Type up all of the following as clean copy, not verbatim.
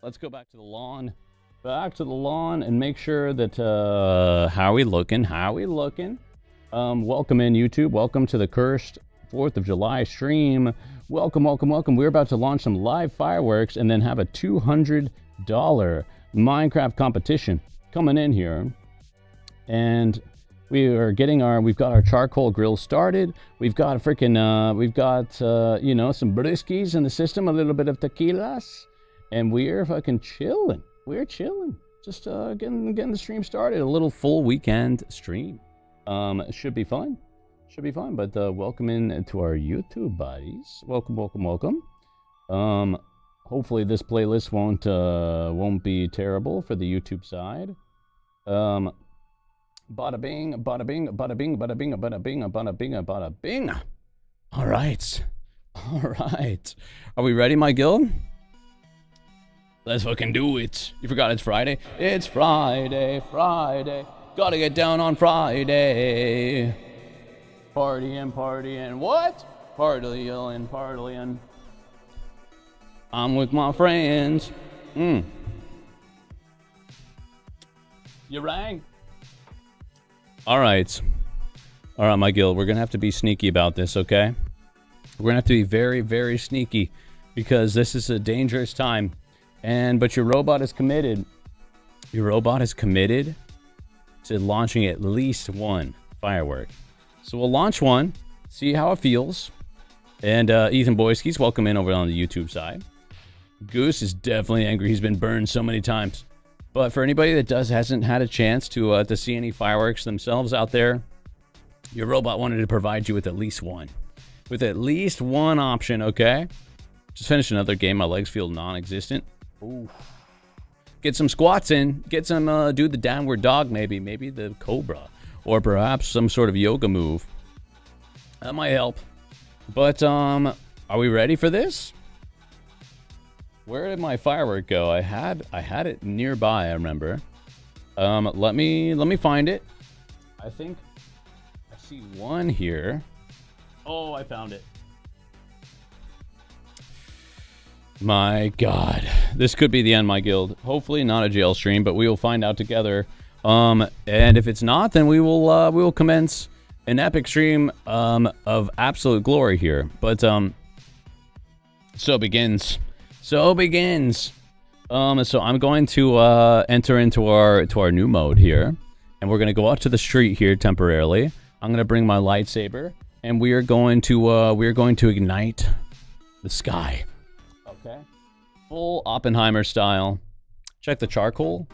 Let's go back to the lawn. Back to the lawn and make sure that, how we looking? How we looking? Welcome in, YouTube. Welcome to the cursed 4th of July stream. Welcome, welcome, welcome. We're about to launch some live fireworks and then have a $200 Minecraft competition coming in here. And we've got our charcoal grill started. We've got some brewskis in the system, a little bit of tequilas. And we're fucking chilling. We're chilling. Just getting the stream started. A little full weekend stream. It should be fun. Should be fun. But welcome in to our YouTube buddies. Welcome, welcome, welcome. Hopefully this playlist won't be terrible for the YouTube side. Bada bing, bada bing, bada bing, bada bing, bada bing, bada bing, bada bing. All right. All right. Are we ready, my guild? Let's fucking do it. You forgot it's Friday? It's Friday, Friday. Gotta get down on Friday. Partying, partying. What? Partying, partying. I'm with my friends. You rang? All right. All right, my guild. We're going to have to be sneaky about this, okay? We're going to have to be very, very sneaky because this is a dangerous time. But your robot is committed. Your robot is committed to launching at least one firework. So we'll launch one, see how it feels. And Ethan Boyski's welcome in over on the YouTube side. Goose is definitely angry. He's been burned so many times. But for anybody that hasn't had a chance to see any fireworks themselves out there, your robot wanted to provide you with at least one. With at least one option, okay? Just finished another game. My legs feel non-existent. Ooh. Get some squats in. Get some, do the downward dog maybe. Maybe the cobra. Or perhaps some sort of yoga move. That might help. But, are we ready for this? Where did my firework go? I had it nearby, I remember. Let me find it. I think I see one here. Oh, I found it. My God, this could be the end, my guild. Hopefully not a jail stream, but we will find out together. And if it's not, then we will commence an epic stream of absolute glory here. But so begins. So I'm going to enter into our new mode here, and we're gonna go out to the street here temporarily. I'm gonna bring my lightsaber, and we are going to ignite the sky. Okay, full Oppenheimer style. Check the charcoal.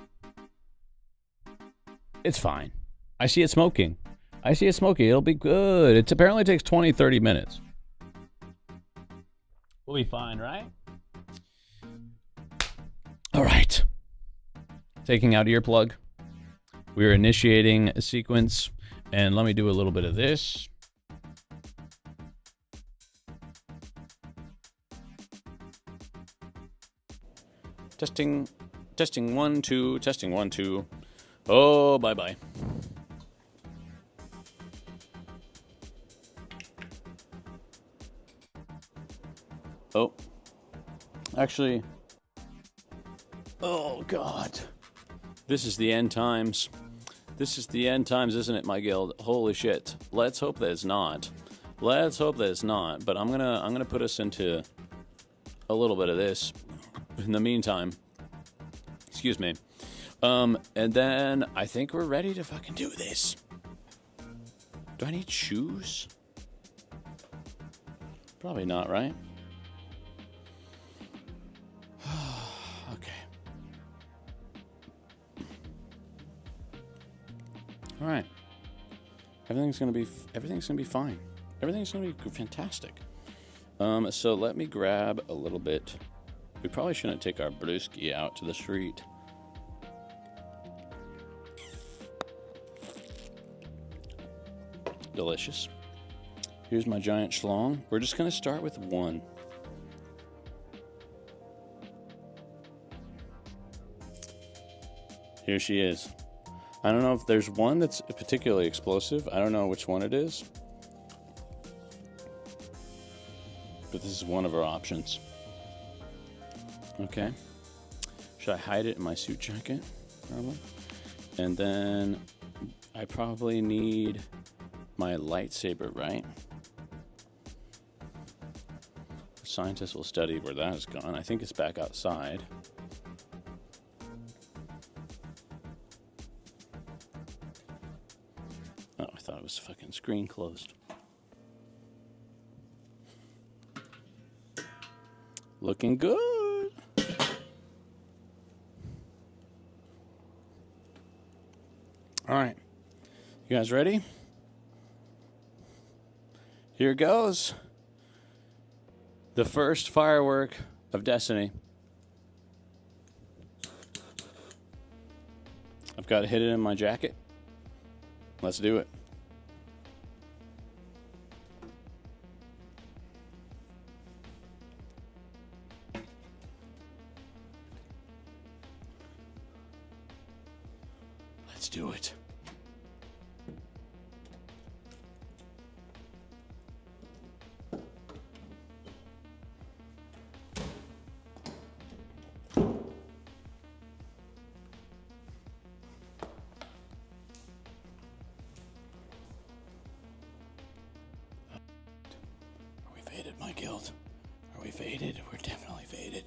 It's fine. I see it smoking. It'll be good. It apparently takes 20-30 minutes. We'll be fine, right? All right. Taking out earplug. We're initiating a sequence, and let me do a little bit of this. Testing 1 2, testing 1 2. Oh, bye. Oh. Actually, oh God. This is the end times. This is the end times, isn't it, my guild? Holy shit. Let's hope that it's not. Let's hope that it's not. But I'm gonna put us into a little bit of this in the meantime. Excuse me. And then I think we're ready to fucking do this. Do I need shoes? Probably not, right? Okay. All right. Everything's gonna be fine. Everything's gonna be fantastic. So let me grab a little bit. We probably shouldn't take our brewski out to the street. Delicious. Here's my giant schlong. We're just gonna start with one. Here she is. I don't know if there's one that's particularly explosive. I don't know which one it is. But this is one of our options. Okay. Should I hide it in my suit jacket? Probably. And then I probably need my lightsaber, right? Scientists will study where that has gone. I think it's back outside. Oh, I thought it was fucking screen closed. Looking good. All right. You guys ready? Here goes. The first firework of destiny. I've got to hit it in my jacket. Let's do it. Let's do it. My guild. Are we faded? We're definitely faded.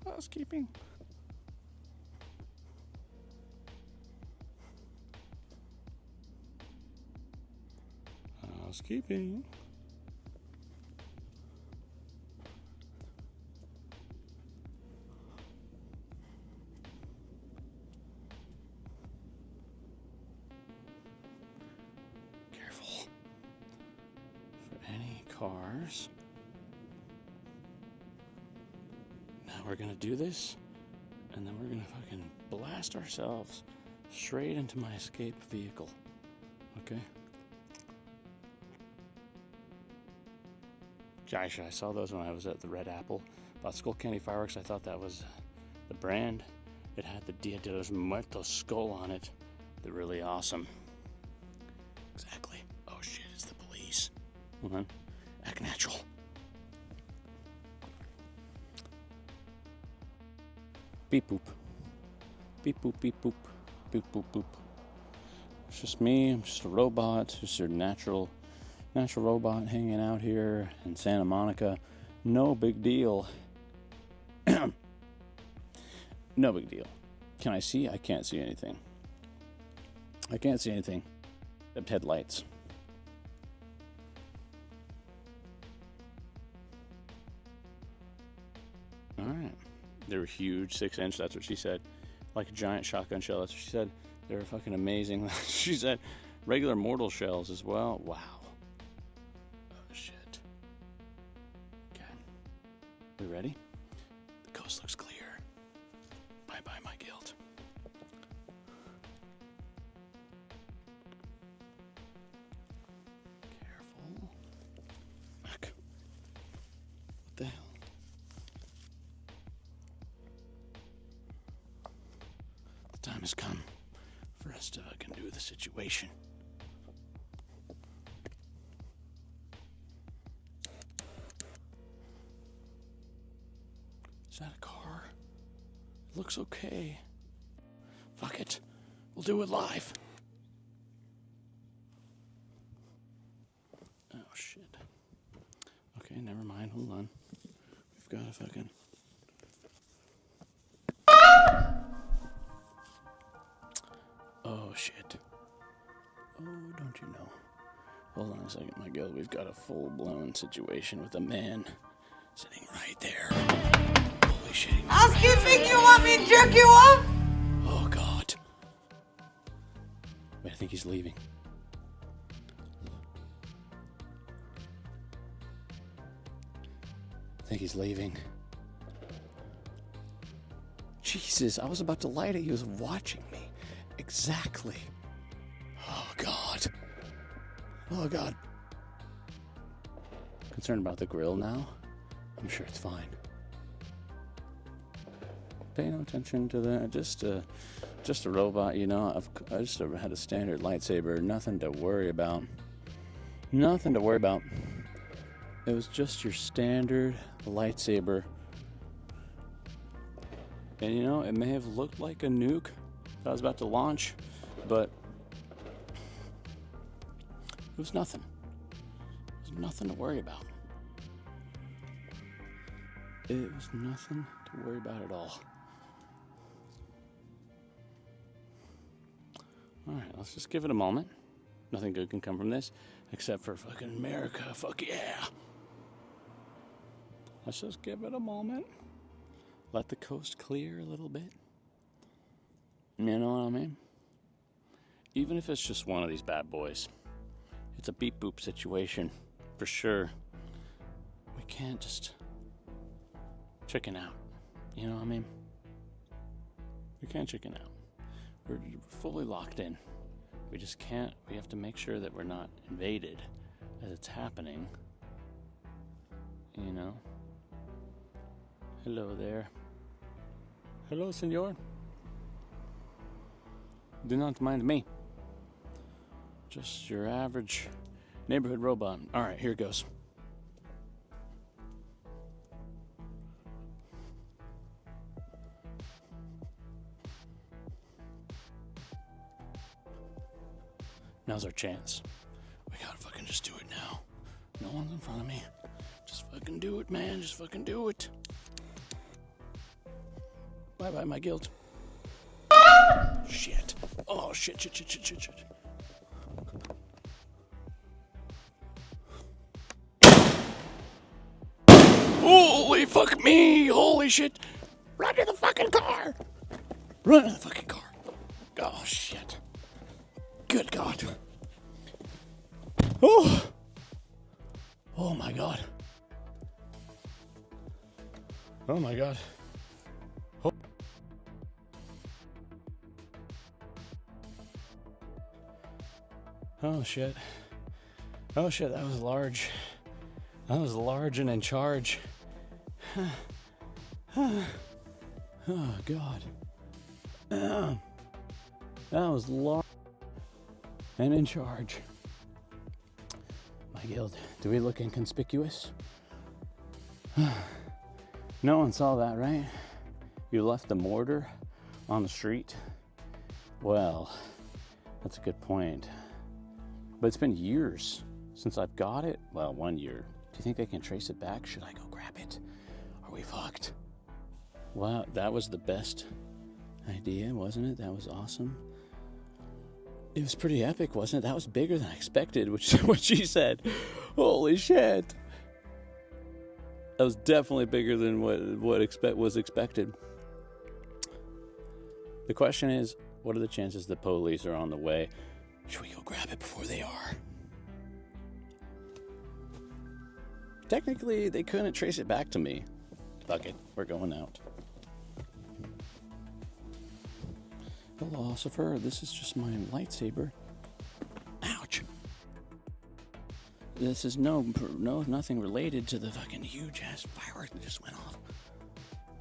Housekeeping. Housekeeping. Cars. Now we're gonna do this, and then we're gonna fucking blast ourselves straight into my escape vehicle. Okay? Gosh, I saw those when I was at the Red Apple. About Skull Candy Fireworks, I thought that was the brand. It had the Dia de los Muertos skull on it. They're really awesome. Exactly. Oh shit, it's the police. Hold on. Act natural. Beep boop. Beep boop, beep boop. Boop boop boop. It's just me. I'm just a robot. Just a natural robot hanging out here in Santa Monica. No big deal. No big deal. Can I see? I can't see anything. I can't see anything except headlights. All right. They were huge, 6-inch. That's what she said. Like a giant shotgun shell. That's what she said. They were fucking amazing. She said regular mortal shells as well. Wow. Oh, shit. Okay. We ready? The coast looks clear. Bye-bye, my guild. Careful. Fuck. What the hell? The time has come for us to fucking do the situation. Is that a car? It looks okay. Fuck it. We'll do it live. Oh, shit. Okay, never mind. Hold on. We've got to fucking... Oh, shit. Oh, don't you know? Hold on a second, my guild. We've got a full-blown situation with a man sitting right there. Holy shit. Housekeeping, you want me to jerk you off? Oh, God. Wait, I think he's leaving. I think he's leaving. Jesus, I was about to light it. He was watching me. Exactly. Oh, God. Oh, God. Concerned about the grill now? I'm sure it's fine. Pay no attention to that. Just a robot, you know. I just had a standard lightsaber. Nothing to worry about. Nothing to worry about. It was just your standard lightsaber. And you know, it may have looked like a nuke that I was about to launch, but it was nothing. It was nothing to worry about. It was nothing to worry about at all. Alright, let's just give it a moment. Nothing good can come from this, except for fucking America. Fuck yeah! Let's just give it a moment. Let the coast clear a little bit. You know what I mean? Even if it's just one of these bad boys. It's a beep boop situation, for sure. We can't just chicken out. You know what I mean? We can't chicken out. We're fully locked in. We just can't, we have to make sure that we're not invaded as it's happening. You know? Hello there. Hello, senor. Do not mind me. Just your average neighborhood robot. Alright, here it goes. Now's our chance. We gotta fucking just do it now. No one's in front of me. Just fucking do it, man. Just fucking do it. Bye-bye, my guilt. Shit. Oh, shit. Holy fuck me! Holy shit! Run to the fucking car! Run to the fucking car! Oh, shit. Good God. Oh! Oh my God. Oh my God. Oh. Oh shit. Oh shit, that was large. That was large and in charge. Oh God. That was large and in charge. My guild, do we look inconspicuous? No one saw that, right? You left the mortar on the street? Well, that's a good point. But it's been years since I've got it. Well, 1 year. Do you think I can trace it back? Should I go grab it? Are we fucked? Wow, that was the best idea, wasn't it? That was awesome. It was pretty epic, wasn't it? That was bigger than I expected, which is what she said. Holy shit. That was definitely bigger than what was expected. The question is, what are the chances the police are on the way? Should we go grab it before they are? Technically, they couldn't trace it back to me. Fuck it, we're going out. Philosopher, this is just my lightsaber. Ouch. This is nothing related to the fucking huge ass firework that just went off.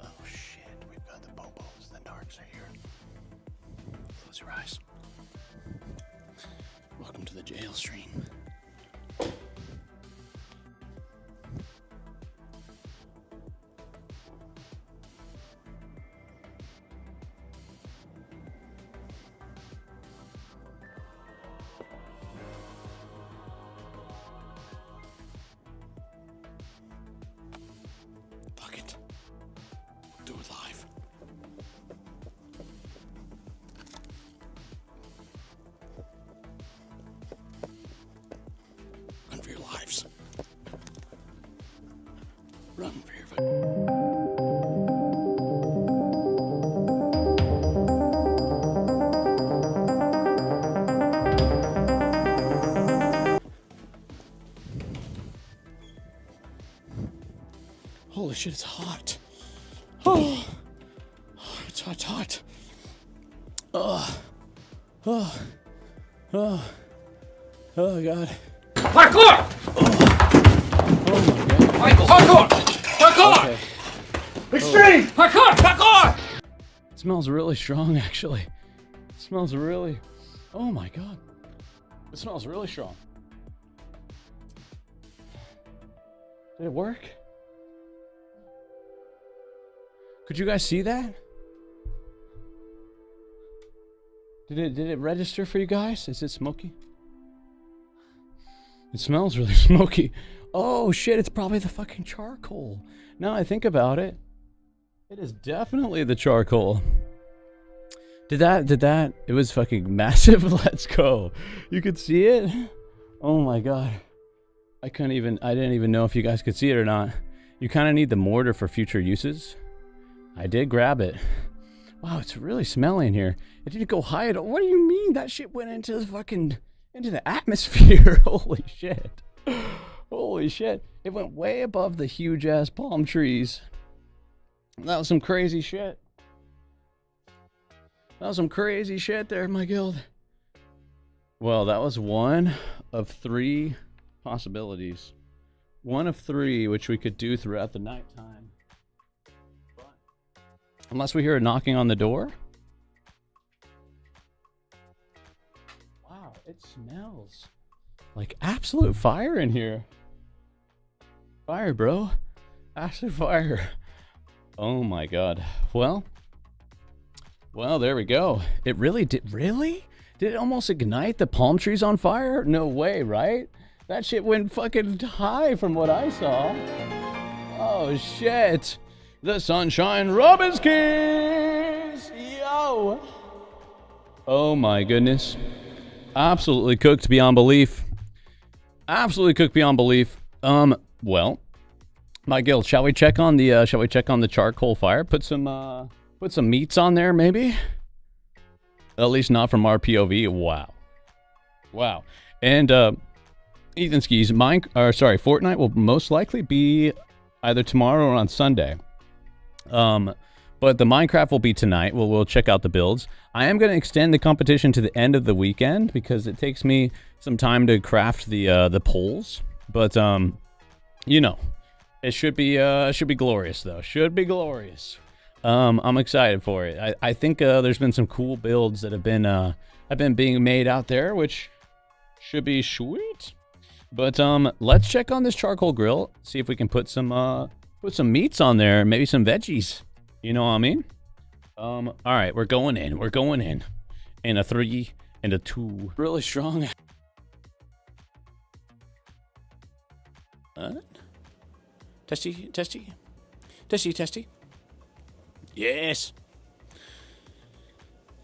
Oh shit, we've got the bobos, the darks are here. Close your eyes. Welcome to the jail stream. Fuck it. Do it live. Run for your lives. Run for your Holy shit, it's hot. Oh, it's hot. Oh, God. Parkour! Oh my God. Michael, parkour! Parkour! Okay. Extreme! Parkour! It smells really strong, actually. It smells really... Oh my God. It smells really strong. Did it work? Could you guys see that? Did it register for you guys? Is it smoky? It smells really smoky. Oh shit, it's probably the fucking charcoal. Now I think about it, it is definitely the charcoal. Did that, it was fucking massive. Let's go. You could see it? Oh my god. I didn't even know if you guys could see it or not. You kind of need the mortar for future uses. I did grab it. Wow, it's really smelly in here. It didn't go high at all. What do you mean? That shit went into the atmosphere. Holy shit. Holy shit. It went way above the huge ass palm trees. That was some crazy shit. That was some crazy shit there, my guild. Well, that was one of 3 possibilities. One of 3 which we could do throughout the nighttime. Unless we hear a knocking on the door. Wow, it smells like absolute fire in here. Fire, bro. Absolute fire. Oh my god. Well, there we go. It really did. Really? Did it almost ignite the palm trees on fire? No way, right? That shit went fucking high from what I saw. Oh shit. The Sunshine Robbins keys! Yo! Oh my goodness. Absolutely cooked beyond belief. Absolutely cooked beyond belief. Well, my guild, shall we check on the charcoal fire? Put some meats on there, maybe? At least not from our POV. Wow. Wow. And Ethan Skis, Fortnite will most likely be either tomorrow or on Sunday. But the Minecraft will be tonight. We'll check out the builds. I am going to extend the competition to the end of the weekend because it takes me some time to craft the poles. But you know, it should be glorious though. Should be glorious. I'm excited for it. I think there's been some cool builds that have been being made out there, which should be sweet. But let's check on this charcoal grill. See if we can put some meats on there, maybe some veggies. You know what I mean? All right, we're going in. We're going in. In a 3 and a 2. Really strong. Testy, testy. Testy, testy. Yes.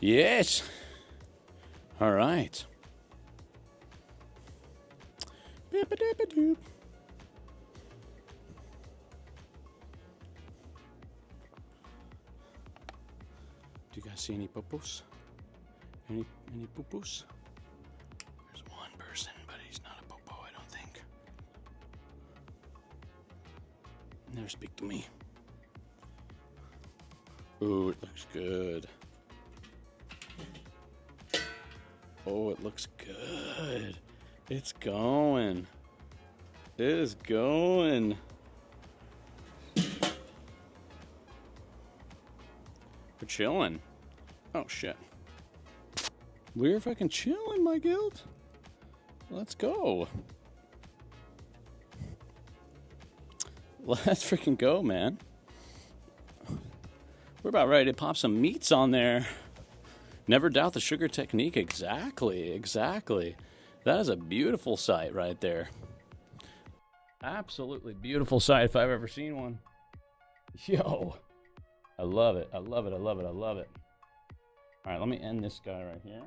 Yes. All right. Beep-a-doop-a-doop. Do you guys see any poo-poos? Any poo-poos? There's one person, but he's not a poo-poo, I don't think. Never speak to me. Ooh, it looks good. Oh, it looks good. It's going. It is going. We're chilling. Oh shit. We're fucking chilling, my guild. Let's go. Let's freaking go, man. We're about ready to pop some meats on there. Never doubt the sugar technique. Exactly, exactly. That is a beautiful sight right there. Absolutely beautiful sight if I've ever seen one. Yo. I love it. I love it. I love it. I love it. All right, let me end this guy right here.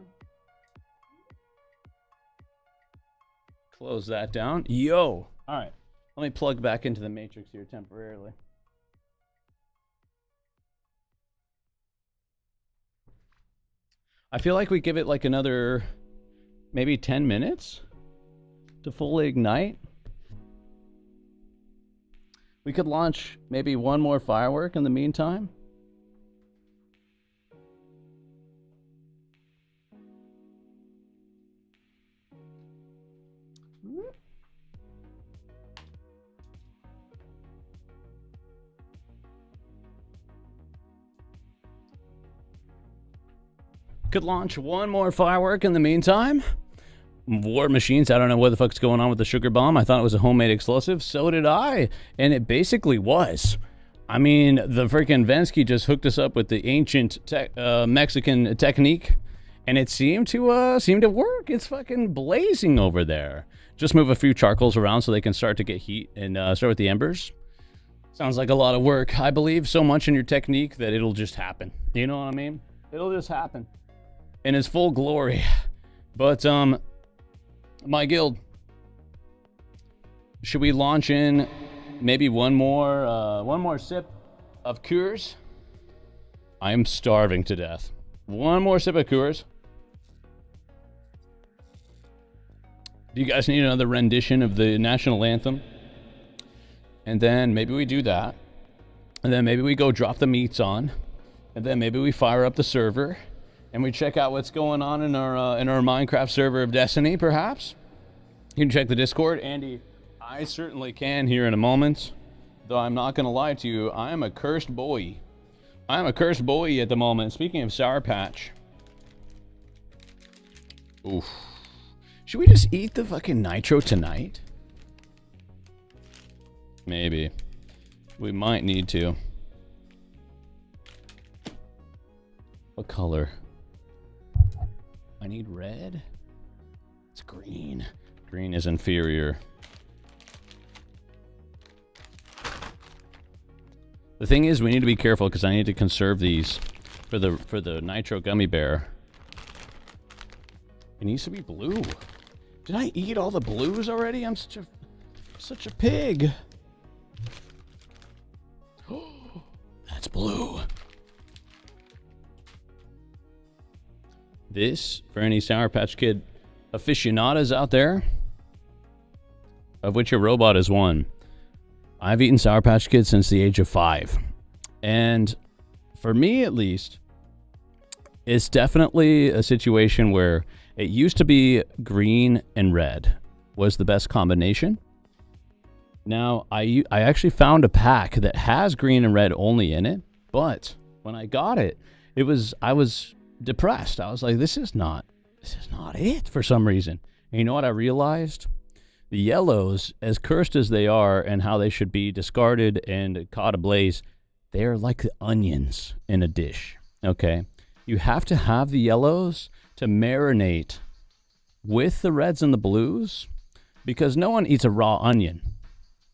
Close that down. Yo. All right. Let me plug back into the matrix here temporarily. I feel like we give it like another maybe 10 minutes to fully ignite. We could launch maybe one more firework in the meantime. Could launch one more firework in the meantime. war machines. I don't know what the fuck's going on with the sugar bomb. I thought it was a homemade explosive. So did I. And it basically was. I mean, the freaking Vensky just hooked us up with the ancient Mexican technique. And it seemed to work. It's fucking blazing over there. Just move a few charcoals around so they can start to get heat and start with the embers. Sounds like a lot of work. I believe so much in your technique that it'll just happen. You know what I mean? It'll just happen in its full glory. But my guild, should we launch in maybe one more sip of Coors? I am starving to death. One more sip of Coors. Do you guys need another rendition of the national anthem? And then maybe we do that. And then maybe we go drop the meats on. And then maybe we fire up the server. And we check out what's going on in our Minecraft server of Destiny, perhaps. You can check the Discord. Andy, I certainly can here in a moment. Though I'm not going to lie to you, I am a cursed boy. I am a cursed boy at the moment. Speaking of Sour Patch. Oof. Should we just eat the fucking nitro tonight? Maybe. We might need to. What color? I need red? It's green. Green is inferior. The thing is, we need to be careful because I need to conserve these for the nitro gummy bear. It needs to be blue. Did I eat all the blues already? I'm such a pig. Oh, that's blue. This, for any Sour Patch Kid aficionados out there, of which your robot is one. I've eaten Sour Patch Kids since the age of 5. And for me, at least, it's definitely a situation where it used to be green and red was the best combination. Now, I actually found a pack that has green and red only in it. But when I got it, I was depressed. I was like, this is not it for some reason. And you know what I realized? The yellows, as cursed as they are and how they should be discarded and caught ablaze, they are like the onions in a dish, okay? You have to have the yellows to marinate with the reds and the blues because no one eats a raw onion.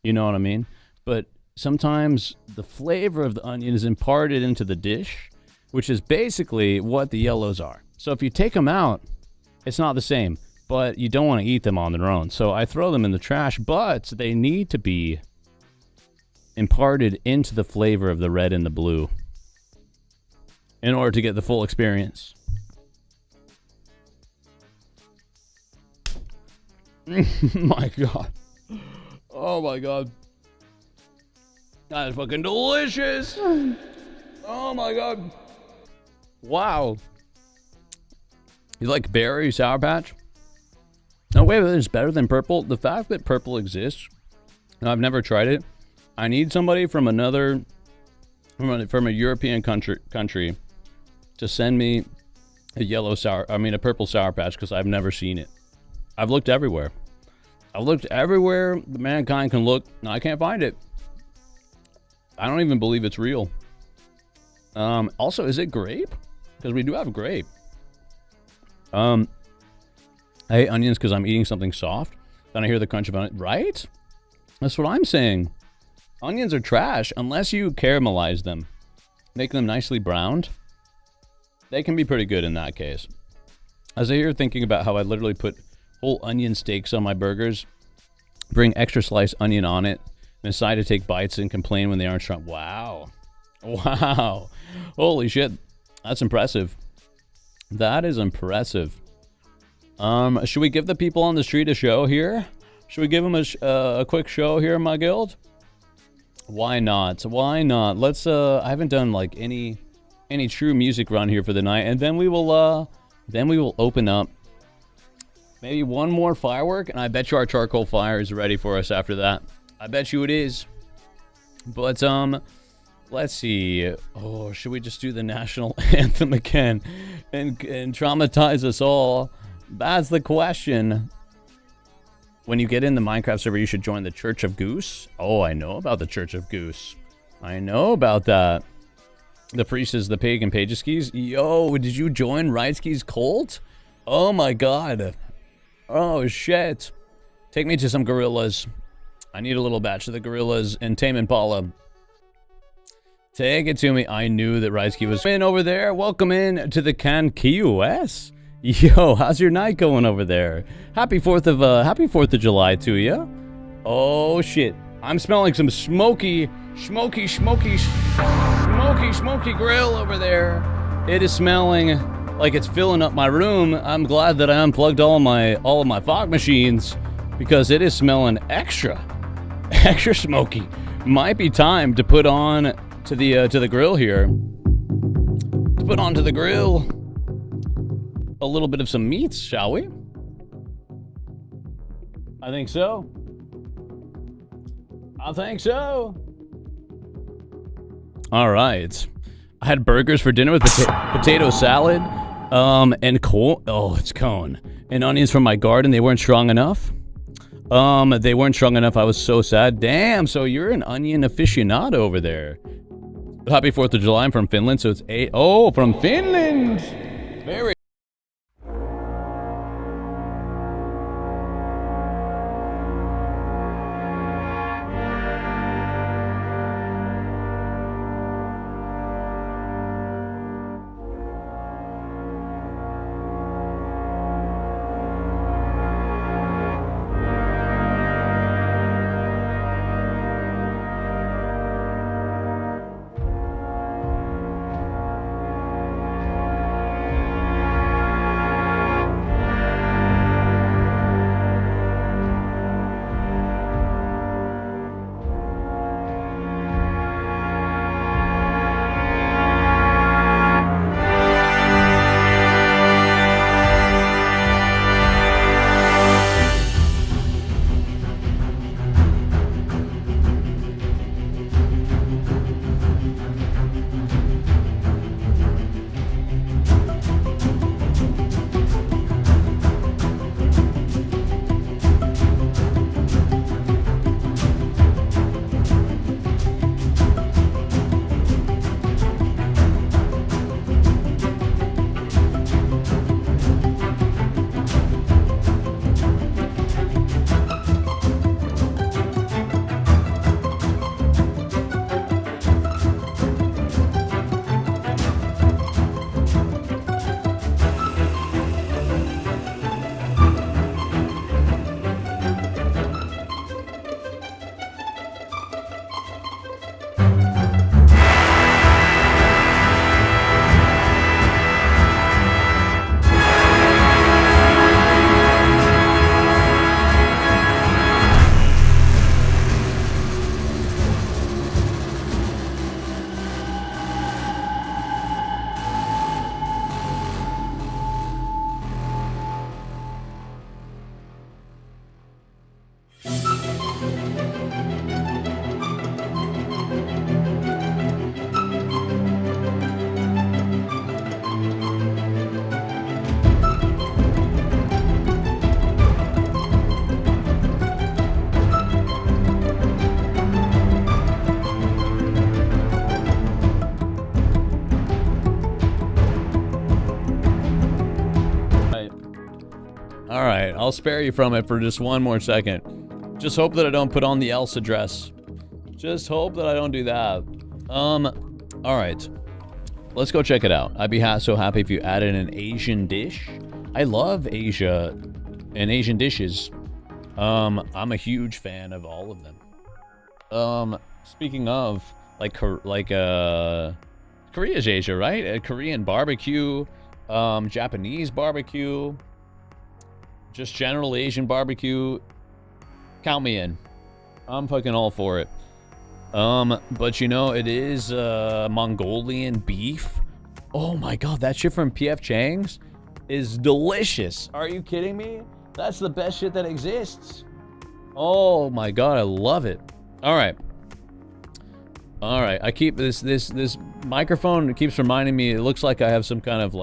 You know what I mean? But sometimes the flavor of the onion is imparted into the dish, which is basically what the yellows are. So if you take them out, it's not the same. But you don't want to eat them on their own. So I throw them in the trash, but they need to be imparted into the flavor of the red and the blue in order to get the full experience. My God. Oh my God. That is fucking delicious. Oh my God. Wow. You like berry Sour Patch? No, wait, it's better than purple. The fact that purple exists, and I've never tried it. I need somebody from from a European country to send me a purple Sour Patch because I've never seen it. I've looked everywhere. I've looked everywhere mankind can look, and I can't find it. I don't even believe it's real. Also, is it grape? Because we do have grape. I hate onions because I'm eating something soft. Then I hear the crunch of onion. Right? That's what I'm saying. Onions are trash unless you caramelize them. Make them nicely browned. They can be pretty good in that case. As I hear thinking about how I literally put whole onion steaks on my burgers, bring extra sliced onion on it, and decide to take bites and complain when they aren't shrunk. Wow. Wow. Holy shit. That's impressive. That is impressive. Should we give the people on the street a show here? Should we give them a quick show here in my guild? Why not? Why not? Let's, I haven't done like any true music run here for the night, and then we will open up maybe one more firework, and I bet you our charcoal fire is ready for us after that. I bet you it is. But, let's see. Oh, should we just do the national anthem again and traumatize us all That's the question. When you get in the Minecraft server, you should join the Church of Goose. Oh, I know about the Church of Goose. I know about that. The priest is the pig and Pageski's. Yo, did you join Rideski's cult? Oh my god. Oh shit. Take me to some gorillas. I need a little batch of the gorillas and Tame Impala. Take it to me. I knew that Rideski was in over there. Welcome in to the CanQS. Yo, how's your night going over there? Happy 4th of July to you. Oh shit. I'm smelling some smoky grill over there. It is smelling like it's filling up my room. I'm glad that I unplugged all of my fog machines because it is smelling extra smoky. Might be time to put on to the grill here. To put onto the grill a little bit of some meats, shall we? I think so. All right. I had burgers for dinner with potato salad, and corn. Oh, it's cone and onions from my garden. They weren't strong enough. They weren't strong enough. I was so sad. Damn. So you're an onion aficionado over there. Happy 4th of July. I'm from Finland, so it's from Finland. Very. Alright, I'll spare you from it for just one more second. Just hope that I don't put on the Elsa dress. Just hope that I don't do that. Alright. Let's go check it out. I'd be so happy if you added an Asian dish. I love Asia and Asian dishes. I'm a huge fan of all of them. Speaking of, Korea's Asia, right? Korean barbecue, Japanese barbecue, just general Asian barbecue. Count me in. I'm fucking all for it. But you know, it is Mongolian beef. Oh my god, that shit from PF Chang's is delicious. Are you kidding me? That's the best shit that exists. Oh my god, I love it. All right. I keep this microphone. It keeps reminding me. It looks like I have some kind of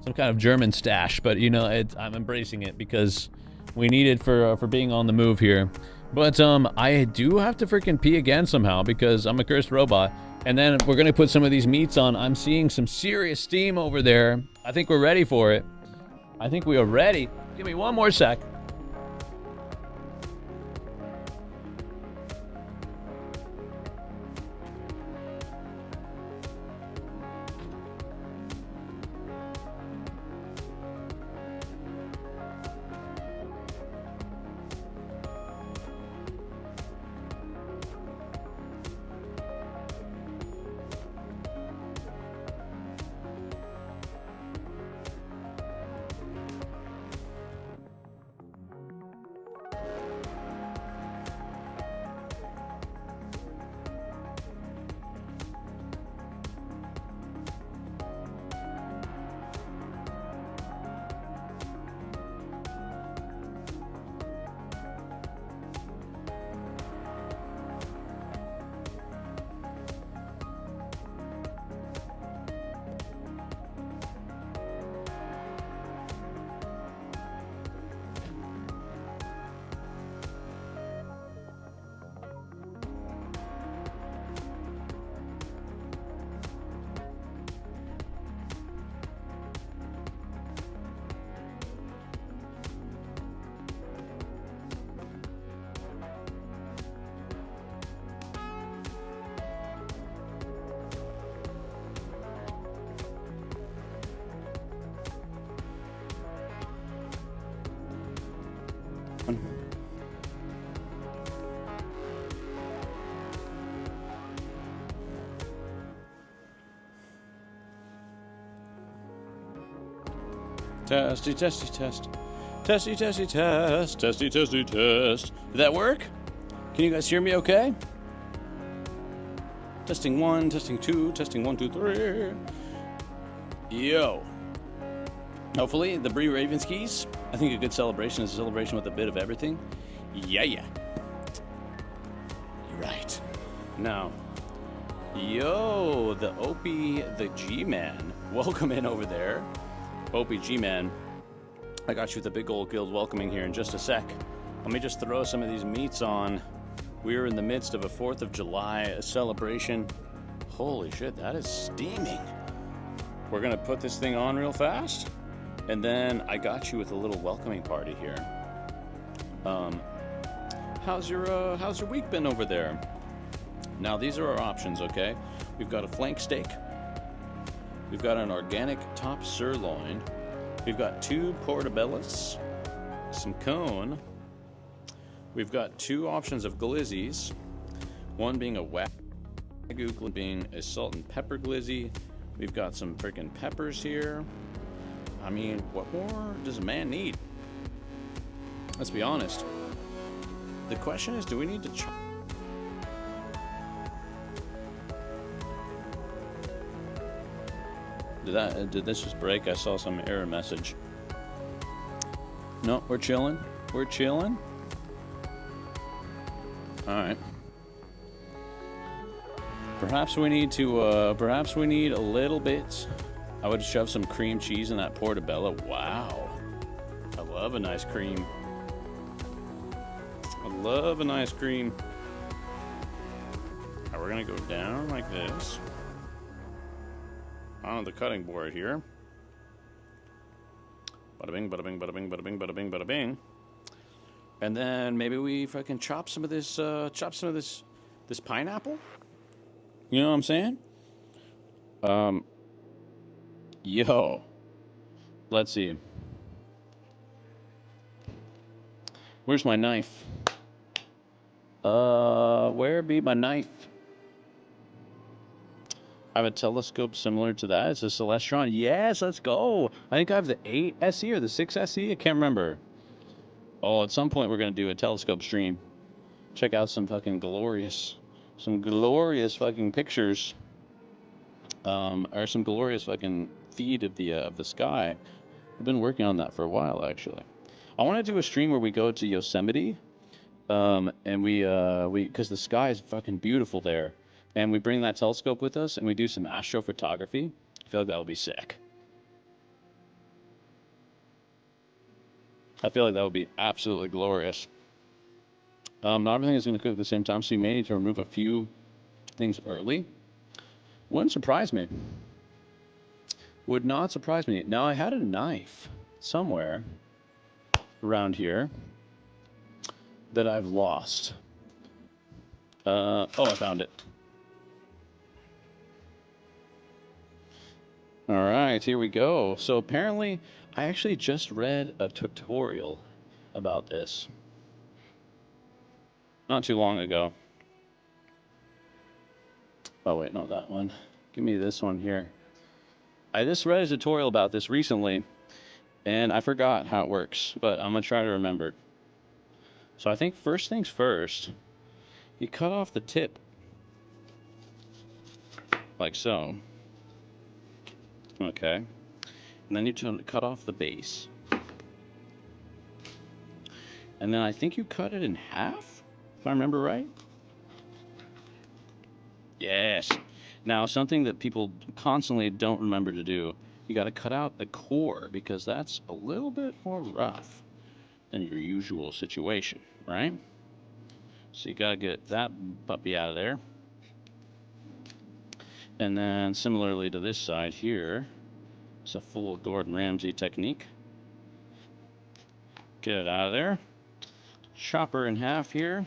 some kind of German stash, but you know, I'm embracing it because we need it for being on the move here. But I do have to freaking pee again somehow because I'm a cursed robot. And then we're gonna put some of these meats on. I'm seeing some serious steam over there. I think we're ready for it. I think we are ready. Give me one more sec. Testy, testy, test. Testy, testy, test. Testy, testy, test. Did that work? Can you guys hear me okay? Testing 1, testing 2, testing 1, 2, 3. Yo. Hopefully, the Bree Ravenskis. I think a good celebration is a celebration with a bit of everything. Yeah. You're right. Now, yo, the Opie, the G-Man. Welcome in over there. Opie G-Man. I got you with a big old guild welcoming here in just a sec. Let me just throw some of these meats on. We're in the midst of a 4th of July celebration. Holy shit, that is steaming. We're gonna put this thing on real fast. And then I got you with a little welcoming party here. How's your week been over there? Now these are our options, okay? We've got a flank steak. We've got an organic top sirloin. We've got 2 portobellos, some cone. We've got 2 options of glizzies. One being a wagyu, one being a salt and pepper glizzy. We've got some freaking peppers here. I mean, what more does a man need? Let's be honest. The question is, do we need to chop? Did this just break? I saw some error message. No, we're chilling. We're chilling. All right. Perhaps we need to. Perhaps we need a little bit. I would shove some cream cheese in that portobello. Wow. I love an ice cream. I love an ice cream. Now we're gonna go down like this. On the cutting board here. Bada bing, bada bing, bada bing, bada bing, bada bing, bada bing. And then maybe we fucking chop some of this this pineapple. You know what I'm saying? Yo. Let's see. Where's my knife? Where be my knife? I have a telescope similar to that. It's a Celestron. Yes, let's go. I think I have the 8 SE or the 6 SE. I can't remember. Oh, at some point we're going to do a telescope stream. Check out some glorious fucking pictures. Or some glorious fucking feed of the sky. I've been working on that for a while, actually. I want to do a stream where we go to Yosemite. And we because the sky is fucking beautiful there. And we bring that telescope with us, and we do some astrophotography. I feel like that would be sick. I feel like that would be absolutely glorious. Not everything is going to cook at the same time, so you may need to remove a few things early. Wouldn't surprise me. Would not surprise me. Now, I had a knife somewhere around here that I've lost. Oh, I found it. All right, here we go. So apparently, I actually just read a tutorial about this not too long ago. Oh, wait, not that one. Give me this one here. I just read a tutorial about this recently, and I forgot how it works, but I'm going to try to remember. So I think first things first, you cut off the tip, like so. Okay. And then you cut off the base. And then I think you cut it in half, if I remember right. Yes. Now, something that people constantly don't remember to do, you got to cut out the core because that's a little bit more rough than your usual situation, right? So you got to get that puppy out of there. And then similarly to this side here, it's a full Gordon Ramsay technique. Get it out of there. Chop her in half here.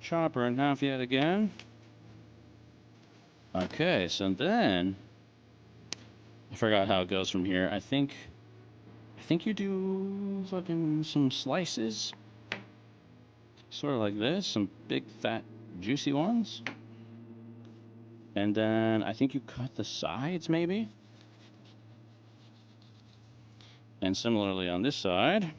Chop her in half yet again. Okay, so then I forgot how it goes from here. I think you do fucking some slices. Sort of like this, some big fat juicy ones. And then I think you cut the sides maybe. And similarly on this side.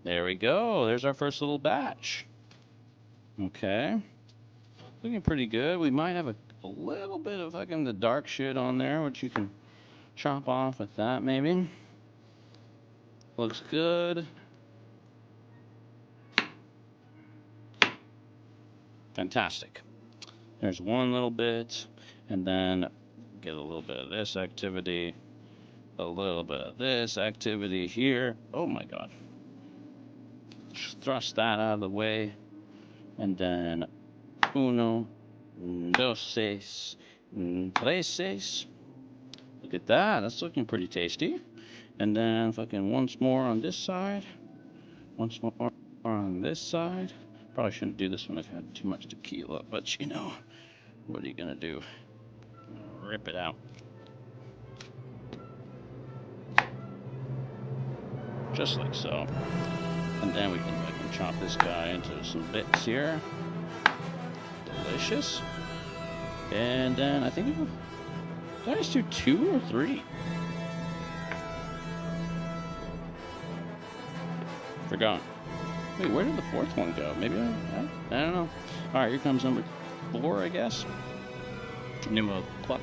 There we go. There's our first little batch. Okay. Looking pretty good. We might have a little bit of fucking the dark shit on there, which you can chop off with that maybe. Looks good. Fantastic. There's one little bit, and then get a little bit of this activity, a little bit of this activity here. Oh my god. Just thrust that out of the way, and then uno, dos, tres. Look at that. That's looking pretty tasty. And then fucking once more on this side. Once more on this side. Probably shouldn't do this when I've had too much tequila, but you know, what are you gonna do? Rip it out. Just like so. And then we can fucking chop this guy into some bits here. Delicious. And then I think did I just do 2 or 3? Forgot. Wait, where did the 4th one go? Maybe I don't know. Alright, here comes number 4, I guess. Numero 4.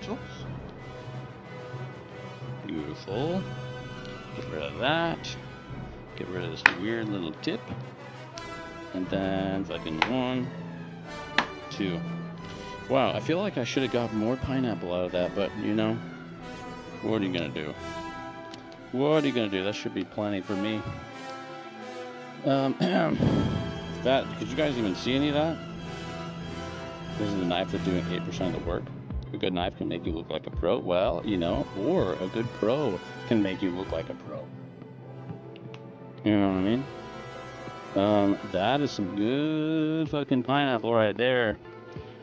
Beautiful. Get rid of that. Get rid of this weird little tip. And then fucking 1, 2. Wow, I feel like I should have got more pineapple out of that, but you know, what are you gonna do? What are you gonna do? That should be plenty for me. That, could you guys even see any of that? This is the knife that's doing 8% of the work. A good knife can make you look like a pro. Well, you know, or a good pro can make you look like a pro. You know what I mean? That is some good fucking pineapple right there.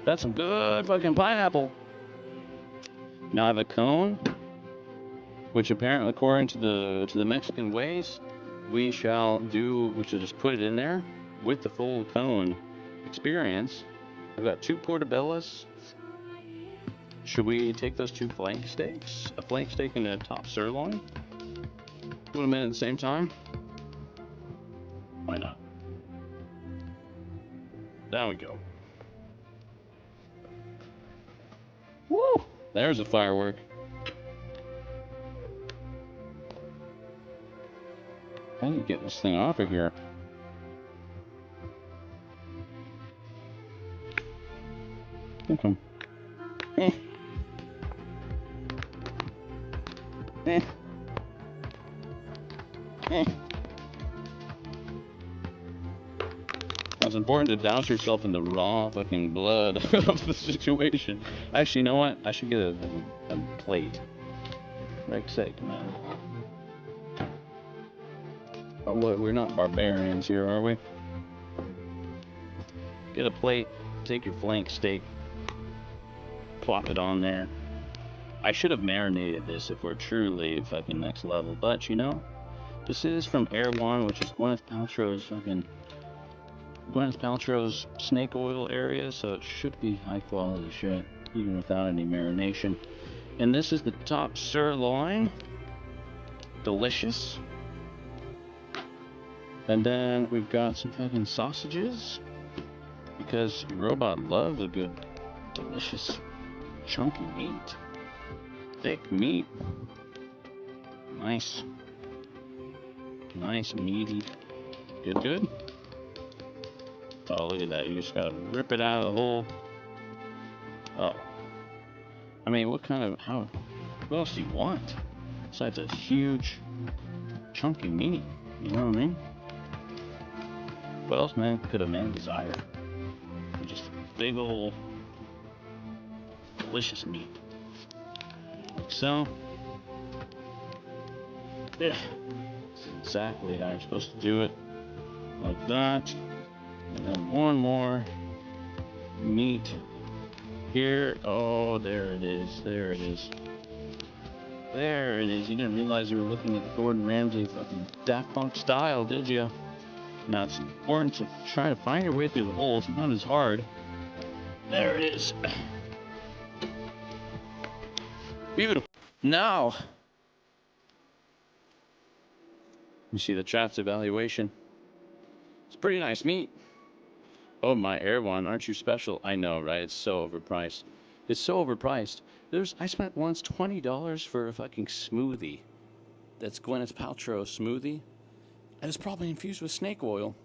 That's some good fucking pineapple. Now I have a cone, which apparently, according to the Mexican ways, we shall just put it in there with the full cone experience. I've got 2 portobellas. Should we take those 2 flank steaks? A flank steak and a top sirloin? Put them in at the same time? Why not? There we go. Woo! There's a firework. How do you get this thing off of here? Okay. It's important to douse yourself in the raw fucking blood of the situation. Actually, you know what? I should get a plate. Rick's sake, man. Oh, look, we're not barbarians here, are we? Get a plate, take your flank steak, plop it on there. I should have marinated this if we're truly fucking next level, but you know, this is from Air One, which is Gwyneth Paltrow's snake oil area, so it should be high quality shit, even without any marination. And this is the top sirloin. Delicious. And then we've got some fucking sausages, because robot loves a good, delicious, chunky meat. Thick meat. Nice. Nice, meaty. Good? Oh, look at that. You just gotta rip it out of the hole. Oh. I mean, what else do you want? Besides a huge, chunky meat. You know what I mean? What else, man, could a man desire? Just a big ol' delicious meat. Like so. Yeah. Exactly how you're supposed to do it. Like that. And then one more meat here. Oh, there it is. There it is. There it is. You didn't realize you were looking at Gordon Ramsay fucking Daft Punk style, did you? Now it's important to try to find your way through the hole. It's not as hard. There it is. Beautiful. Now, you see the Chaps evaluation. It's pretty nice meat. Oh, my Air One, aren't you special? I know, right? It's so overpriced. It's so overpriced. I spent once $20 for a fucking smoothie. That's Gwyneth Paltrow smoothie. And it's probably infused with snake oil.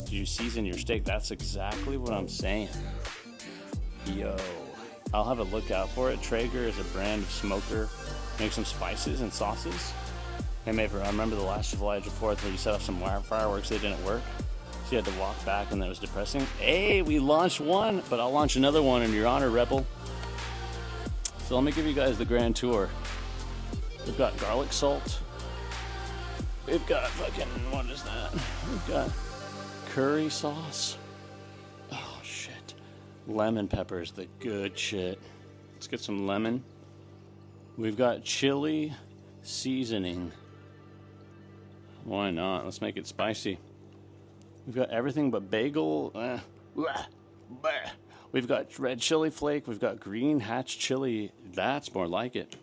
You season your steak. That's exactly what I'm saying. Yo, I'll have a look out for it. Traeger is a brand of smoker. Makes some spices and sauces. Hey, Maveroth, I remember the last July 4th when you set up some fireworks, they didn't work. So you had to walk back and that was depressing. Hey, we launched one, but I'll launch another one in your honor, Rebel. So let me give you guys the grand tour. We've got garlic salt. We've got fucking, what is that? We've got curry sauce. Oh, shit. Lemon peppers, the good shit. Let's get some lemon. We've got chili seasoning. Why not? Let's make it spicy. We've got everything but bagel. We've got red chili flake. We've got green hatch chili. That's more like it.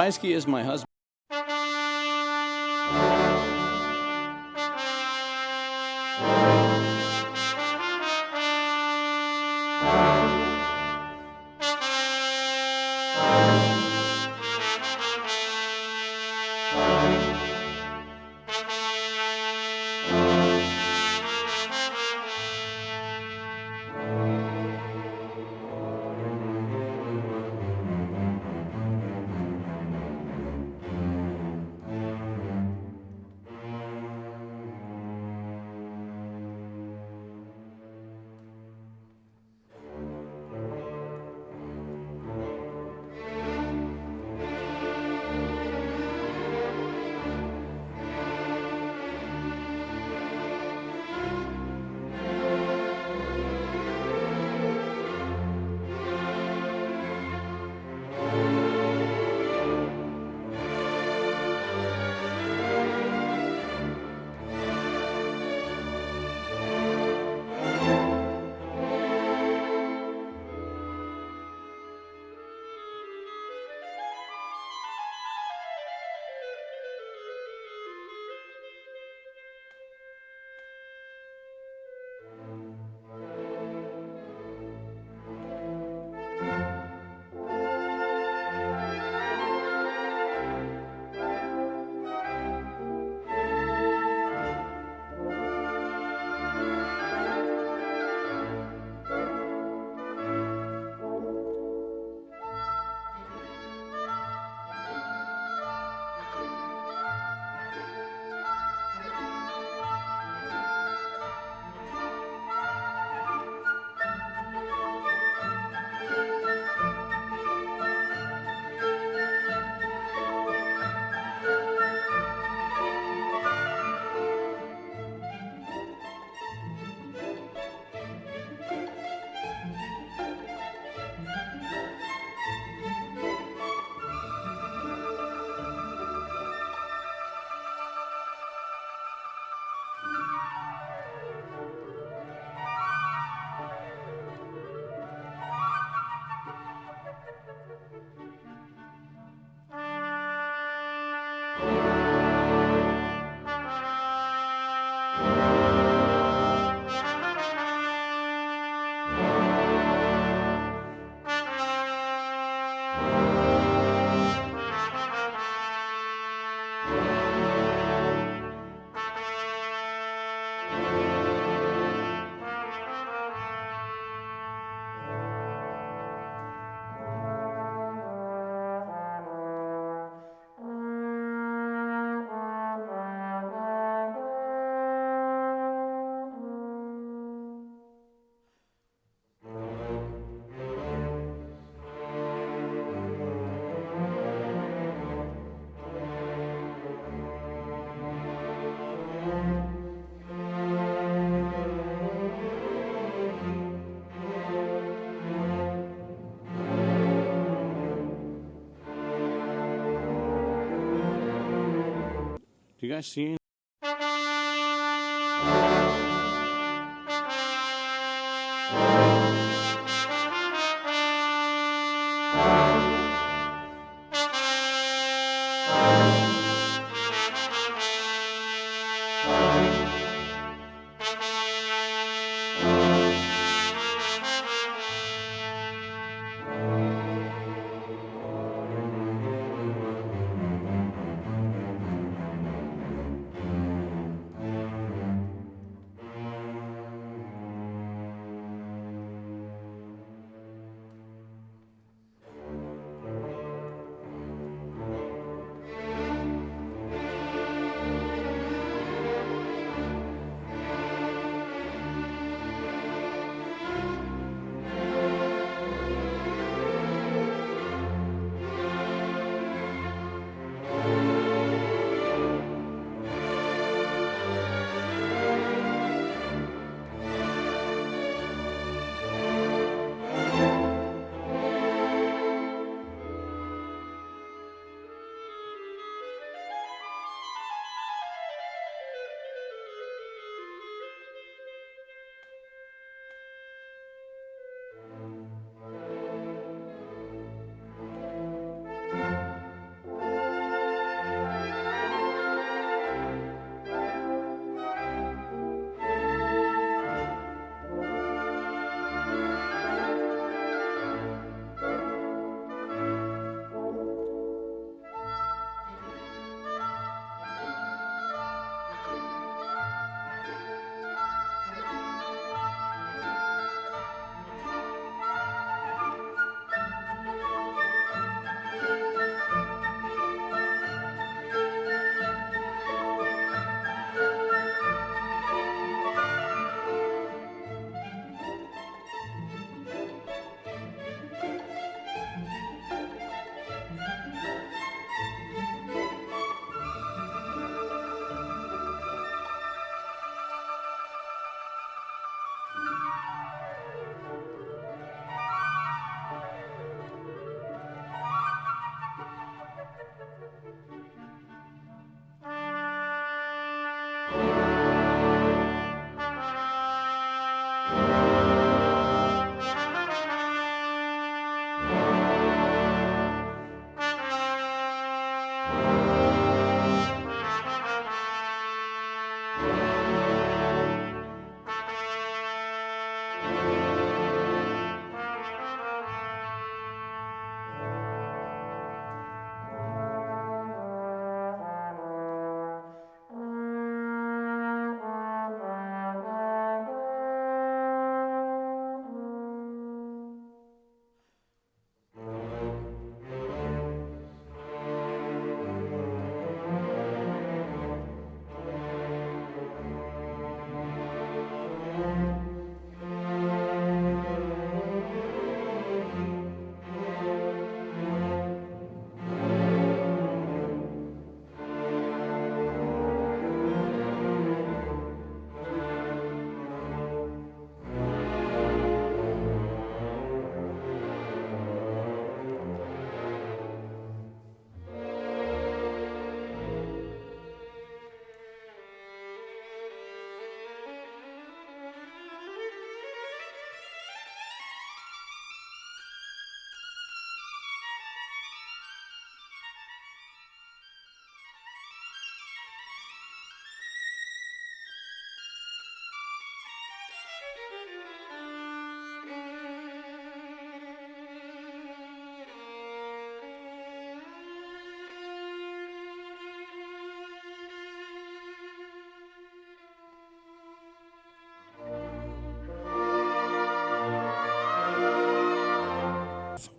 Daisuke is my husband. Do you guys see any?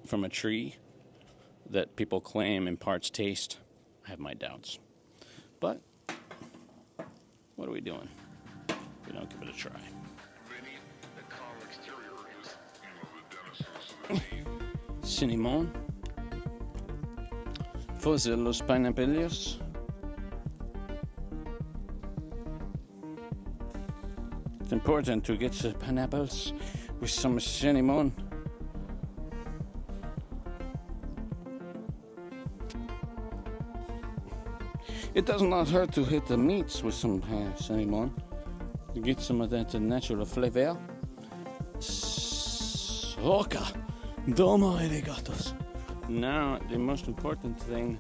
from a tree that people claim imparts taste. I have my doubts. But what are we doing? We don't give it a try. Cinnamon. Fose los pineapples. It's important to get the pineapples with some cinnamon. It does not hurt to hit the meats with some cinnamon to get some of that natural flavor. Soca. Domo arigatos. Now, the most important thing.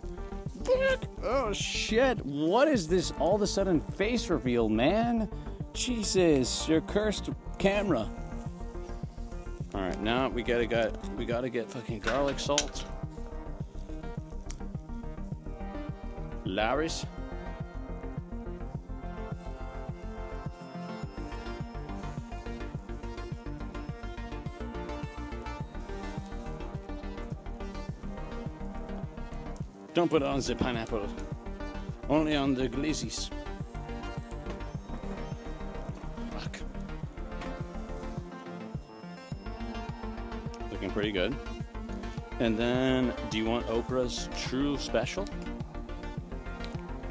Oh shit, what is this all of a sudden face reveal, man? Jesus, your cursed camera. Alright, now we gotta get fucking garlic salt. Larry's. Don't put it on the pineapple. Only on the glazes. Fuck. Looking pretty good. And then, do you want Oprah's True Special?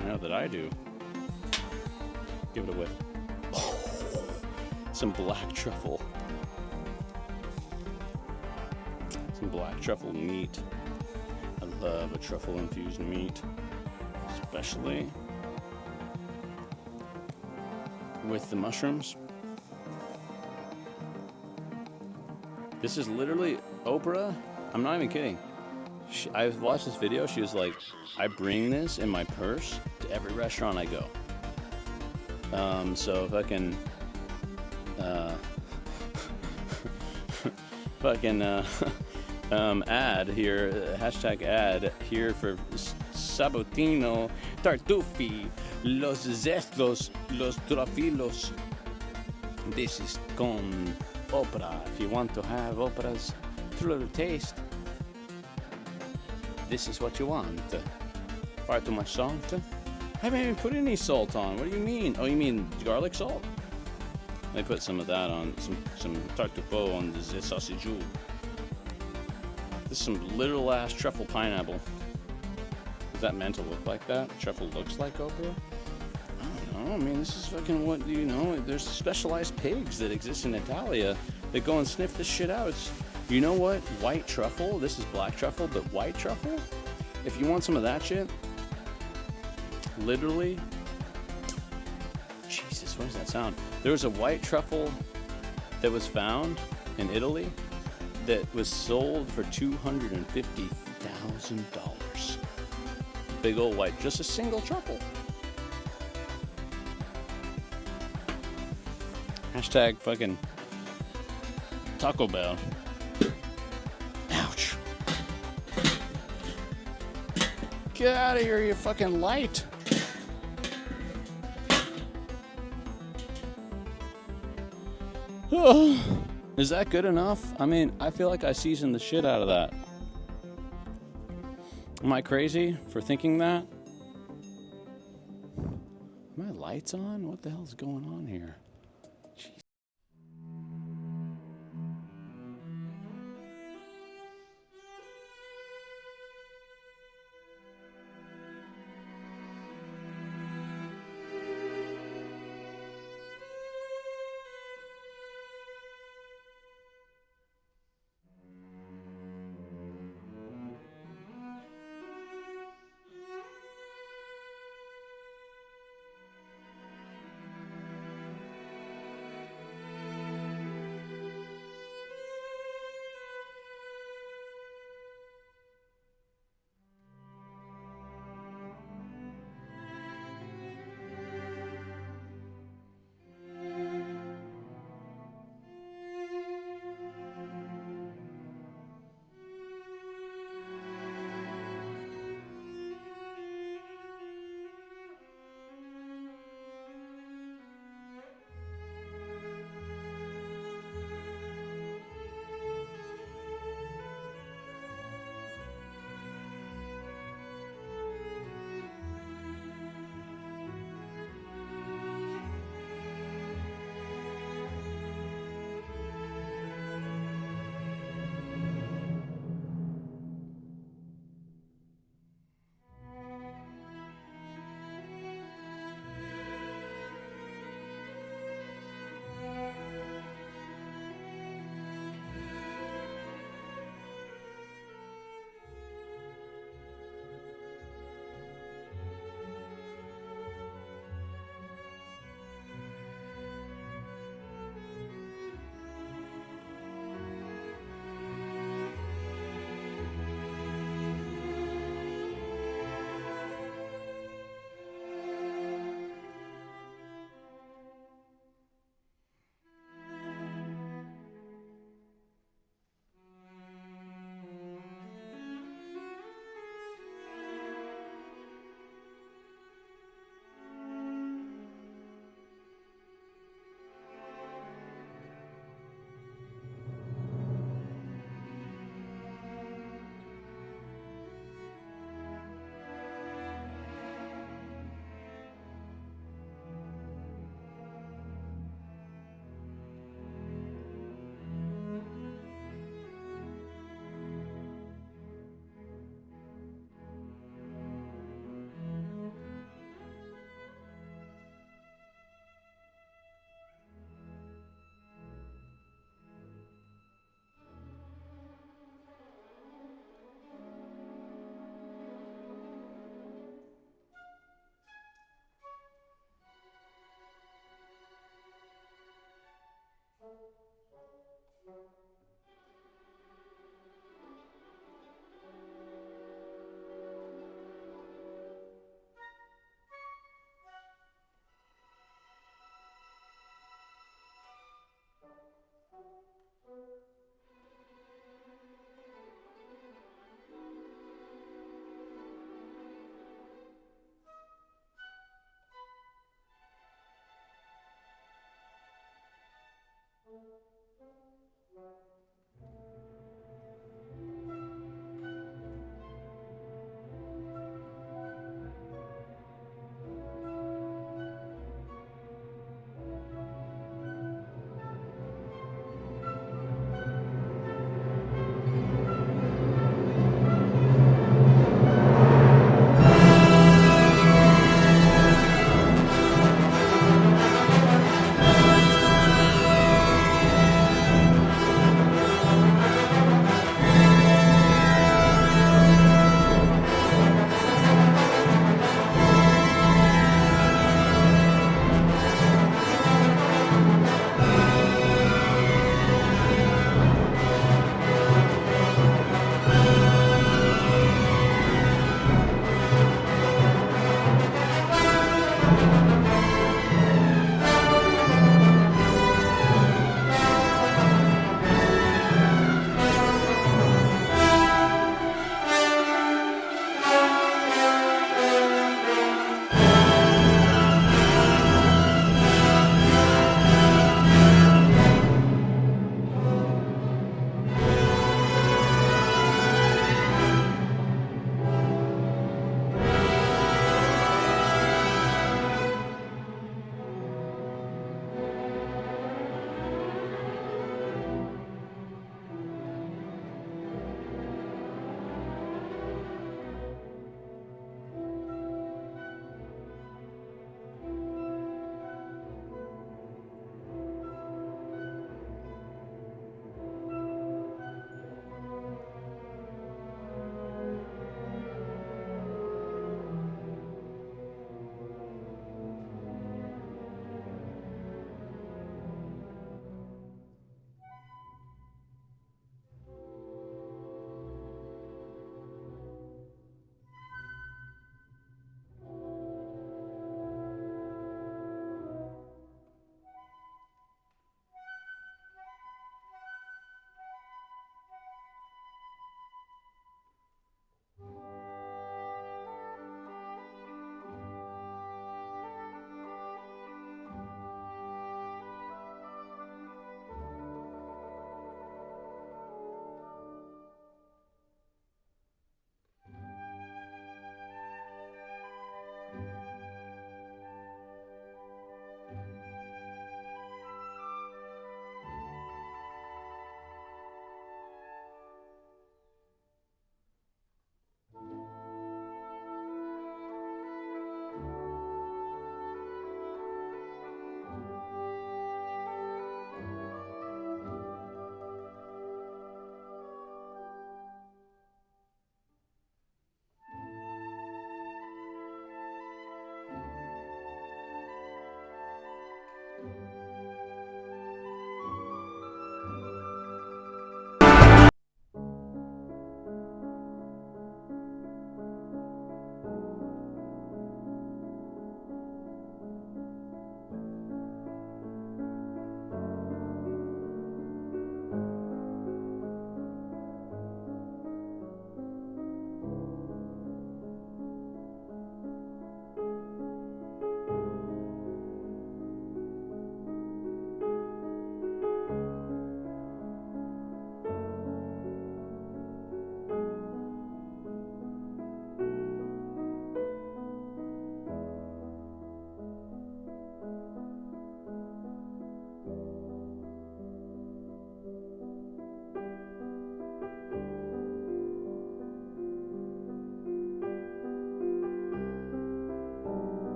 I know that I do. Give it a whiff. Oh, some black truffle. Some black truffle meat. I love a truffle-infused meat, especially with the mushrooms. This is literally Oprah. I'm not even kidding. I watched this video. She was like, I bring this in my purse to every restaurant I go. So fucking ad here, hashtag ad here for Sabotino, Tartufi, Los Zestos, Los Trafilos. This is con Oprah. If you want to have Oprah's true taste, this is what you want. Far too much salt? I haven't even put any salt on. What do you mean? Oh, you mean garlic salt? I put some of that on, some tartufo on the sausage. This is some little ass truffle pineapple. Is that meant to look like that? Truffle looks like Oprah? I don't know. I mean, this is fucking what, you know, there's specialized pigs that exist in Italia that go and sniff this shit out. You know what? White truffle, this is black truffle, but white truffle? If you want some of that shit, literally, Jesus, what does that sound? There was a white truffle that was found in Italy that was sold for $250,000. Big old white, just a single truffle. Hashtag fucking Taco Bell. Ouch. Get out of here, you fucking light. Oh, is that good enough? I mean, I feel like I seasoned the shit out of that. Am I crazy for thinking that? Are my lights on? What the hell's going on here? Jeez.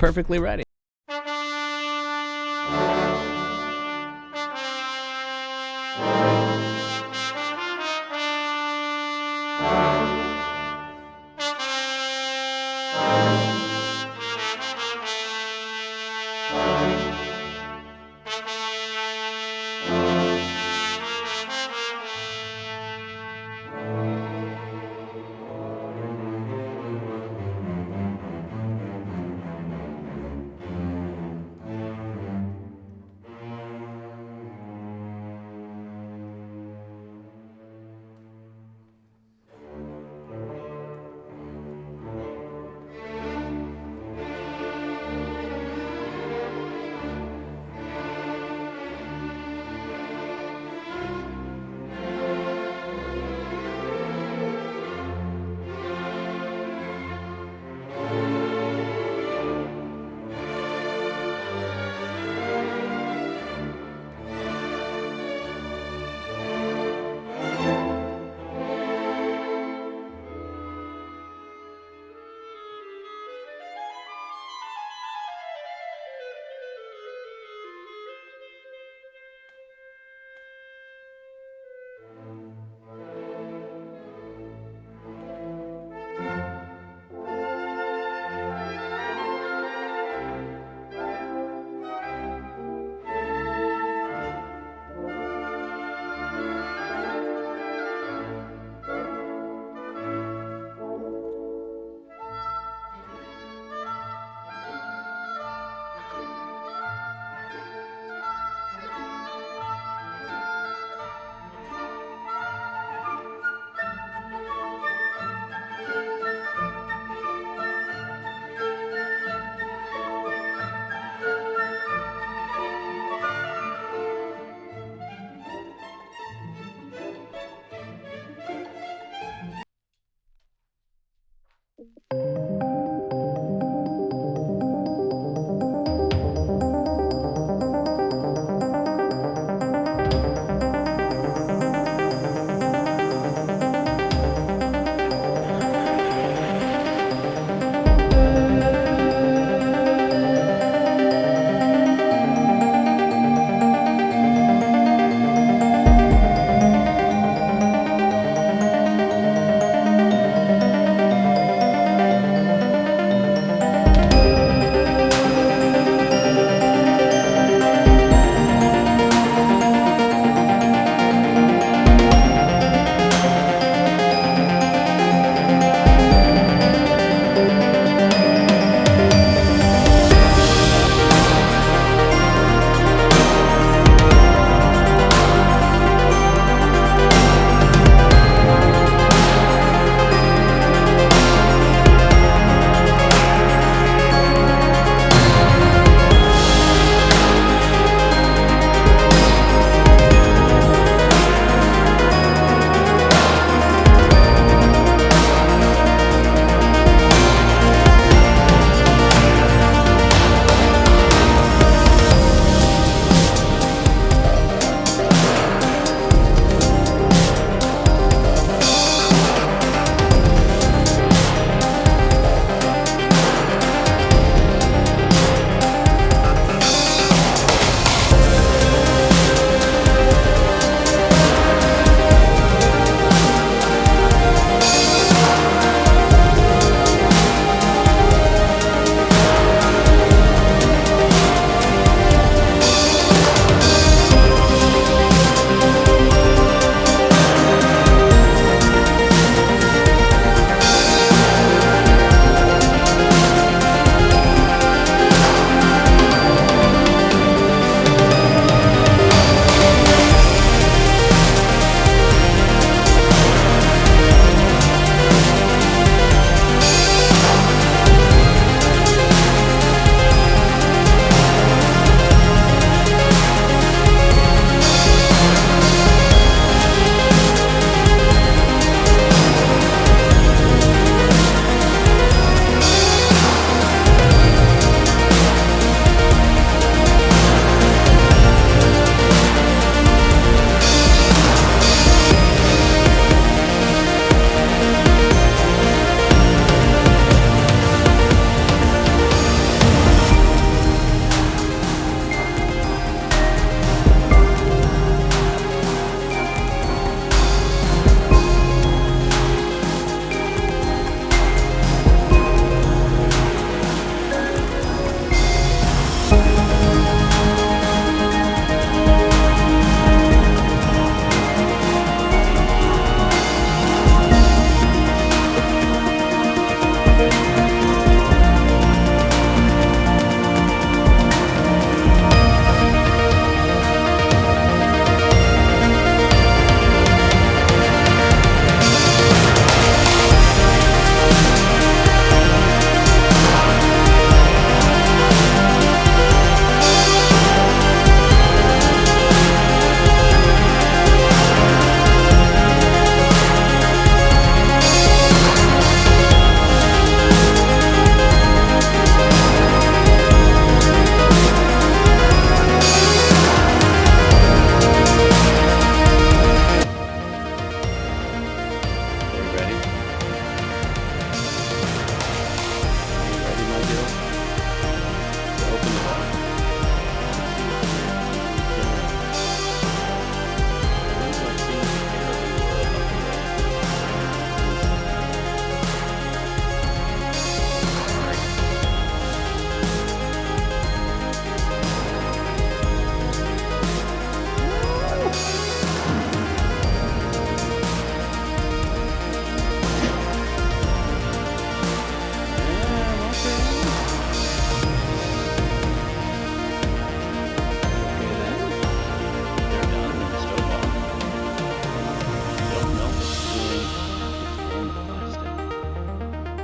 perfectly ready.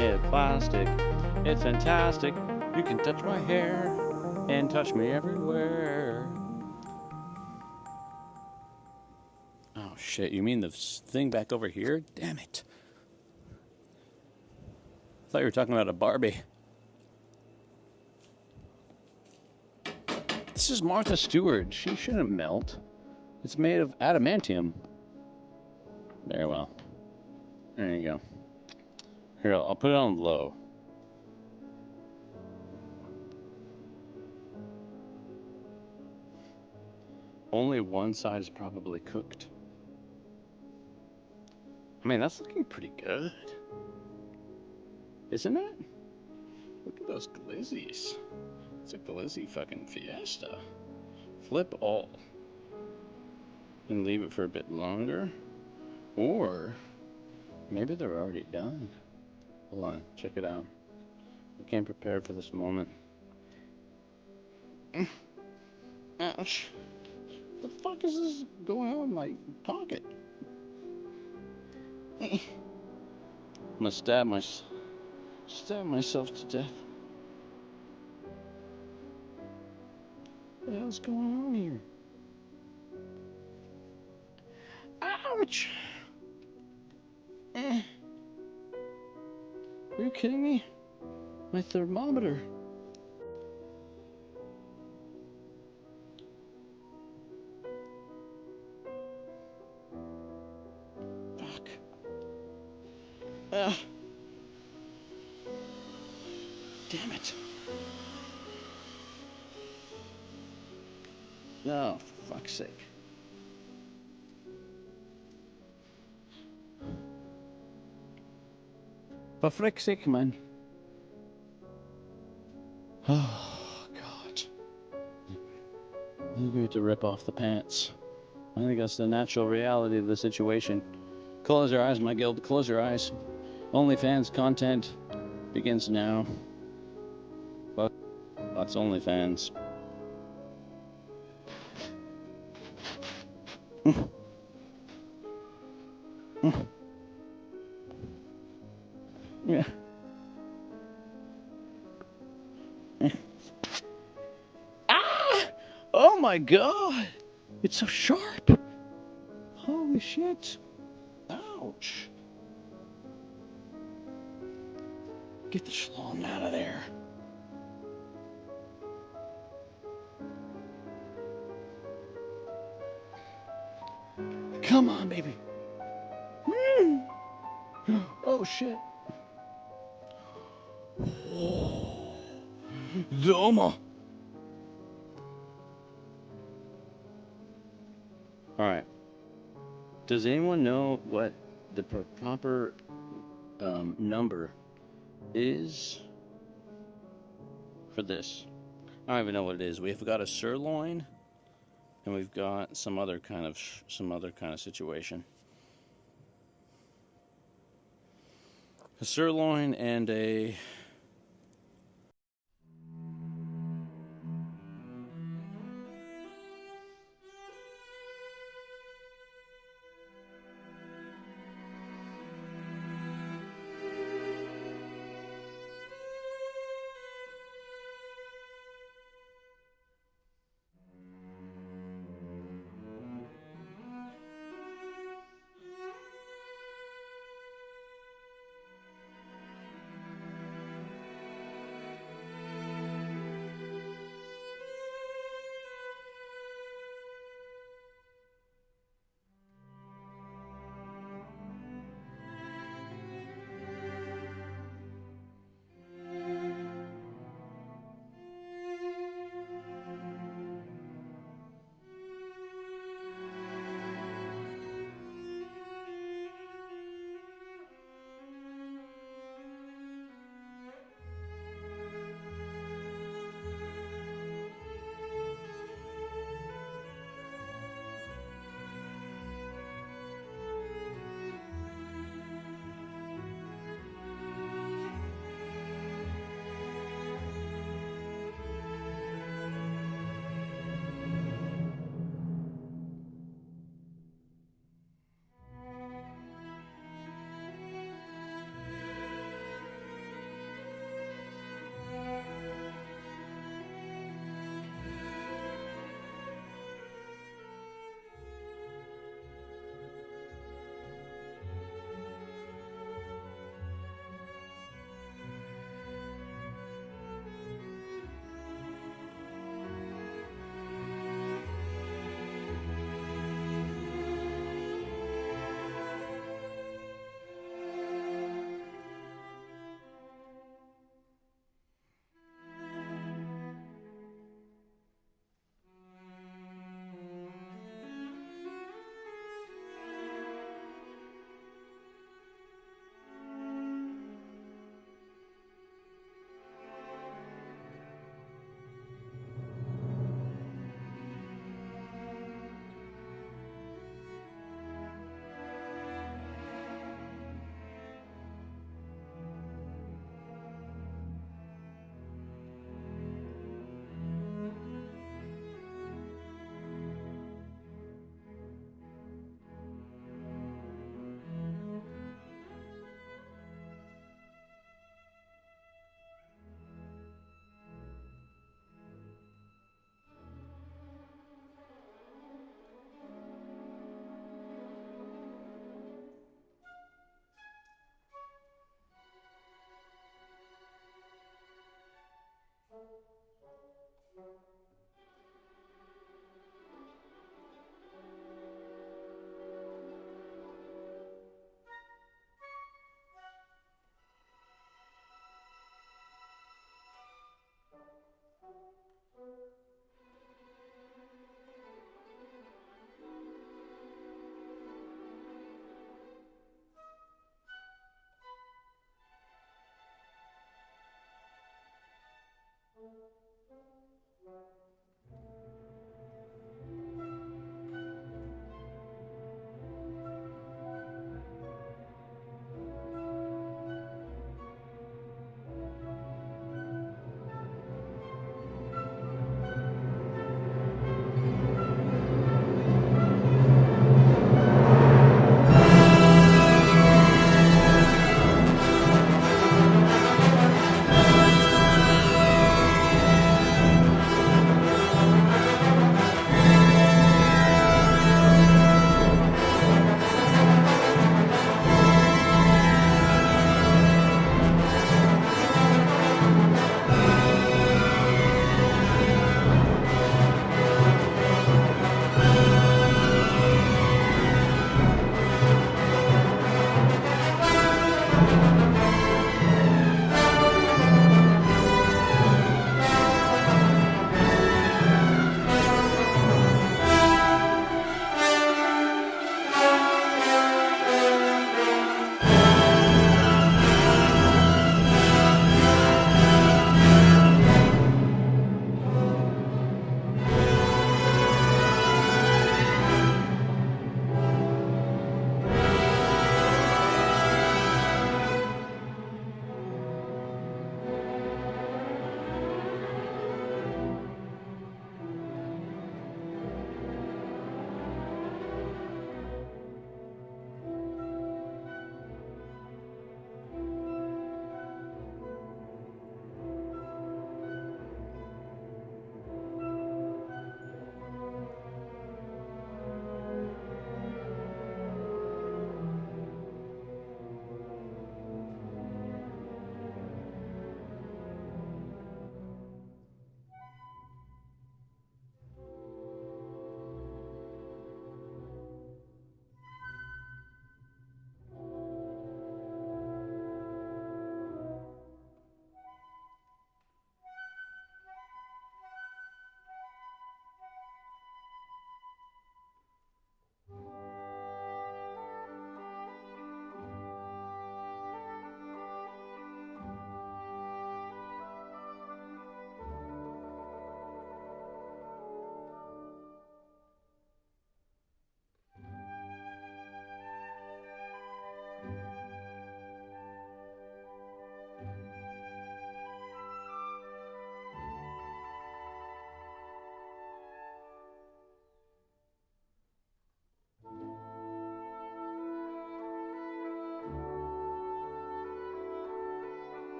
made of plastic. It's fantastic. You can touch my hair and touch me everywhere. Oh shit, you mean the thing back over here? Damn it. I thought you were talking about a Barbie. This is Martha Stewart. She shouldn't melt. It's made of adamantium. Very well. There you go. Here, I'll put it on low. Only one side is probably cooked. I mean, that's looking pretty good. Isn't it? Look at those glizzies. It's a glizzy fucking fiesta. Flip all. And leave it for a bit longer. Or maybe they're already done. Hold on, check it out. I came prepared for this moment. Ouch. The fuck is this going on in my pocket? I'm gonna stab myself to death. What the hell's going on here? Ouch! Are you kidding me? My thermometer. Fuck. Damn it. Oh, for fuck's sake. For frick's sake, man. Oh, God. I'm going to rip off the pants. I think that's the natural reality of the situation. Close your eyes, my guild. Close your eyes. OnlyFans content begins now. But that's OnlyFans. Yeah. Ah! Oh my God! It's so sharp! Holy shit! Ouch! Get the schlong out of there. Come on, baby. Oh shit. Doma. Alright. Does anyone know what the proper number is for this? I don't even know what it is. We've got a sirloin and we've got some other kind of situation. A sirloin and a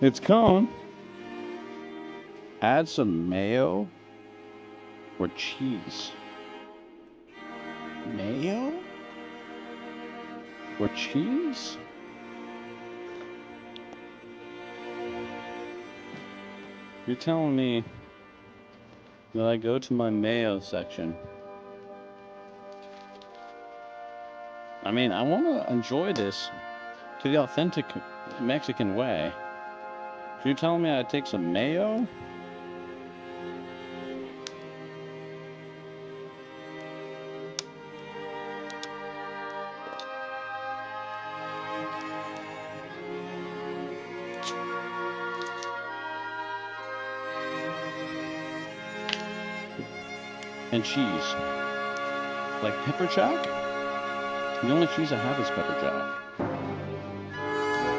It's cone. Add some mayo or cheese. Mayo or cheese? You're telling me that I go to my mayo section. I mean, I want to enjoy this to the authentic Mexican way. So you're telling me I take some mayo? And cheese. Like pepper jack? The only cheese I have is pepper jack.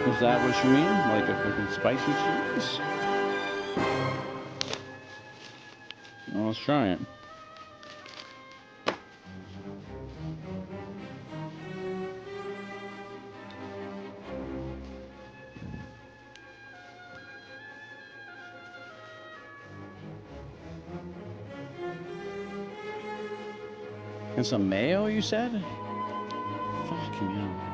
Is that what you mean? Like a freaking spicy cheese? Well, let's try it. And some mayo, you said? Fucking hell.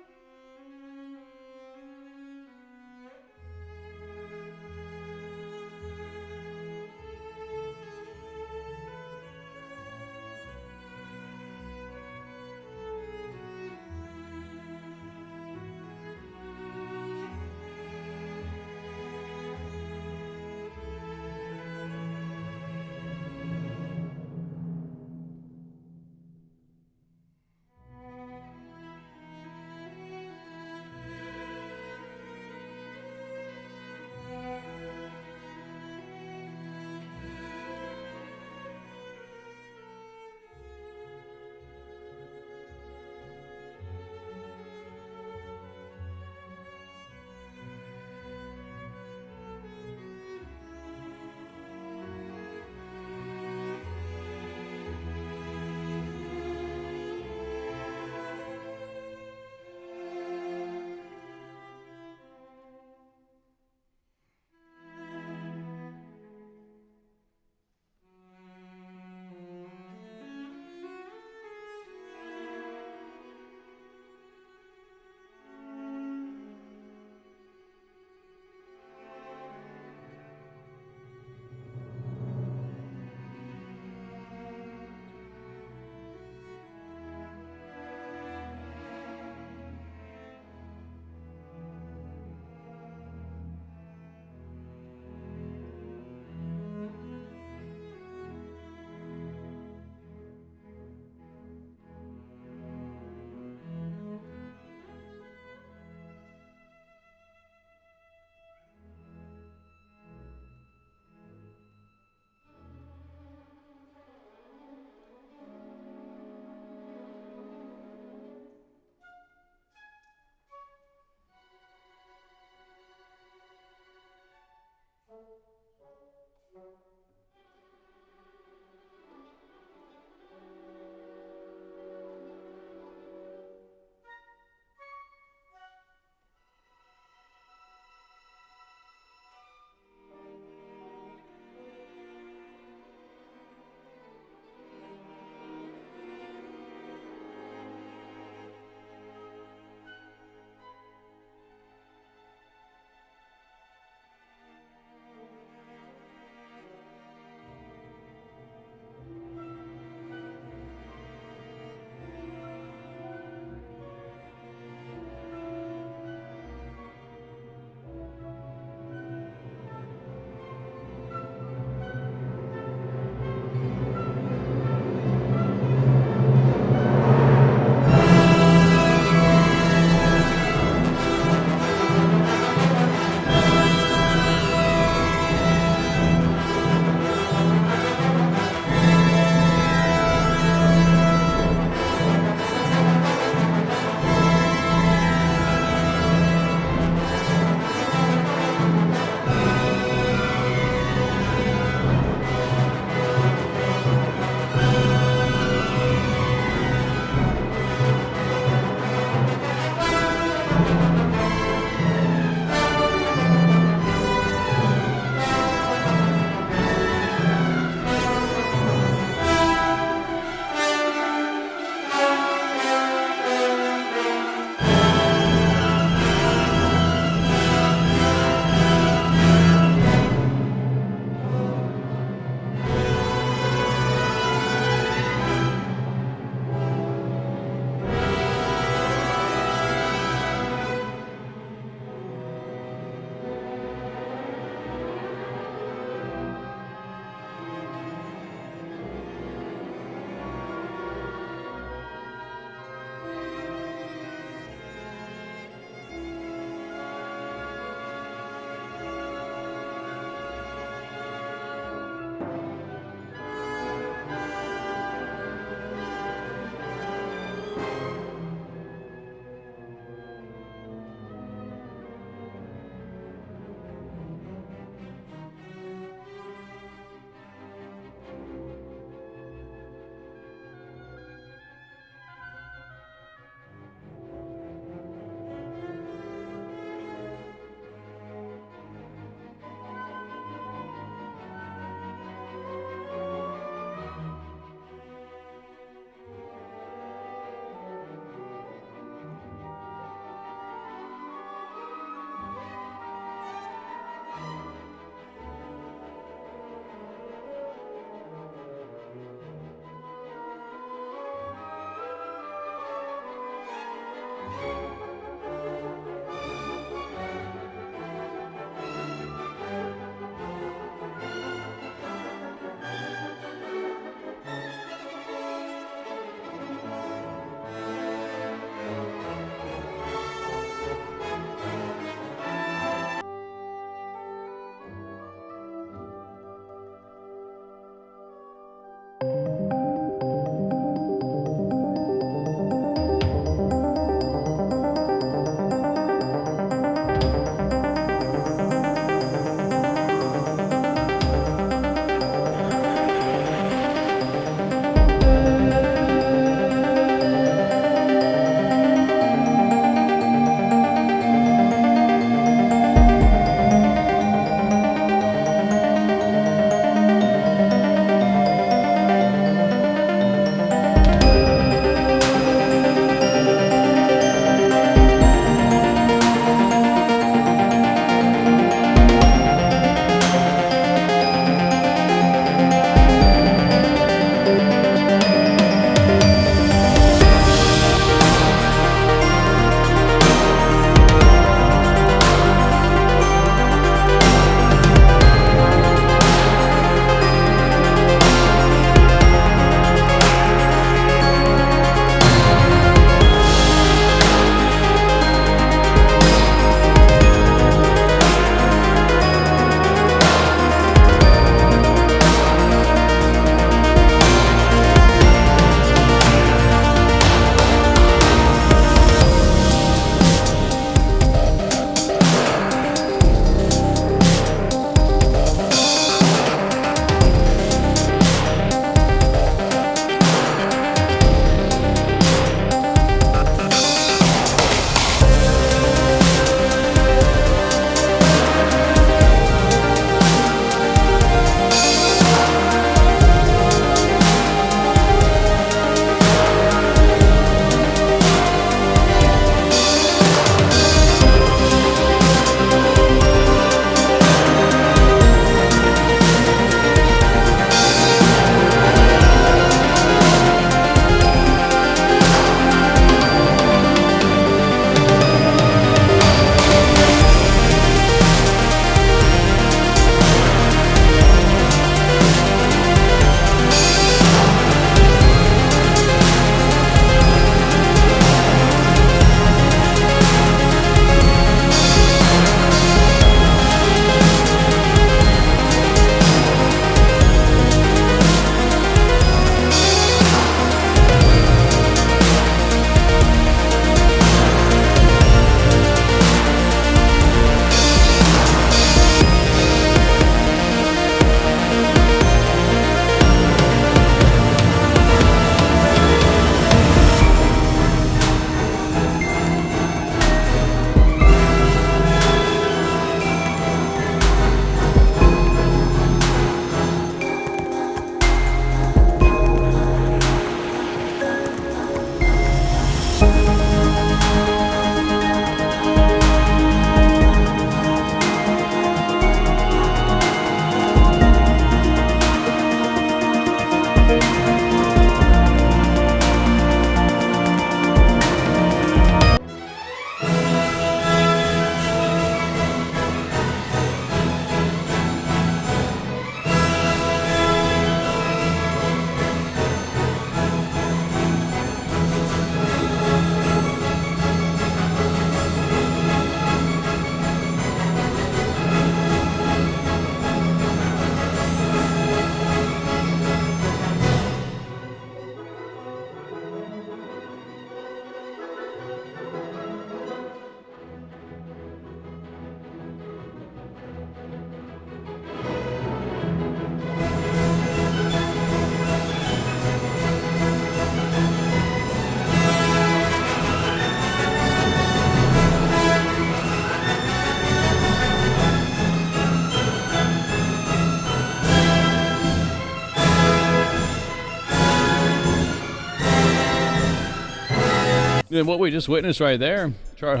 And what we just witnessed right there, Chart.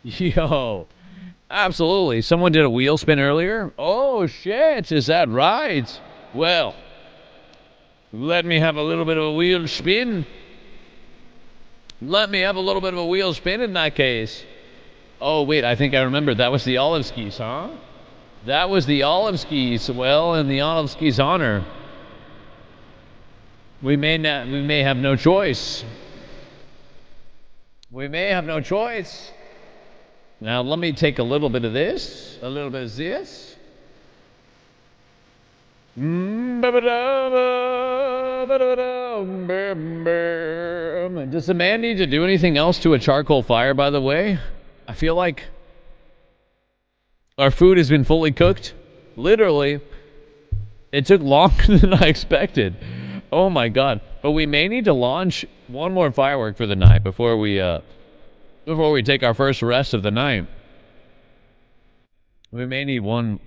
Yo, absolutely. Someone did a wheel spin earlier. Oh, shit. Is that right? Well, let me have a little bit of a wheel spin. Let me have a little bit of a wheel spin in that case. Oh, wait, I think I remember. That was the olive skis, huh? That was the olive skis. Well, in the olive skis' honor, we may have no choice. We may have no choice. Now, let me take a little bit of this, a little bit of this. Does the man need to do anything else to a charcoal fire, by the way? I feel like our food has been fully cooked. Literally, it took longer than I expected. Oh my god. But we may need to launch one more firework for the night before we take our first rest of the night. We may need one.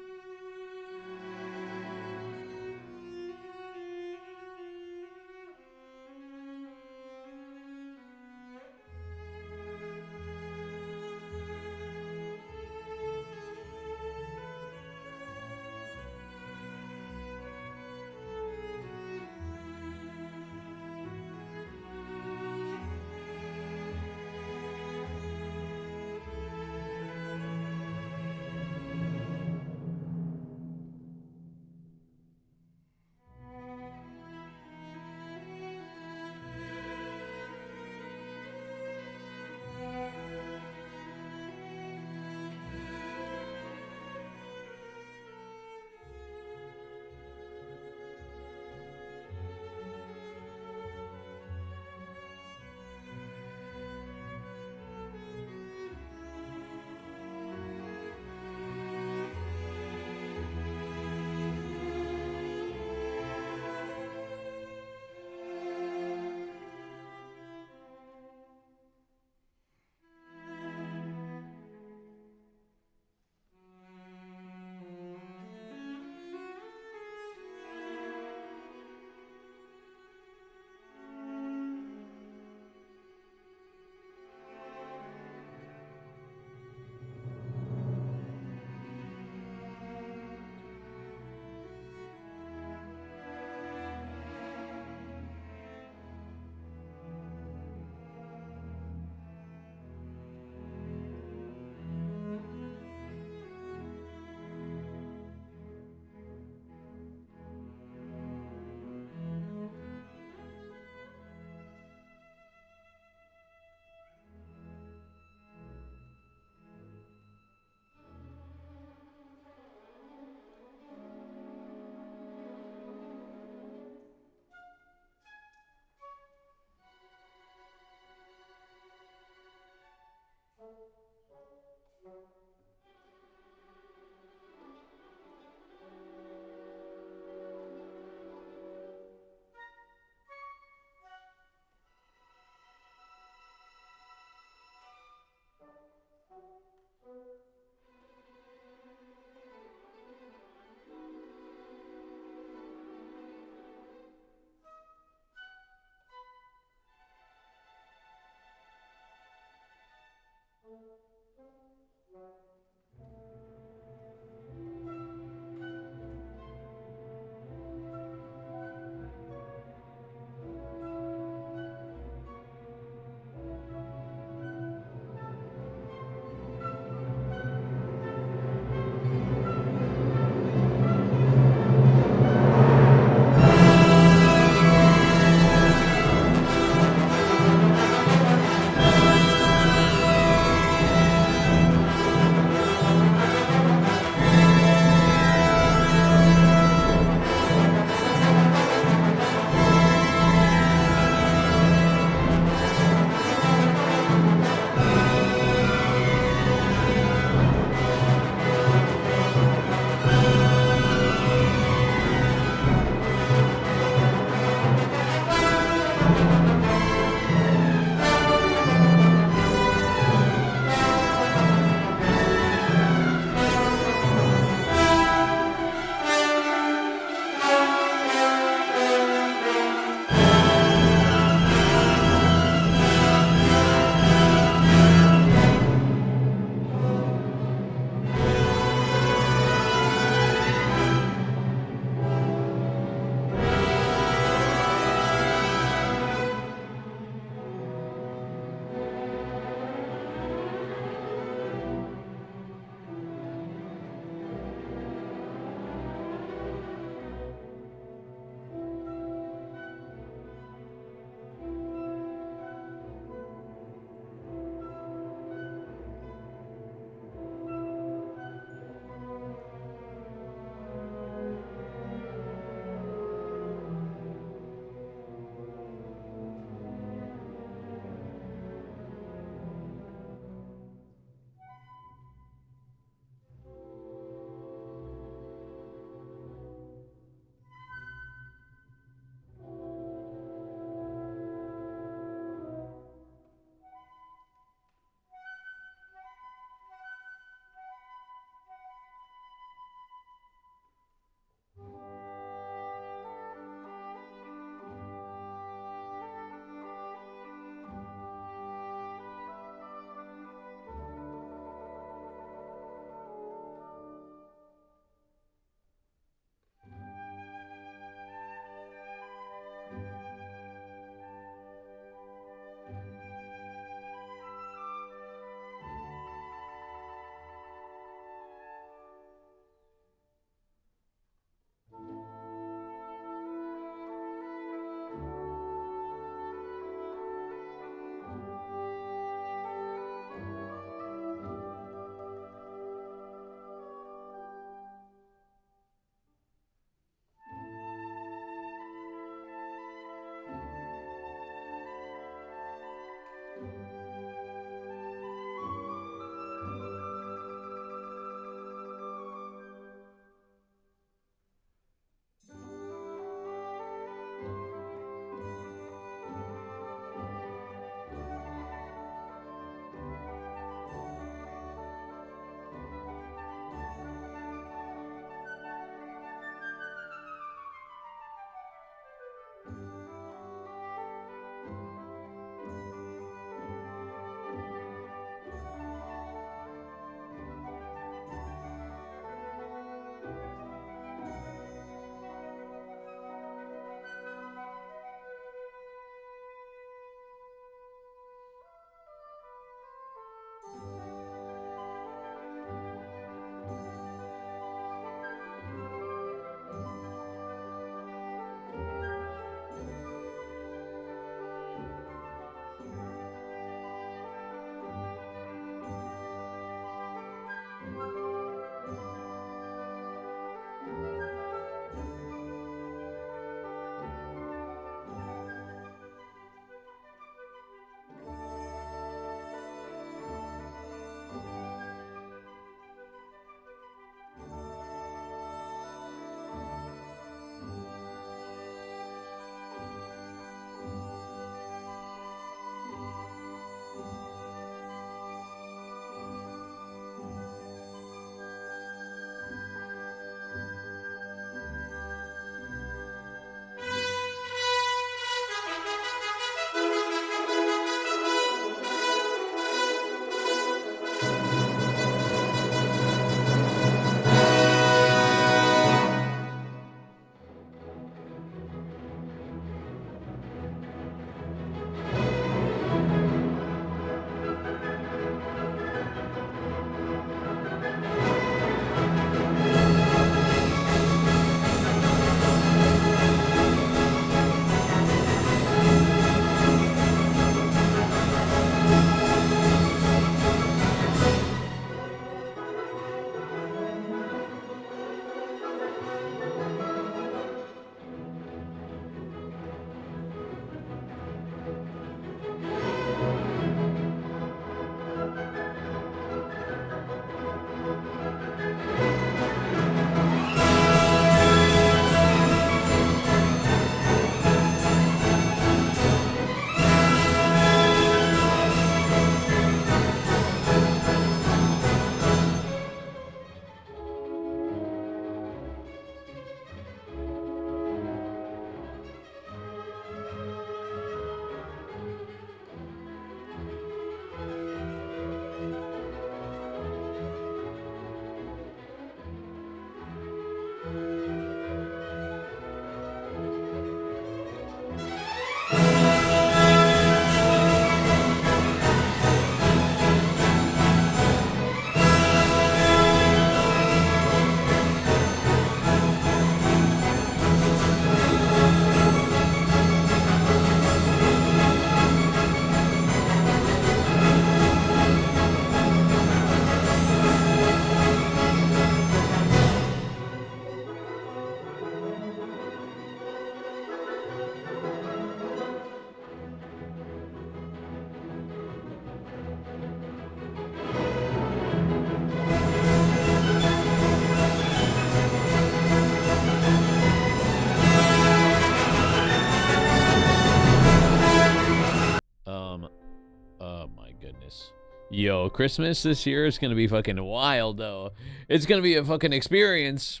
Yo, Christmas this year is gonna be fucking wild, though. It's gonna be a fucking experience.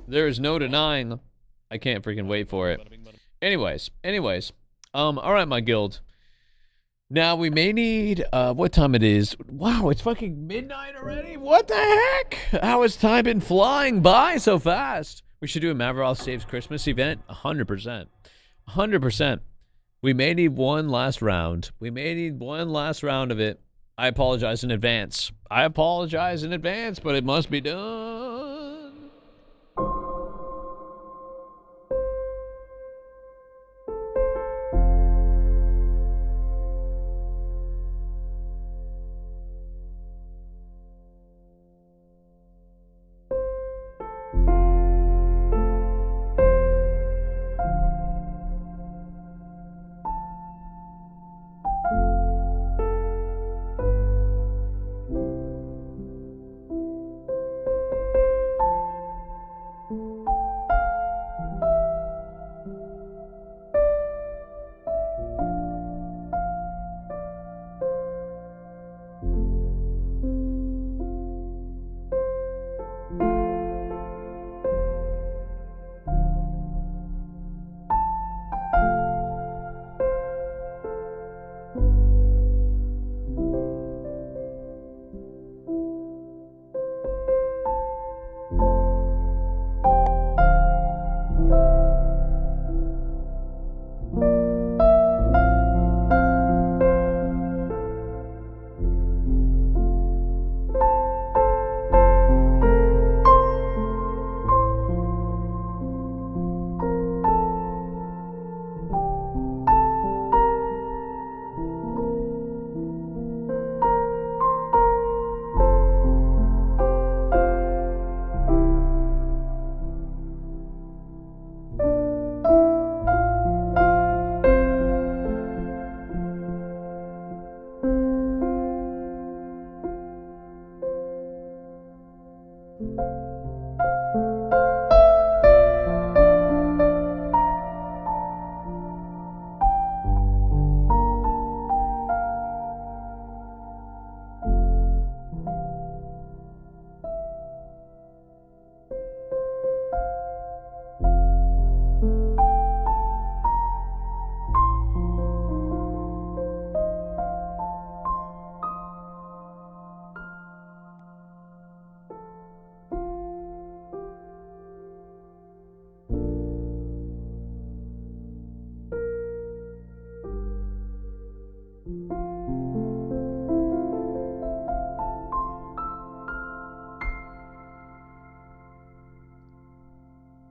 There is no denying. I can't freaking wait for it. Anyways. All right, my guild. Now we may need, what time it is? Wow, it's fucking midnight already? What the heck? How has time been flying by so fast? We should do a Maveroth Saves Christmas event? 100%. 100%. We may need one last round. We may need one last round of it. I apologize in advance. I apologize in advance, but it must be done.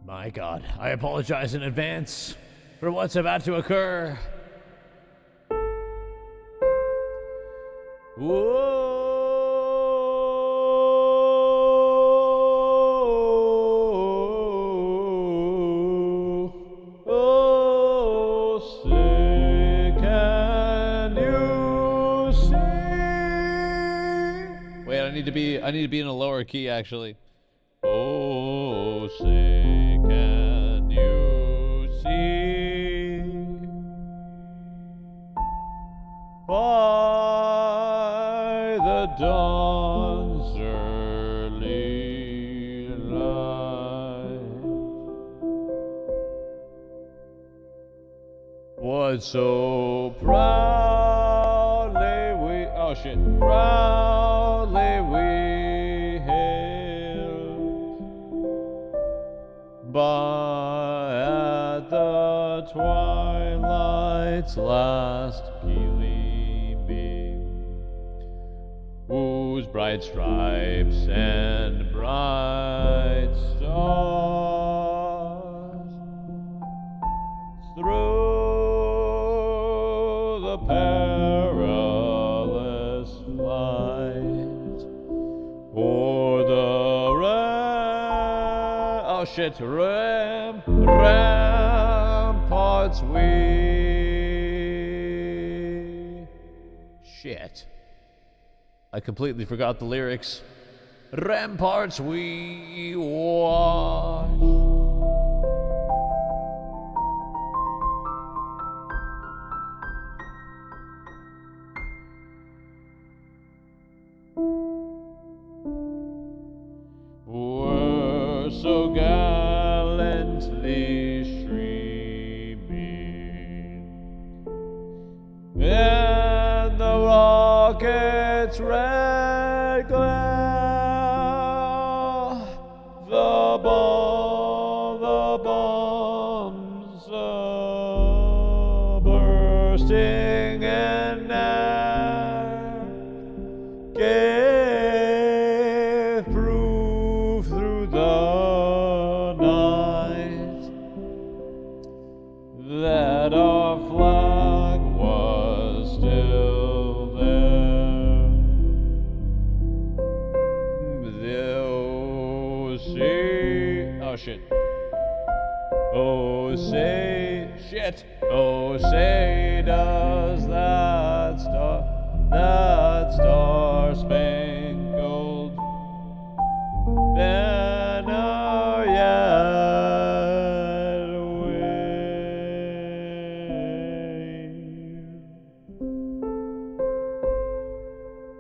My God, I apologize in advance for what's about to occur. Whoa, oh, say, can you see? Wait, I need to be in a lower key, actually. Oh, say, can you see by the dawn's early light what so proudly we, oh shit, proudly we by at the twilight's last gleaming, whose bright stripes and bright stars through the perilous flight o'er the oh shit, ramparts we. Shit. I completely forgot the lyrics. Ramparts we watch. gently streaming, and the rocket's red glare, the bombs bursting in air gave proof through the night that our flag was still there. Oh shit. Oh say shit. Oh say does that star-spangled banner yet wave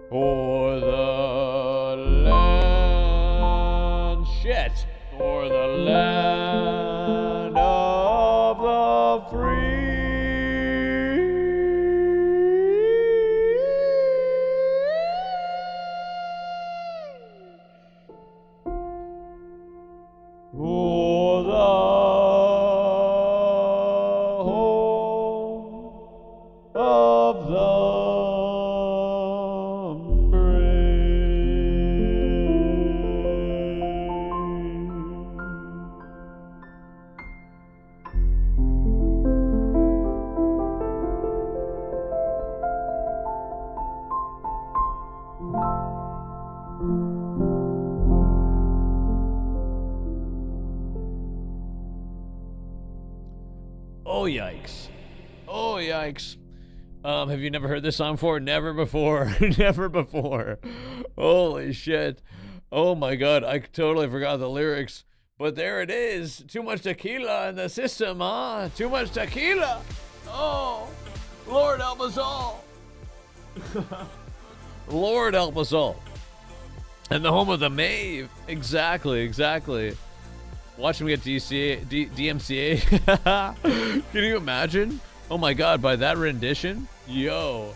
for the land, shit, for the land of the free. For the home of the Oh, yikes. Oh, yikes. Have you never heard this song before? Never before. Never before. Holy shit. Oh my god, I totally forgot the lyrics. But there it is. Too much tequila in the system, huh? Too much tequila. Oh, Lord help us all. Lord help us all. And the home of the Mave. Exactly, exactly. Watch him get DMCA. Can you imagine? Oh my god, by that rendition? Yo,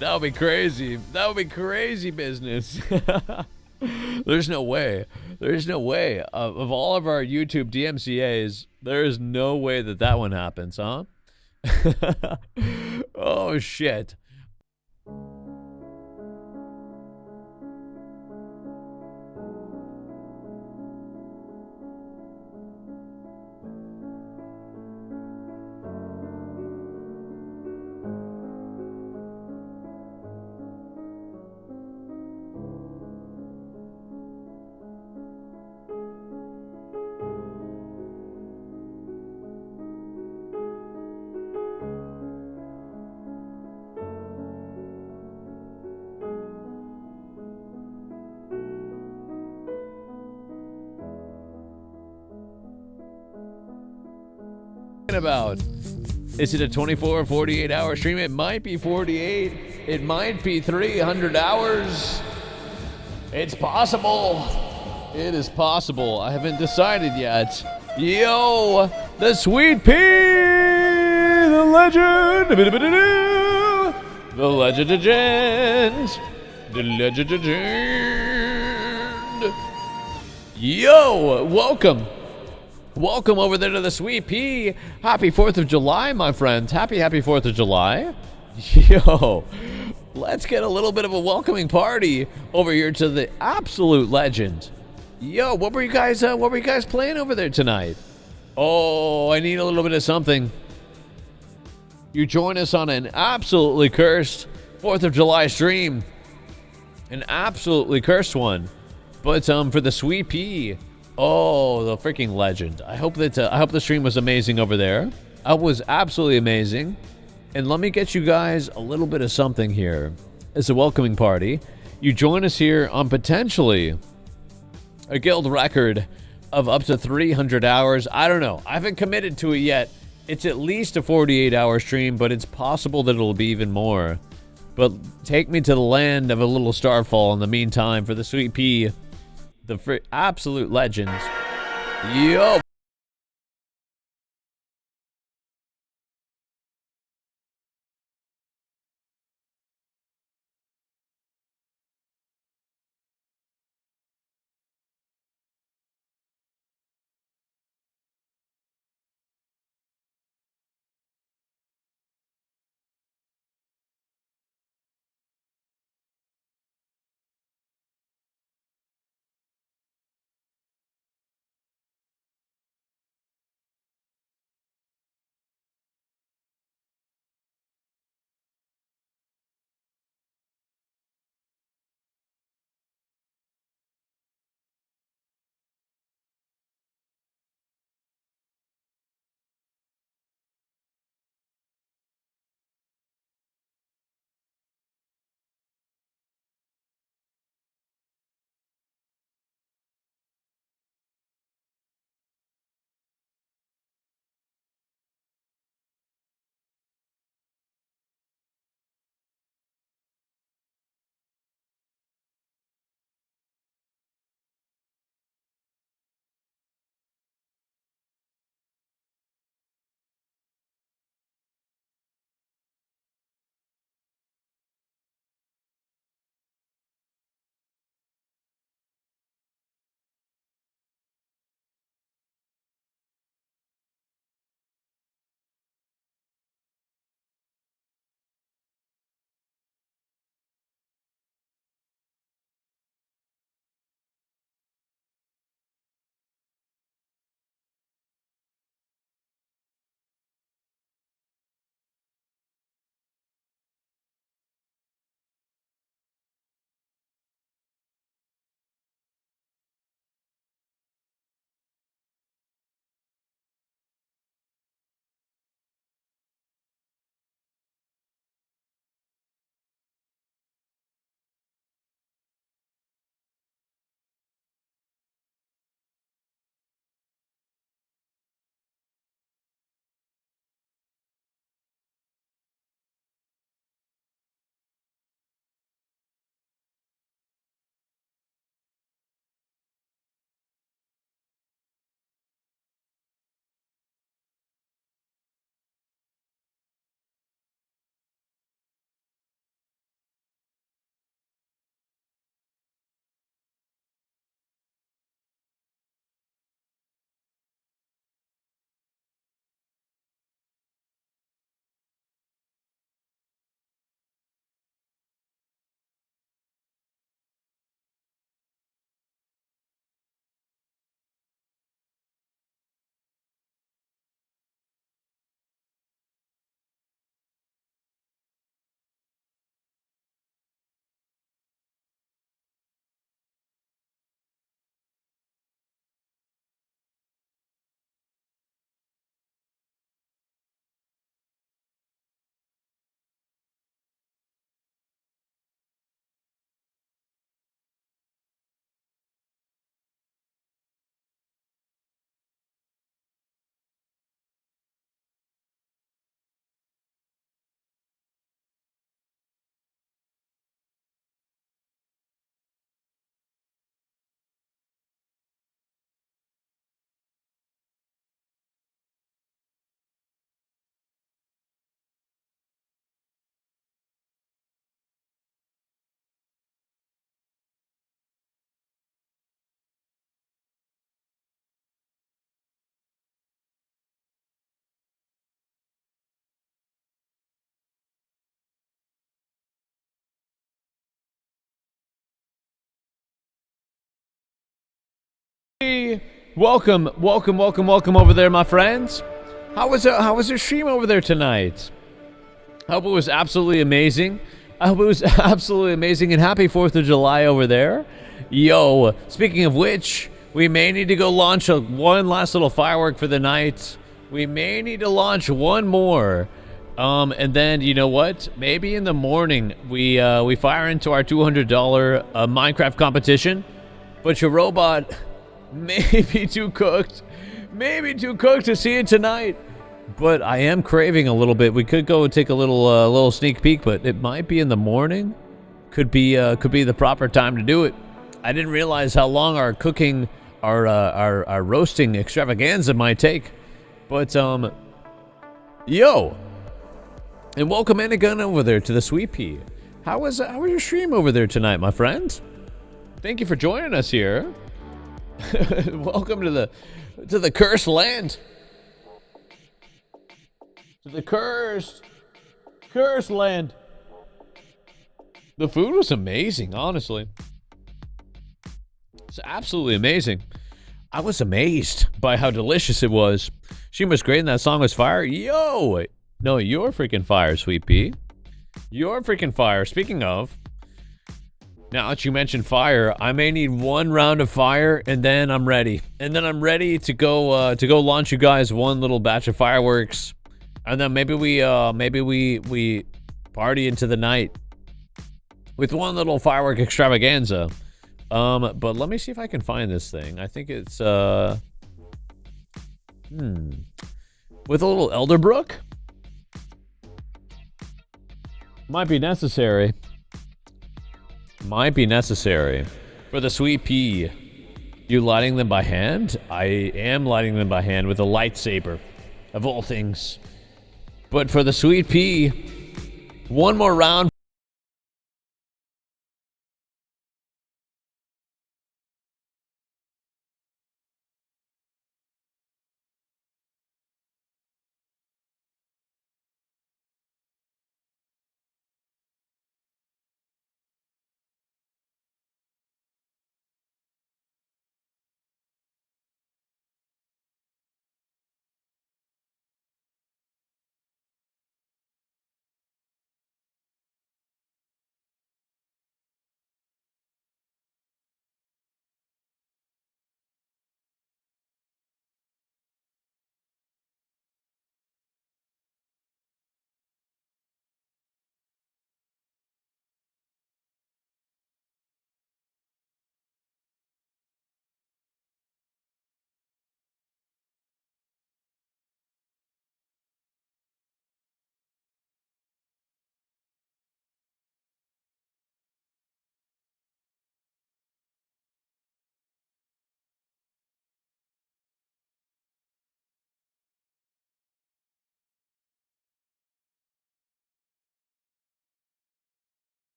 that would be crazy. That would be crazy business. There's no way. There's no way. Of all of our YouTube DMCAs, there is no way that that one happens, huh? Oh, shit. About? Is it a 24 or 48 hour stream? It might be 48. It might be 300 hours. It's possible. It is possible. I haven't decided yet. Yo, the Sweet Pea, the legend, the legend, the legend. Yo, welcome. Welcome over there to the Sweet Pea. Happy 4th of July, my friends. Happy 4th of July. Yo, let's get a little bit of a welcoming party over here to the absolute legend. Yo, what were you guys playing over there tonight? Oh, I need a little bit of something. You join us on an absolutely cursed 4th of July stream. An absolutely cursed one. But for the Sweet Pea. Oh, the freaking legend. I hope the stream was amazing over there. It was absolutely amazing. And let me get you guys a little bit of something here. It's a welcoming party. You join us here on potentially a guild record of up to 300 hours. I don't know. I haven't committed to it yet. It's at least a 48-hour stream, but it's possible that it'll be even more. But take me to the land of a little starfall in the meantime for the Sweet Pea. The absolute legends. Yo. Welcome over there, my friends. How was your stream over there tonight? I hope it was absolutely amazing. And happy 4th of July over there. Yo, speaking of which, we may need to go launch one last little firework for the night. We may need to launch one more. And then, you know what? Maybe in the morning, we fire into our $200 Minecraft competition. But your robot may be too cooked. Maybe too cooked to see it tonight. But I am craving a little bit. We could go take a little sneak peek, but it might be in the morning. Could be the proper time to do it. I didn't realize how long our cooking, our roasting extravaganza might take. But yo, and welcome Anagun over there to the Sweet Pea. How was your stream over there tonight, my friend? Thank you for joining us here. Welcome to the cursed land. To the cursed land. The food was amazing, honestly. It's absolutely amazing. I was amazed by how delicious it was. She was great and that song was fire. Yo! No, you're freaking fire, Sweet Pea. You're freaking fire. Speaking of, now that you mentioned fire, I may need one round of fire, and then I'm ready. And then I'm ready to go launch you guys one little batch of fireworks, and then maybe we party into the night with one little firework extravaganza. But let me see if I can find this thing. I think it's with a little elderbrook. Might be necessary for the Sweet Pea. You lighting them by hand? I am lighting them by hand with a lightsaber, of all things. But for the Sweet Pea, one more round.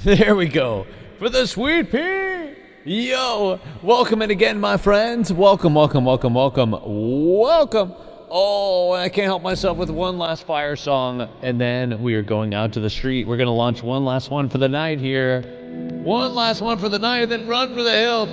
There we go. For the Sweet Pea. Yo, welcome in again, my friends. Welcome. Oh, I can't help myself with one last fire song, and then we are going out to the street. We're going to launch one last one for the night here. One last one for the night, then run for the hills.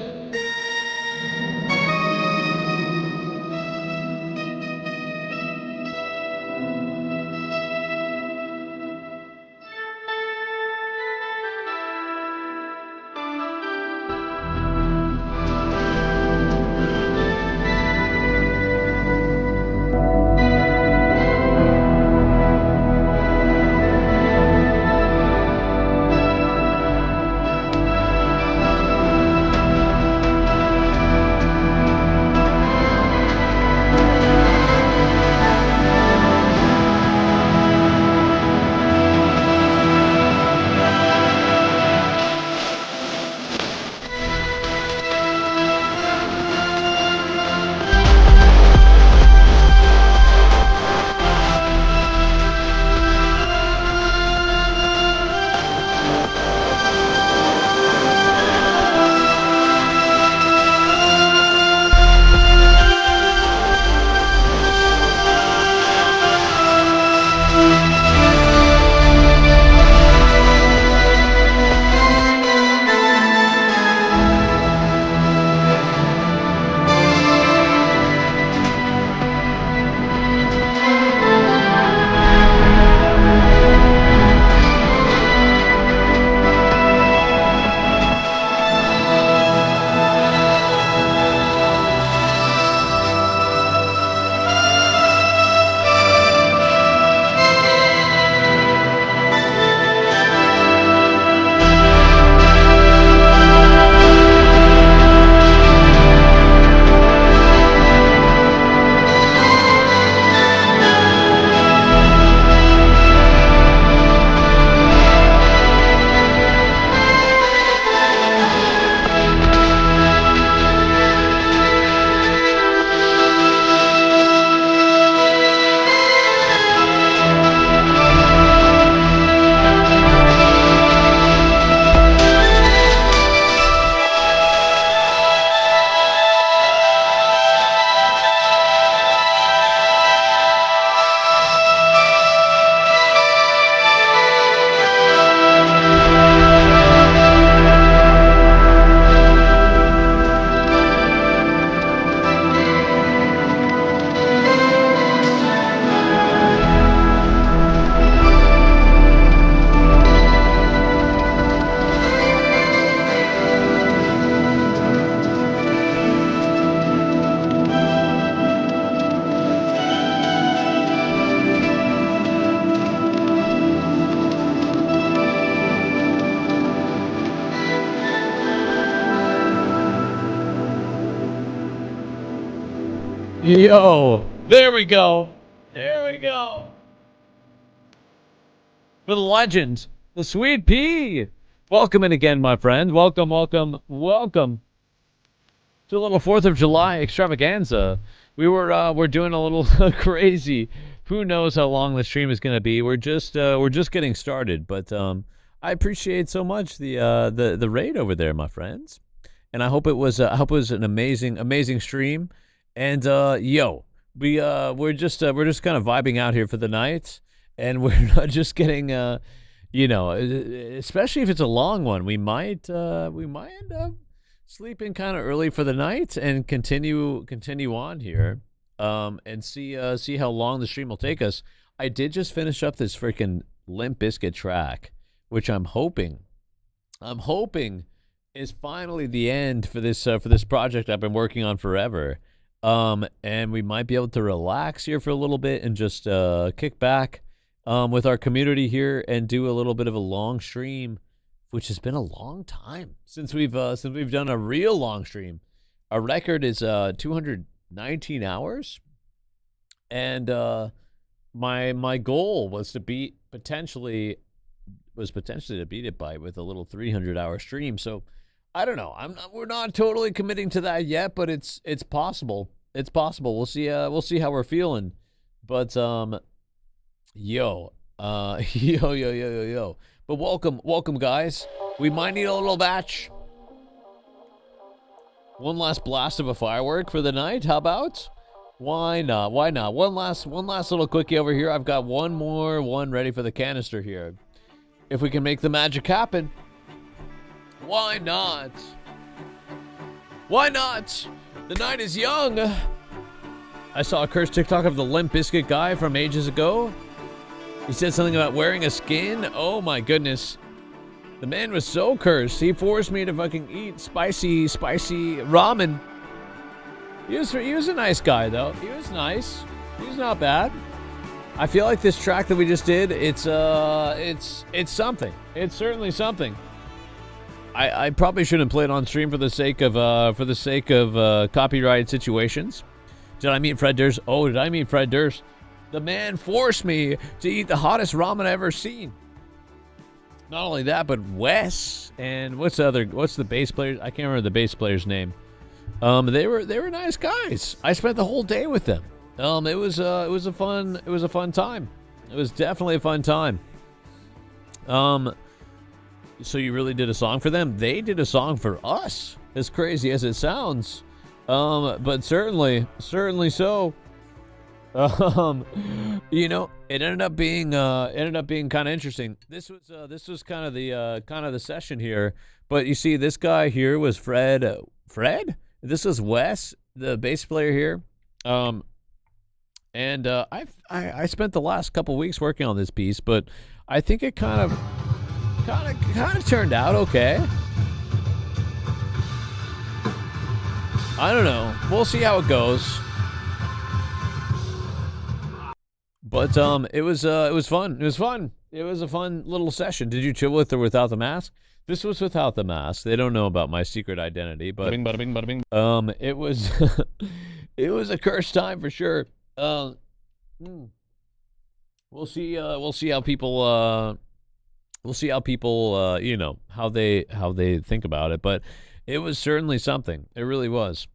Yo, there we go. For the legend, the Sweet Pea. Welcome in again, my friend. Welcome to a little 4th of July extravaganza. We're doing a little crazy. Who knows how long the stream is going to be? We're just getting started, but I appreciate so much the raid over there, my friends. And I hope it was an amazing stream. And we're just kind of vibing out here for the night, and we're not just getting especially if it's a long one, we might end up sleeping kind of early for the night and continue on here, and see how long the stream will take us. I did just finish up this freaking Limp Bizkit track, which I'm hoping is finally the end for this project I've been working on forever. And we might be able to relax here for a little bit and just kick back with our community here and do a little bit of a long stream, which has been a long time since we've done a real long stream. Our record is 219 hours, and my goal was potentially to beat it by with a little 300-hour stream. So I don't know. We're not totally committing to that yet, but it's possible. It's possible. We'll see how we're feeling. But yo. But welcome guys. We might need a little batch. One last blast of a firework for the night. How about? Why not? Why not? One last little quickie over here. I've got one more one ready for the canister here. If we can make the magic happen. Why not? Why not? The night is young. I saw a cursed TikTok of the Limp Bizkit guy from ages ago. He said something about wearing a skin. Oh my goodness. The man was so cursed. He forced me to fucking eat spicy ramen. He was a nice guy though. He was nice. He was not bad. I feel like this track that we just did, it's something. It's certainly something. I probably shouldn't play it on stream for the sake of copyright situations. Did I meet Fred Durst? Oh, did I meet Fred Durst? The man forced me to eat the hottest ramen I've ever seen. Not only that, but Wes and what's the bass player? I can't remember the bass player's name. They were nice guys. I spent the whole day with them. It was a fun time. It was definitely a fun time. So you really did a song for them? They did a song for us. As crazy as it sounds. But certainly so. You know, it ended up being kind of interesting. This was kind of the session here. But you see, this guy here was Fred. Fred? This is Wes, the bass player here. And I spent the last couple weeks working on this piece, but I think it kind of turned out okay. I don't know. We'll see how it goes. But it was fun. It was fun. It was a fun little session. Did you chill with or without the mask? This was without the mask. They don't know about my secret identity, but Bada bing, bada bing. it was it was a cursed time for sure. We'll see how people you know, how they think about it, but it was certainly something. It really was.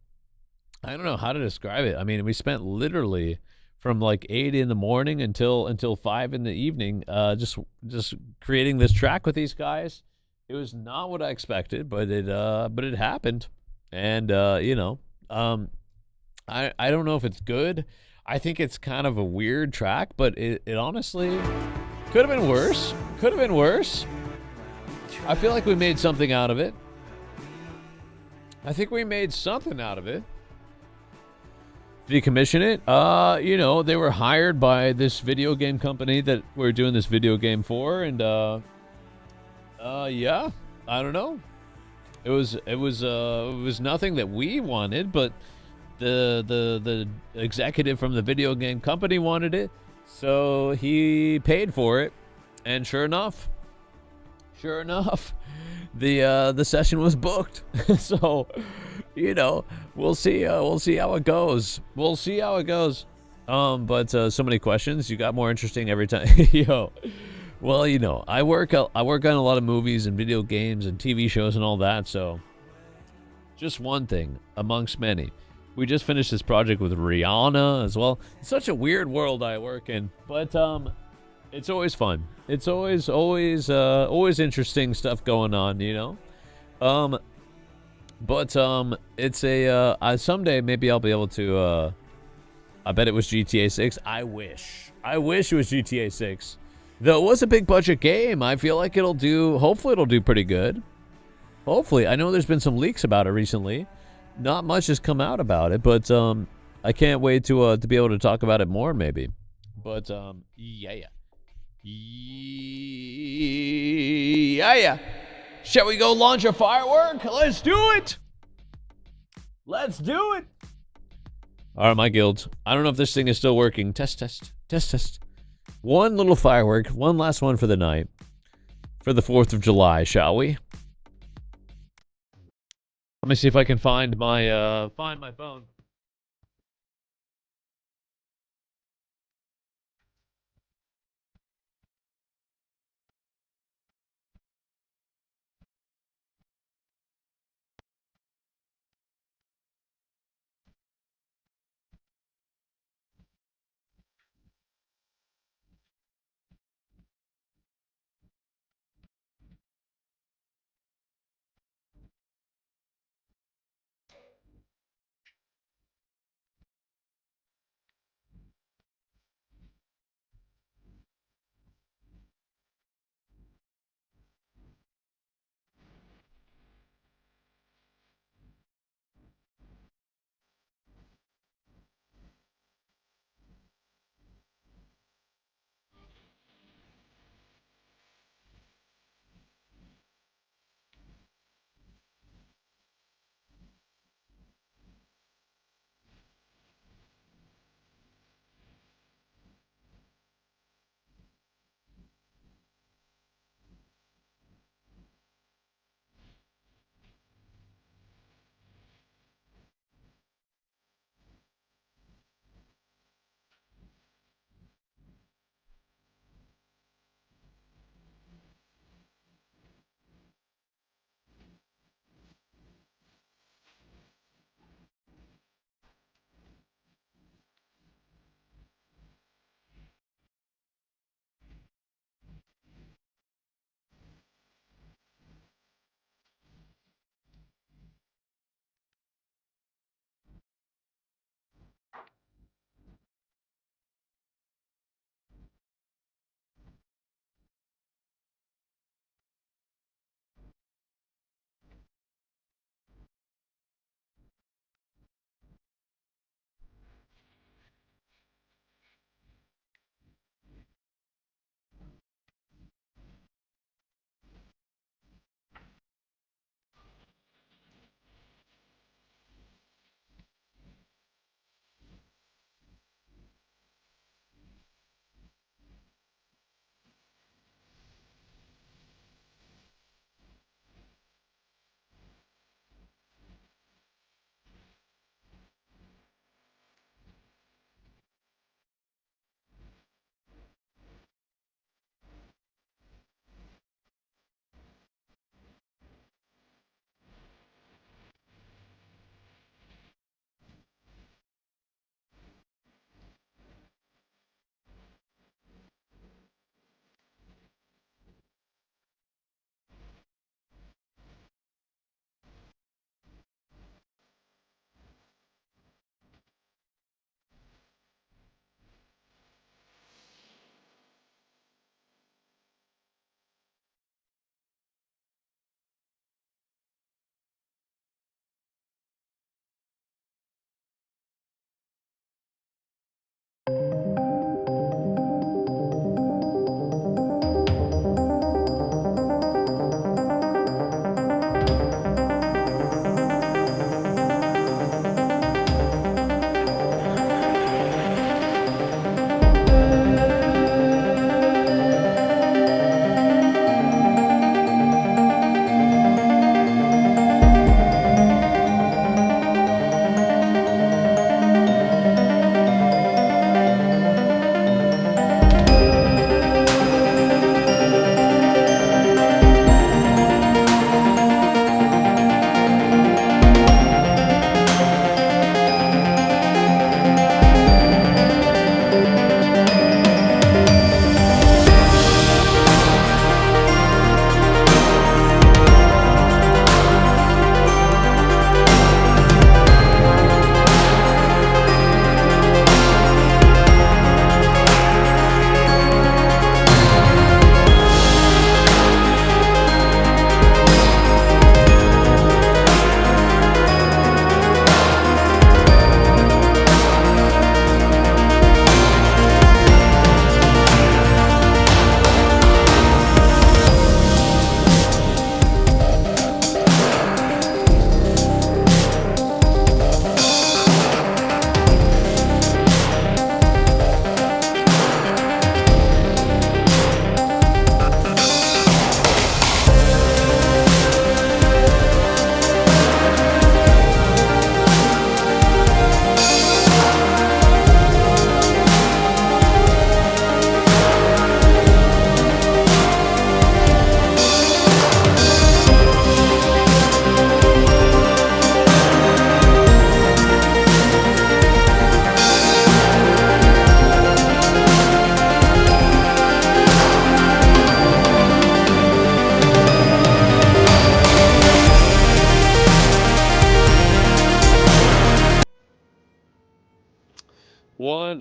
I don't know how to describe it. I mean, we spent literally from like 8 in the morning until 5 in the evening, just creating this track with these guys. It was not what I expected, but it happened, and you know, I don't know if it's good. I think it's kind of a weird track, but it honestly could have been worse. Could have been worse. I feel like we made something out of it. I think we made something out of it. Did he commission it? You know, they were hired by this video game company that we're doing this video game for, and yeah, I don't know. It was nothing that we wanted, but the executive from the video game company wanted it, so he paid for it, and sure enough, the session was booked. So, you know, we'll see how it goes. We'll see how it goes. But so many questions. You got more interesting every time. Yo, well, you know, I work on a lot of movies and video games and TV shows and all that. So, just one thing amongst many. We just finished this project with Rihanna as well. It's such a weird world I work in, but it's always fun. It's always interesting stuff going on, you know. But it's a someday maybe I'll be able to. I bet it was GTA 6. I wish it was GTA 6. Though it was a big budget game, I feel like hopefully it'll do pretty good. Hopefully. I know there's been some leaks about it recently. Not much has come out about it, but I can't wait to be able to talk about it more maybe. But yeah. Shall we go launch a firework? Let's do it. Let's do it. All right, my guild. I don't know if this thing is still working. Test. One little firework. One last one for the night. For the 4th of July, shall we? Let me see if I can find my phone.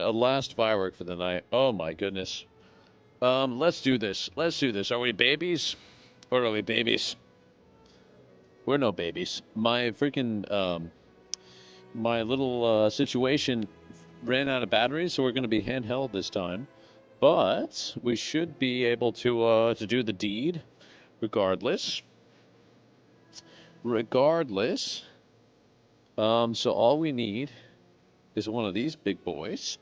a last firework for the night. Oh my goodness. Let's do this. Let's do this. Are we babies? Or are we babies? We're no babies. My freaking, my little, situation ran out of batteries, so we're gonna be handheld this time. But we should be able to do the deed regardless. Regardless. So all we need is one of these big boys,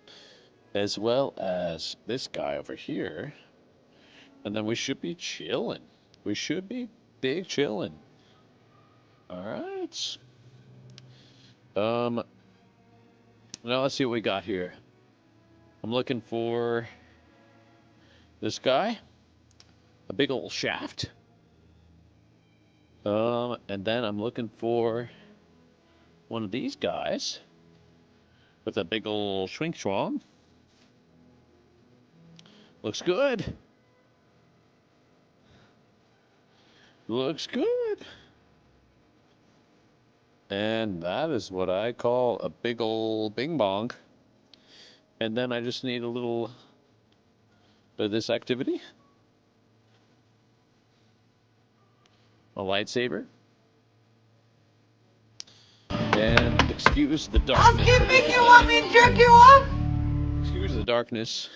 as well as this guy over here. And then we should be chilling. We should be big chilling. Alright. Now let's see what we got here. I'm looking for this guy. A big old shaft. And then I'm looking for one of these guys with a big old swing swong. Looks good. Looks good. And that is what I call a big old bing bong. And then I just need a little bit of this activity. A lightsaber. And excuse the darkness. I'm keeping you want me to jerk you off? Excuse the darkness.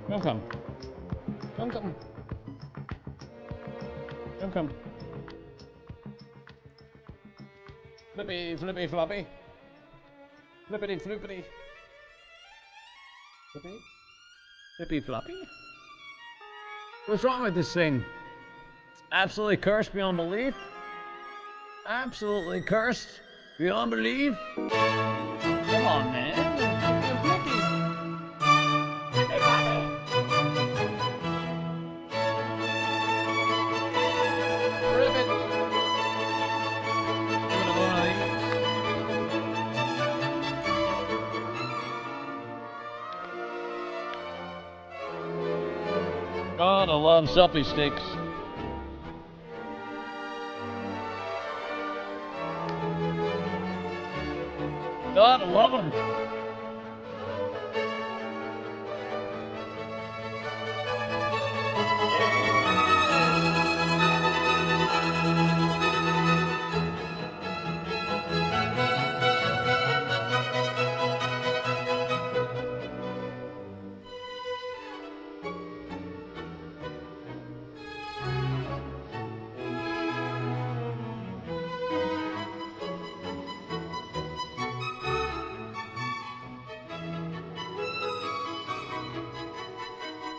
Don't come. Don't come. Don't come. Flippy, flippy, floppy. Flippity, flippity. Flippy? Flippy, floppy? What's wrong with this thing? Absolutely cursed beyond belief? Absolutely cursed beyond belief? Come on, man. You're flippy. Hey, Floppy. Ribbit. One of these. God, I love selfie sticks. God, I love them.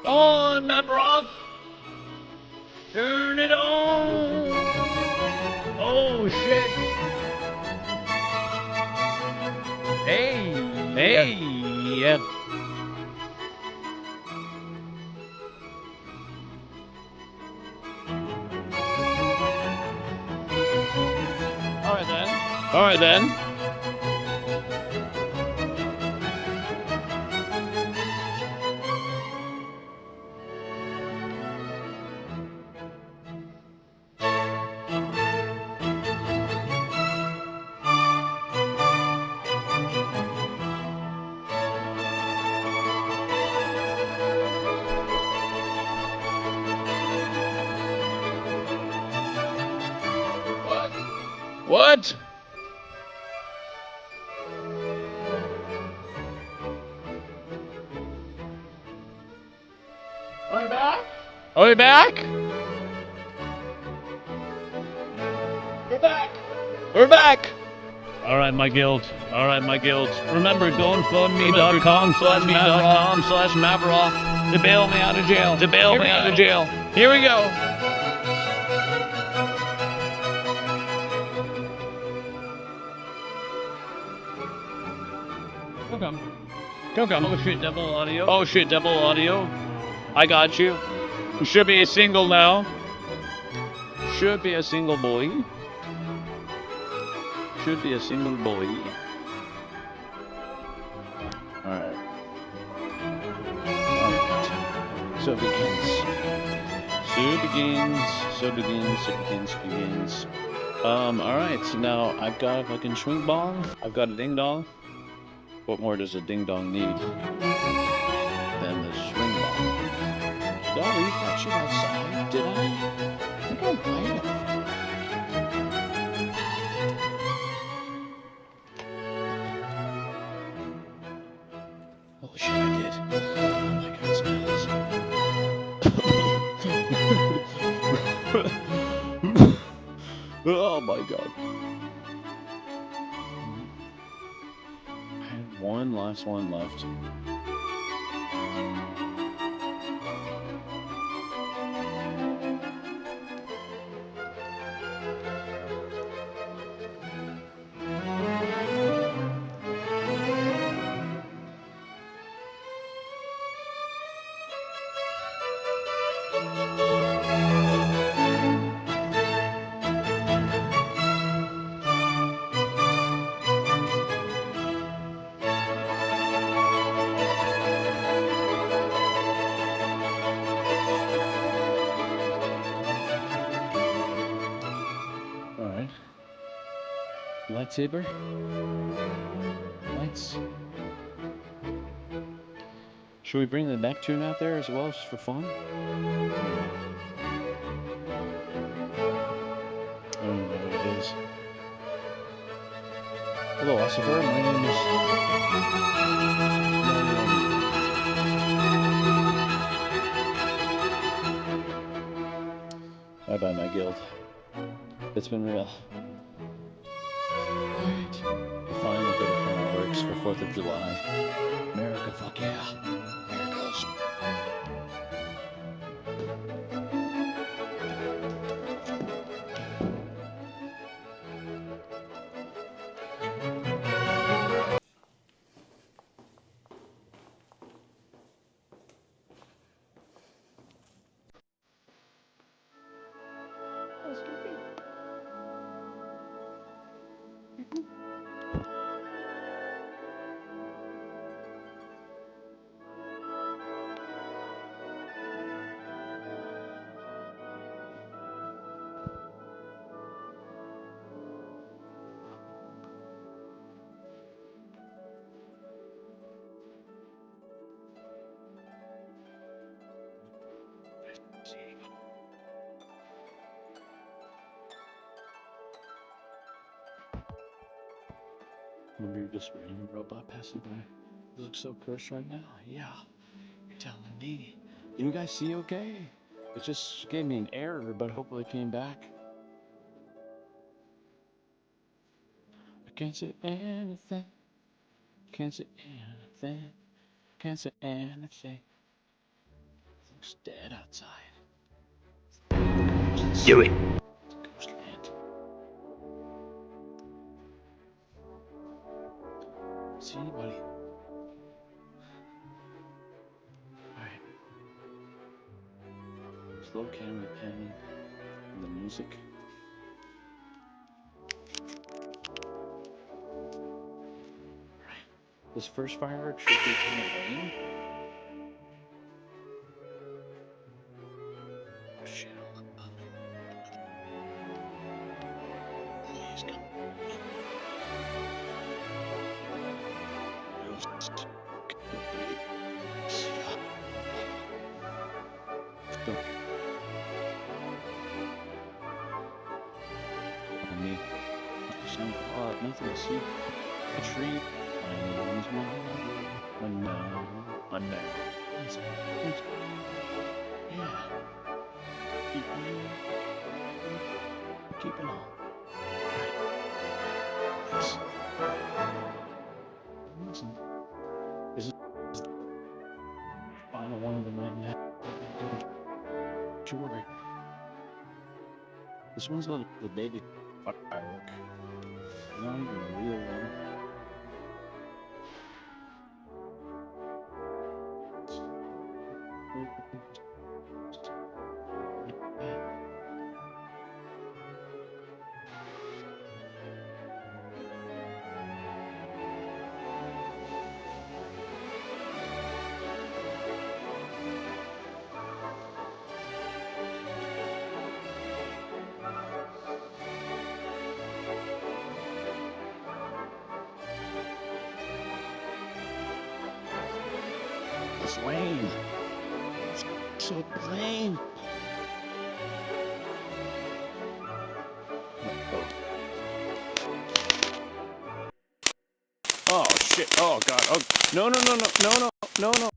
On, Maveroth! Turn it on! Oh, shit! Hey! Hey! Yeah. Alright then. Alright then. What? Are we back? Are we back? We're back. We're back. All right, my guild. All right, my guild. Remember, GoFundMe.com/Maveroth to bail me out of jail. To bail me out of jail. Here we go. Go come. Oh shit, double audio. Oh shit, double audio. I got you. You should be a single now. Should be a single boy. Should be a single boy. Alright. So begins. Alright, so now I've got a fucking swing ball. I've got a ding dong. What more does a ding dong need than the swing ball? Did I leave that shit outside? Did I? I think I might have. Holy shit, I did. Oh my god, smells. Oh my god. One last one left. Lightsaber? Lights. Should we bring the Neptune out there as well, just for fun? I don't know what it is. Hello, Ossifer. My name is... Bye-bye, my guild. It's been real. Alright. The final bit of fireworks for 4th of July. America, fuck yeah. Here it goes. Remember you're just a robot passing by? You look so cursed right now. Yeah, you're telling me. Can you guys see okay? It just gave me an error, but hopefully it came back. I can't say anything. Can't say anything. Can't say anything. Looks dead outside. Do it. Ghostland. See anybody? Alright. Slow camera panning. And the music. Alright. This first firework should be kind of lame. Oh shit, hold on. He's coming. I mean, nothing to see. A tree. My name. Yeah. Keep it on. Yes. Listen. This is the final one of the night. Sure. This one's the baby firework. Not even a real one. It's lame. It's so lame. Oh shit. Oh god. Oh no no no no no no no no.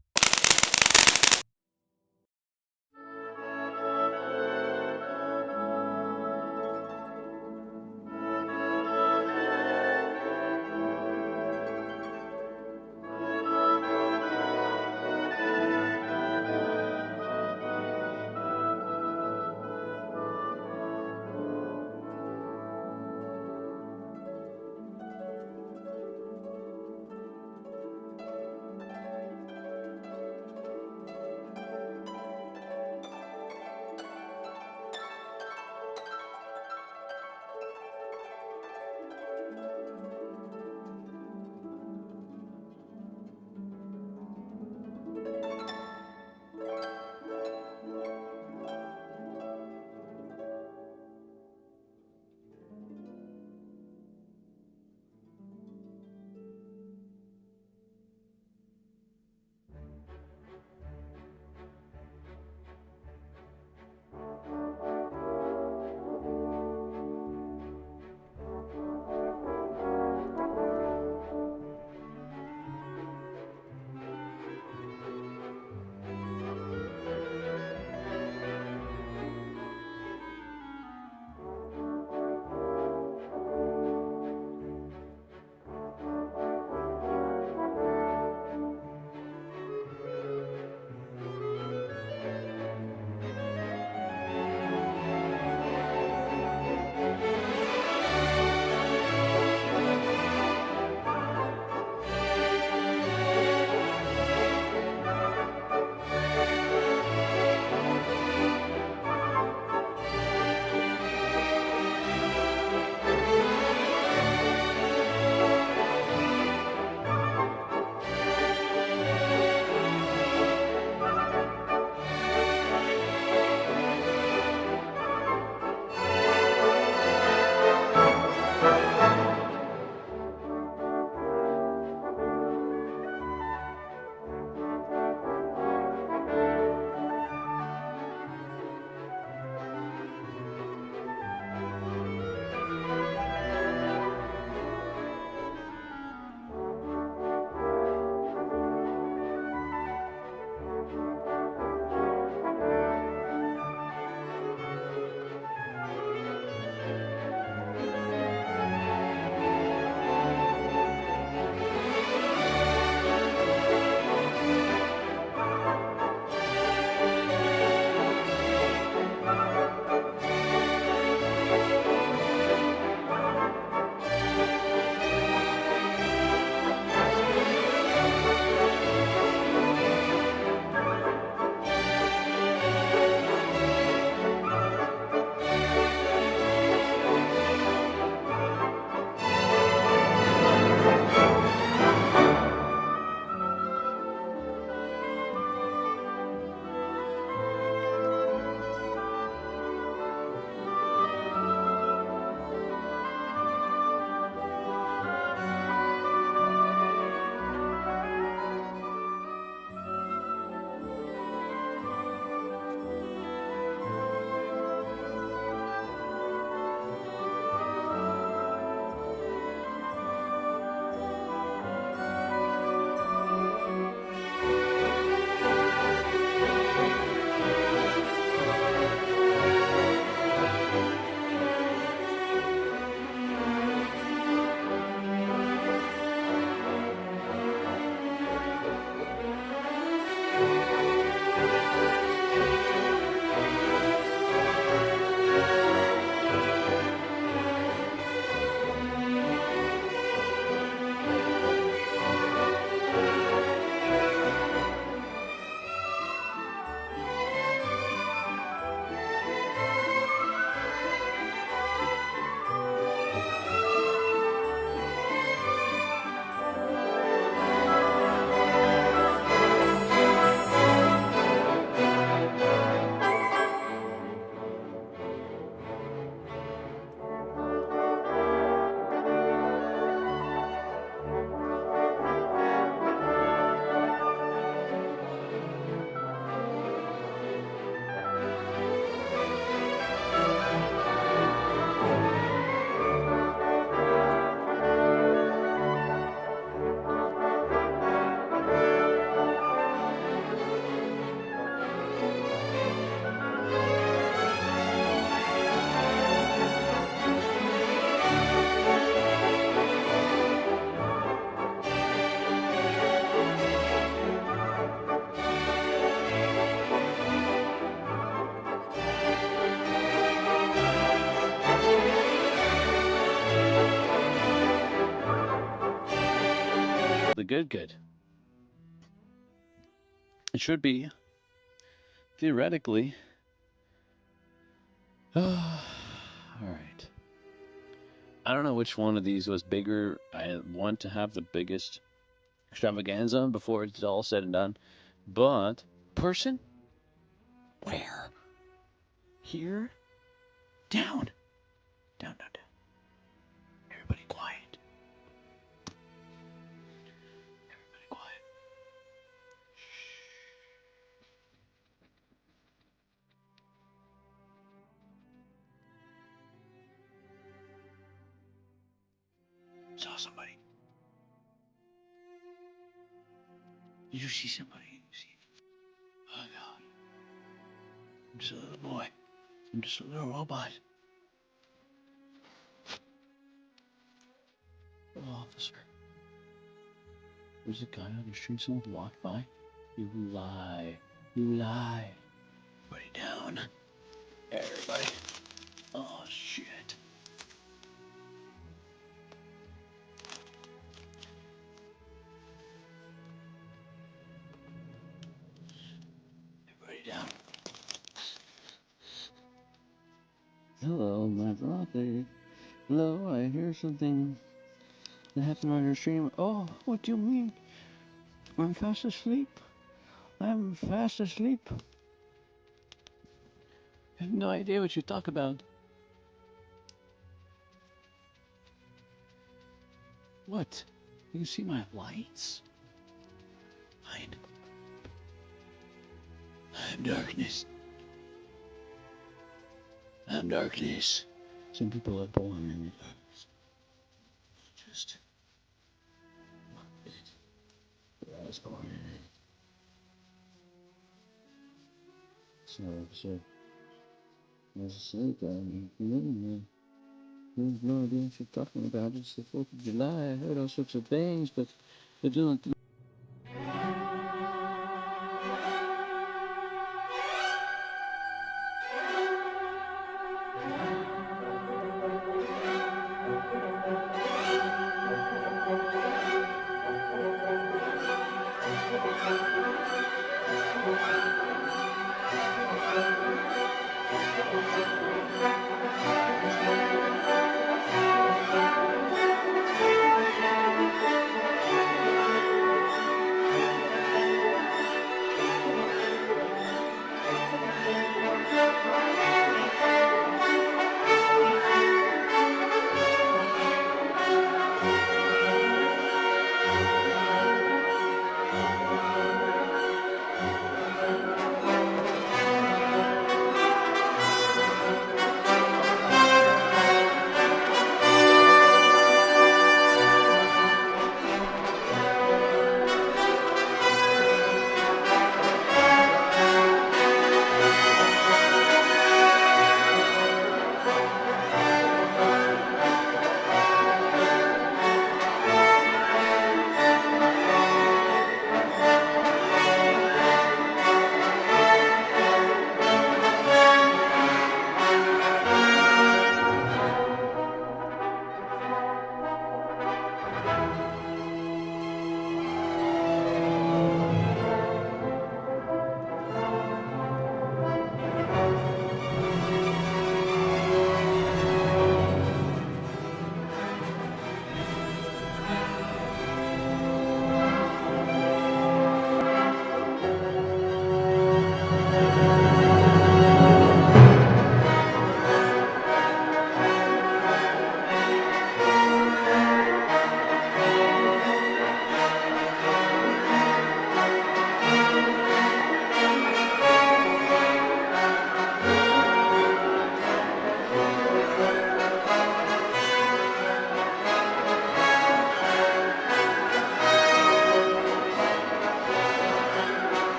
good, good. It should be, theoretically. All right. I don't know which one of these was bigger. I want to have the biggest extravaganza before it's all said and done. But, person? Where? Here? Down. Down, down, down. Everybody quiet. Everybody quiet. Shh. Saw somebody. Did you see somebody? Oh God. I'm just a little boy. I'm just a little robot. Oh, officer. There's a guy on the street. Someone walked by. You lie. You lie. Everybody down. Everybody. Oh, shit. Everybody down. Hello, Maveroth. Hello, I hear something that happened on your stream. Oh, what do you mean? I'm fast asleep. I'm fast asleep. I have no idea what you talk about. What? You can see my lights? Fine. I'm darkness. I'm darkness. Some people are born in the darkness. Just I was born in it. So as I said, there's no idea what you're talking about. It's the 4th of July. I heard all sorts of things, but they're doing.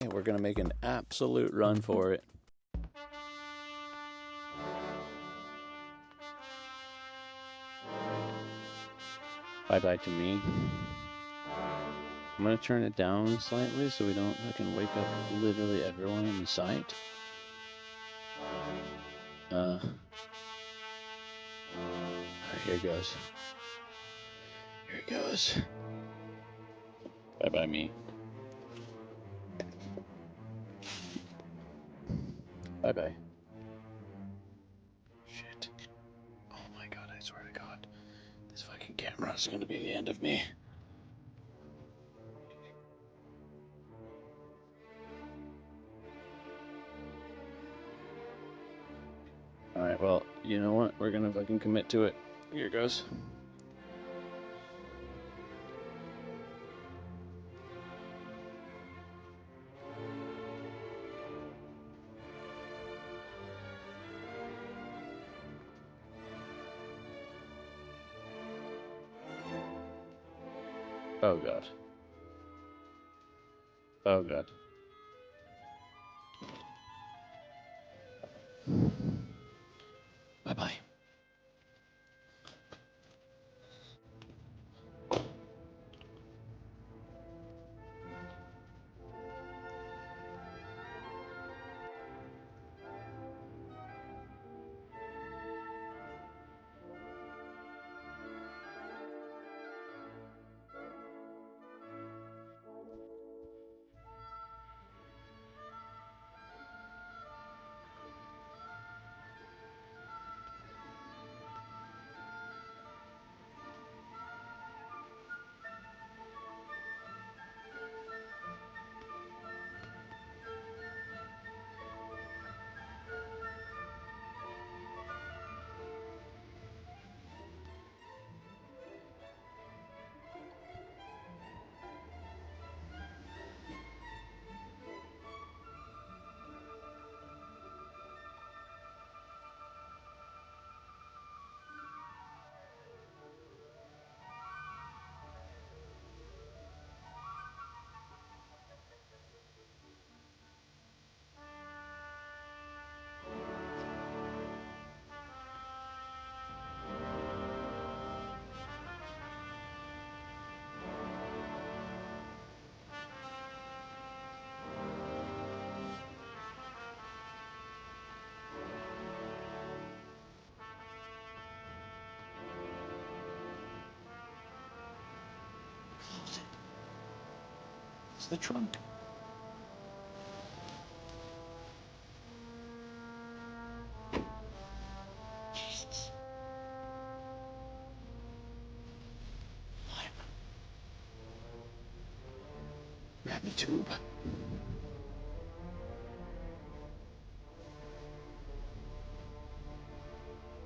We're gonna make an absolute run for it. Bye-bye to me. I'm gonna turn it down slightly so we don't fucking wake up literally everyone in the site. Alright, here it goes. Here it goes. Bye-bye me. Bye-bye. Shit. Oh my god, I swear to god. This fucking camera is gonna be the end of me. Alright, well, you know what? We're gonna fucking commit to it. Here it goes. Oh god. Oh god. Bye-bye. Close it. It's the trunk. Jesus. Grab the tube.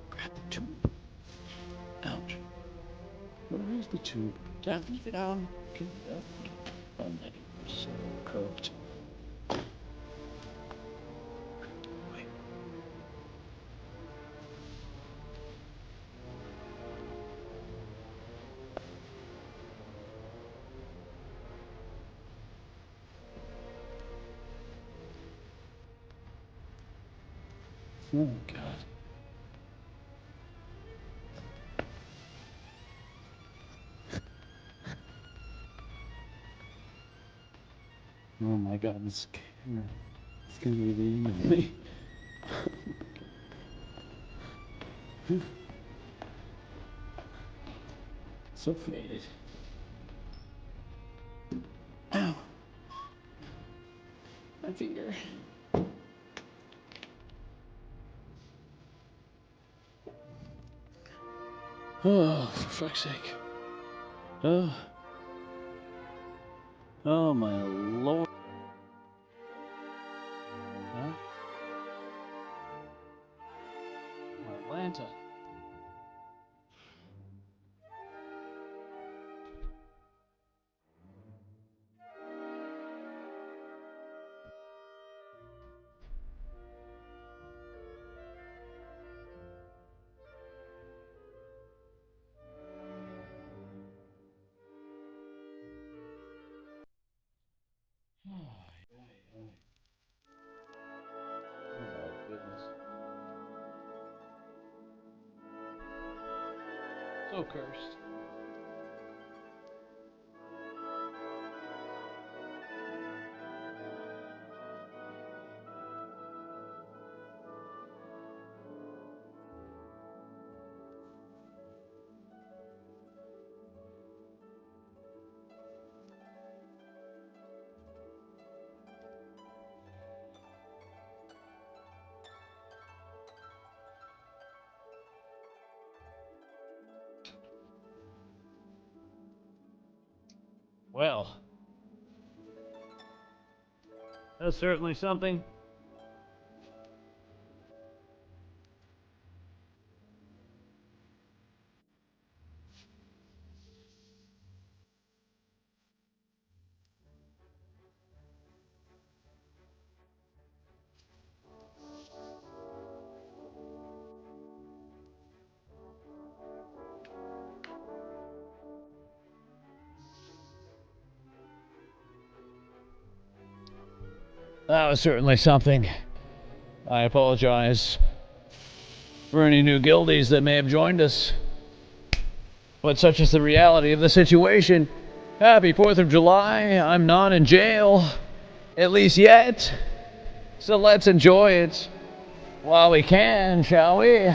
Grab the tube. Ouch. Where is the tube? Down, leave it down. Get it up. Oh, that is so curved. Wait. Oh, God. Oh my god, this camera. It's gonna be the end of me. So faded. Ow. My finger. Oh, for fuck's sake. Oh. Oh my lord. Huh? Atlanta. So cursed. Well, that's certainly something. That was certainly something. I apologize for any new guildies that may have joined us. But such is the reality of the situation. Happy 4th of July. I'm not in jail. At least yet. So let's enjoy it while we can, shall we?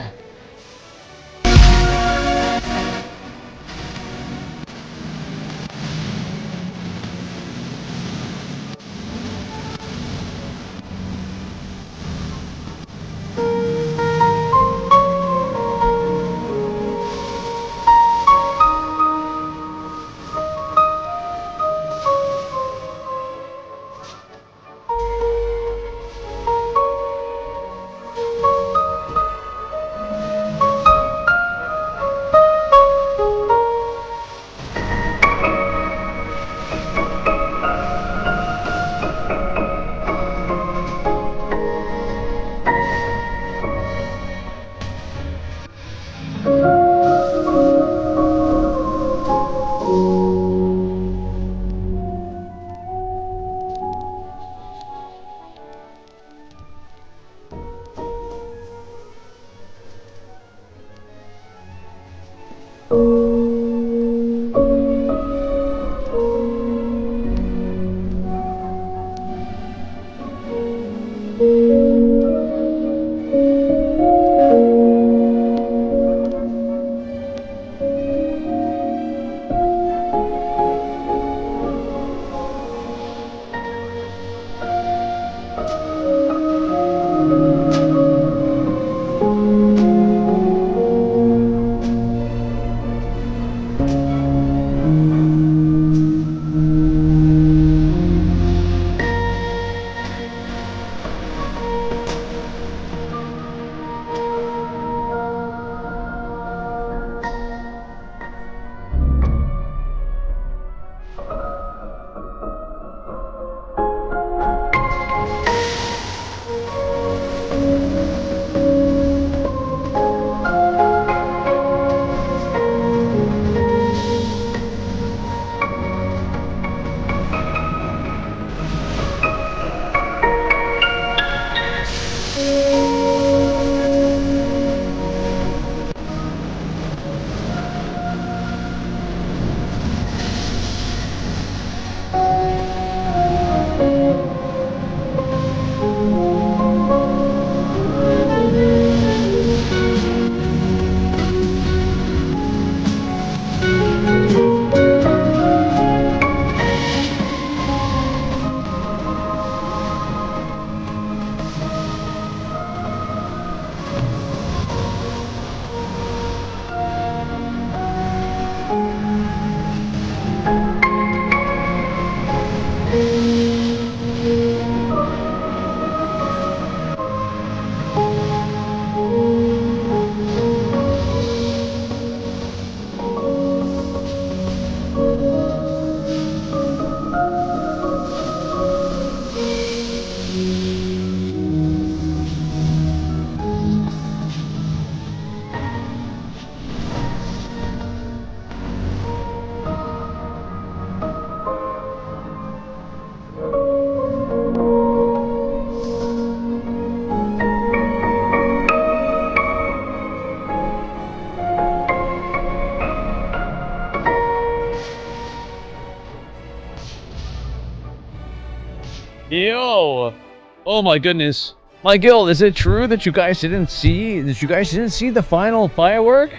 Oh my goodness. My guild, is it true that you guys didn't see the final firework?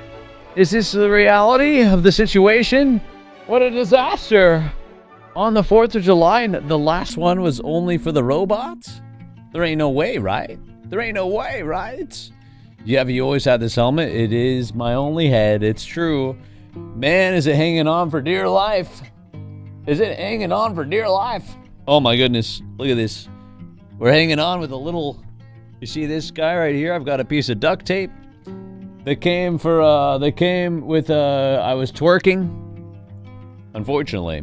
Is this the reality of the situation? What a disaster. On the 4th of July, the last one was only for the robots? There ain't no way, right? There ain't no way, right? Yeah, have you always had this helmet? It is my only head. It's true. Man, is it hanging on for dear life? Is it hanging on for dear life? Oh my goodness. Look at this. We're hanging on with a little... You see this guy right here? I've got a piece of duct tape that came with I was twerking. Unfortunately,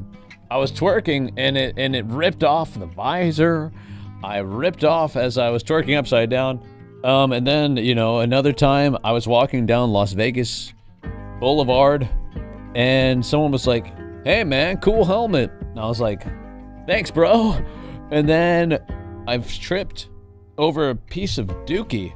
I was twerking and it ripped off the visor. I ripped off as I was twerking upside down. And then, you know, another time I was walking down Las Vegas Boulevard and someone was like, "Hey man, cool helmet." And I was like, "Thanks, bro." And then I've tripped over a piece of dookie.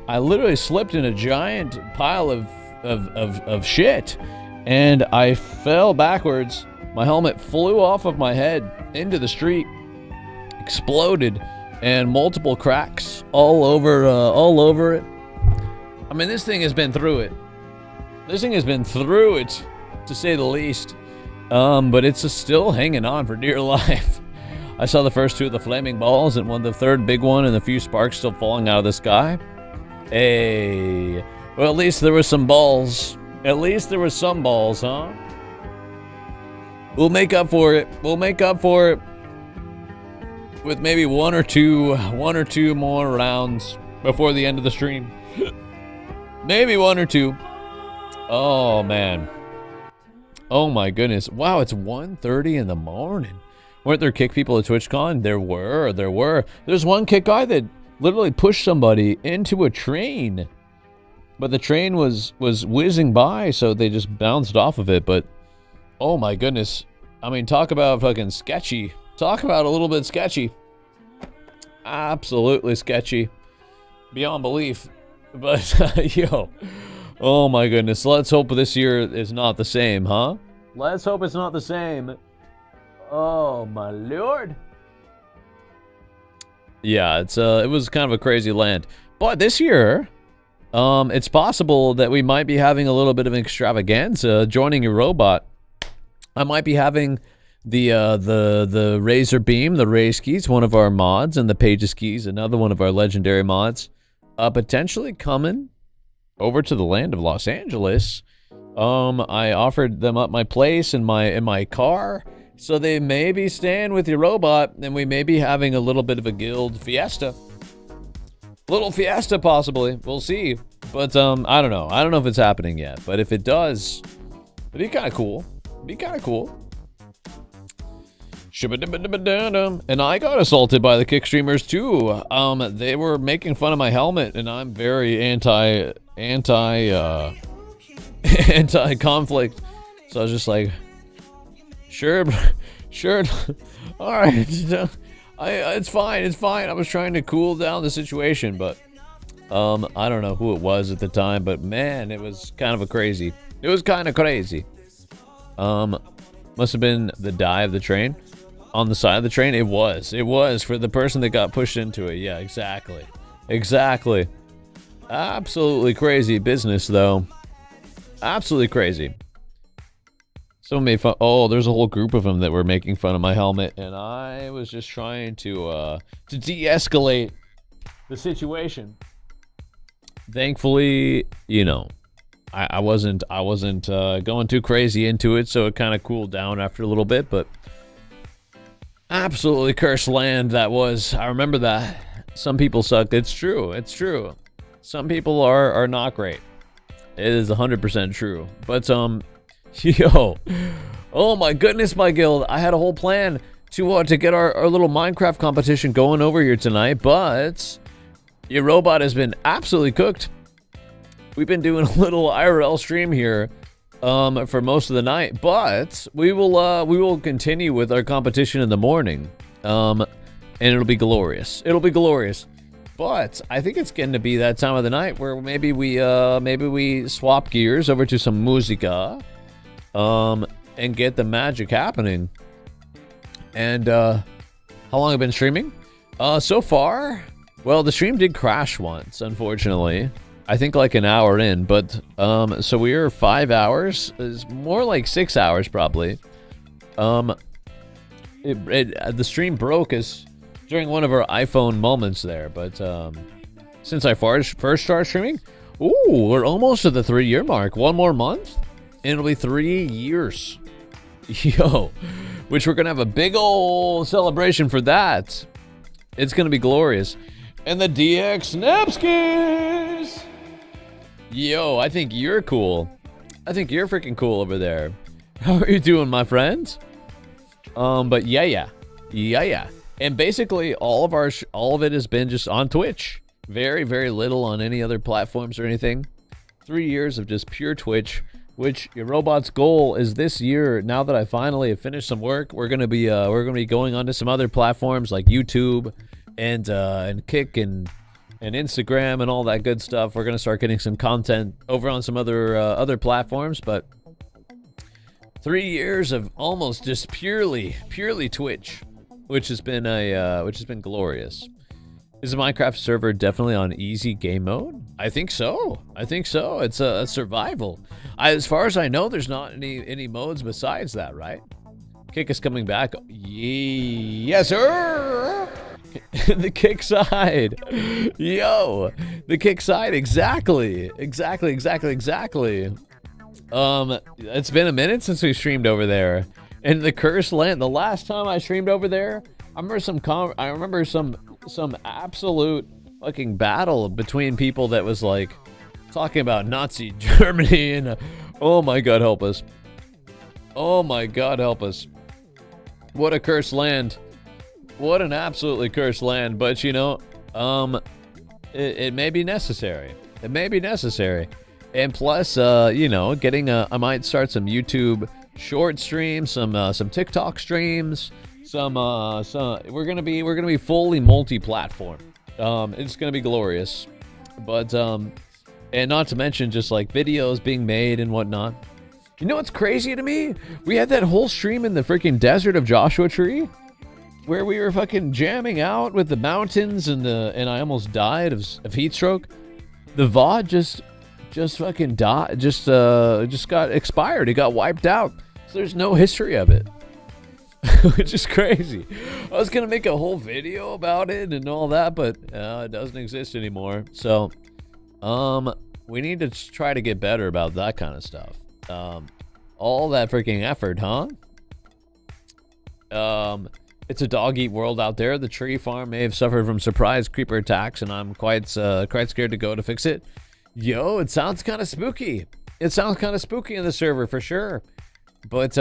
I literally slipped in a giant pile of shit and I fell backwards. My helmet flew off of my head into the street, exploded, and multiple cracks all over it. I mean, this thing has been through it. This thing has been through it, to say the least. But it's still hanging on for dear life. I saw the first 2 of the flaming balls and the third big one and a few sparks still falling out of the sky. Hey, well, at least there were some balls. At least there were some balls, huh? We'll make up for it. We'll make up for it with maybe one or two more rounds before the end of the stream. Maybe 1 or 2. Oh man. Oh my goodness. Wow, it's 1:30 in the morning. Weren't there kick people at TwitchCon? There were. There's one kick guy that literally pushed somebody into a train. But the train was whizzing by, so they just bounced off of it. But, oh my goodness. I mean, talk about fucking sketchy. Talk about a little bit sketchy. Absolutely sketchy. Beyond belief. But, yo. Oh my goodness. Let's hope this year is not the same, huh? Let's hope it's not the same. Oh my lord. Yeah, it was kind of a crazy land. But this year, it's possible that we might be having a little bit of an extravaganza joining your robot. I might be having the Razor Beam, the Ray Skis, one of our mods, and the Pages Skis, another one of our legendary mods, potentially coming over to the land of Los Angeles. I offered them up my place in my car. So they may be staying with your robot, and we may be having a little bit of a guild fiesta. Little fiesta, possibly. We'll see. But, I don't know. I don't know if it's happening yet. But if it does, it'd be kind of cool. It'd be kind of cool. And I got assaulted by the kick streamers, too. They were making fun of my helmet, and I'm very anti-conflict. So I was just like... Sure. All right. It's fine. I was trying to cool down the situation, but I don't know who it was at the time, but man, it was kind of crazy. It was kind of crazy. Must have been the die of the train on the side of the train. It was for the person that got pushed into it. Yeah, exactly. Absolutely crazy business, though. Absolutely crazy. Someone made fun. Oh, there's a whole group of them that were making fun of my helmet, and I was just trying to de-escalate the situation. Thankfully, you know, I wasn't going too crazy into it, so it kind of cooled down after a little bit. But absolutely cursed land that was. I remember that. Some people suck. It's true. Some people are not great. It is 100% true. But yo, oh my goodness, my guild. I had a whole plan to get our little Minecraft competition going over here tonight, but your robot has been absolutely cooked. We've been doing a little IRL stream here for most of the night, but we will continue with our competition in the morning, and it'll be glorious. But I think it's getting to be that time of the night where maybe we swap gears over to some musica. And get the magic happening. And how long have I been streaming? So far, well, the stream did crash once, unfortunately. I think like an hour in, but so we were 5 hours. It's more like 6 hours probably. The stream broke us during one of our iPhone moments there, but since I first started streaming, ooh, we're almost at the 3-year mark. One more month, and it'll be 3 years. Yo, which we're gonna have a big old celebration for that. It's gonna be glorious. And the DX Snapskis! Yo, I think you're cool. I think you're freaking cool over there. How are you doing, my friends? But yeah. And basically, all of it has been just on Twitch. Very, very little on any other platforms or anything. 3 years of just pure Twitch. Which your robot's goal is this year. Now that I finally have finished some work, we're gonna be going on to some other platforms like YouTube and Kick and Instagram and all that good stuff. We're gonna start getting some content over on some other platforms. But 3 years of almost just purely Twitch, which has been glorious. Is the Minecraft server definitely on easy game mode? I think so. It's a survival. As far as I know, there's not any modes besides that, right? Kick is coming back. Yes, sir. The kick side. Yo, the kick side. Exactly. It's been a minute since we streamed over there. And the cursed land. The last time I streamed over there, I remember some absolute fucking battle between people that was like talking about Nazi Germany and oh my God help us. What a cursed land. What an absolutely cursed land. But you know, it may be necessary. And plus, you know, I might start some YouTube short streams, some TikTok streams. We're gonna be fully multi-platform. It's gonna be glorious, but and not to mention just like videos being made and whatnot. You know what's crazy to me? We had that whole stream in the freaking desert of Joshua Tree, where we were fucking jamming out with the mountains and I almost died of heat stroke. The VOD just fucking died, just got expired. It got wiped out. So there's no history of it. Which is crazy. I was gonna make a whole video about it and all that, but it doesn't exist anymore. So, we need to try to get better about that kind of stuff. All that freaking effort, huh? It's a dog-eat world out there. The tree farm may have suffered from surprise creeper attacks, and I'm quite scared to go to fix it. Yo, it sounds kind of spooky. In the server for sure. But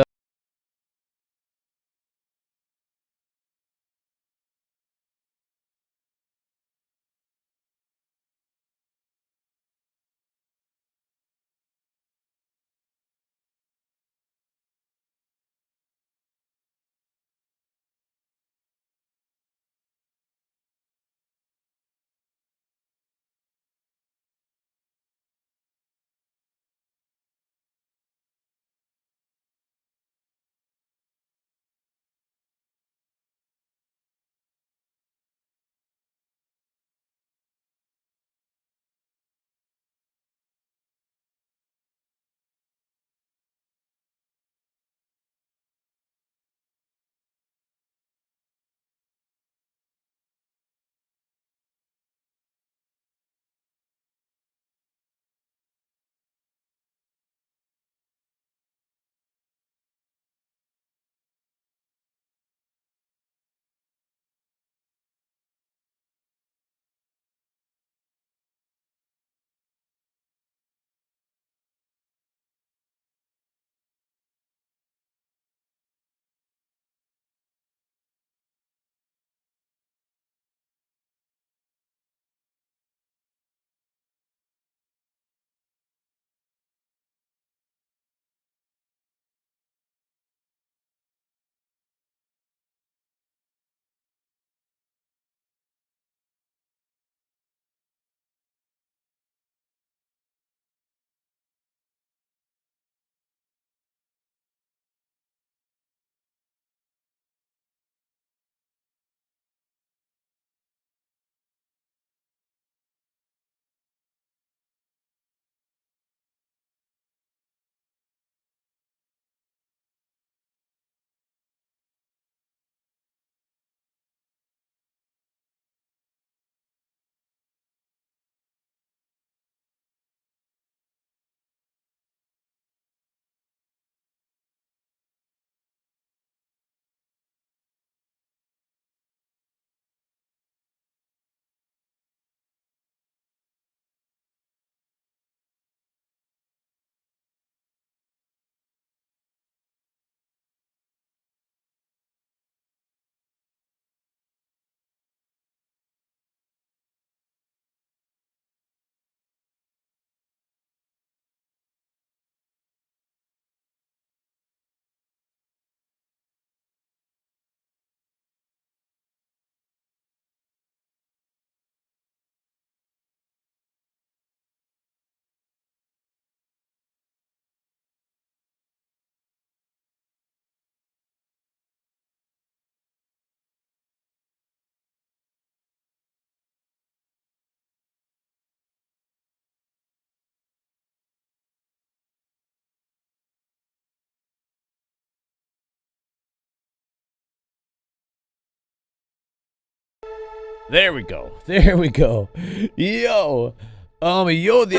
There we go. There we go. Yo. The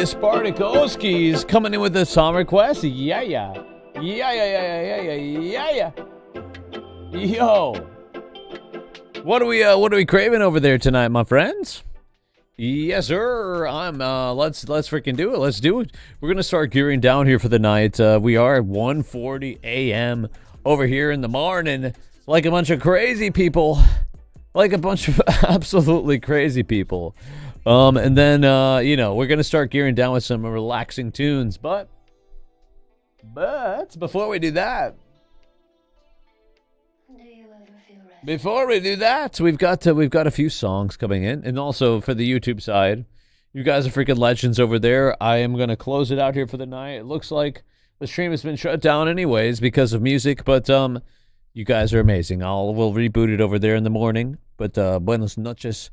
Spartakowski's coming in with a song request. Yeah. Yo. What are we craving over there tonight, my friends? Yes, sir. Let's freaking do it. Let's do it. We're gonna start gearing down here for the night. We are at 1:40 a.m. over here in the morning, like a bunch of crazy people, like a bunch of absolutely crazy people. And then we're gonna start gearing down with some relaxing tunes. But before we do that. Before we do that, we've got a few songs coming in, and also for the YouTube side, you guys are freaking legends over there. I am gonna close it out here for the night. It looks like the stream has been shut down anyways because of music, but you guys are amazing. We'll reboot it over there in the morning. But buenas noches.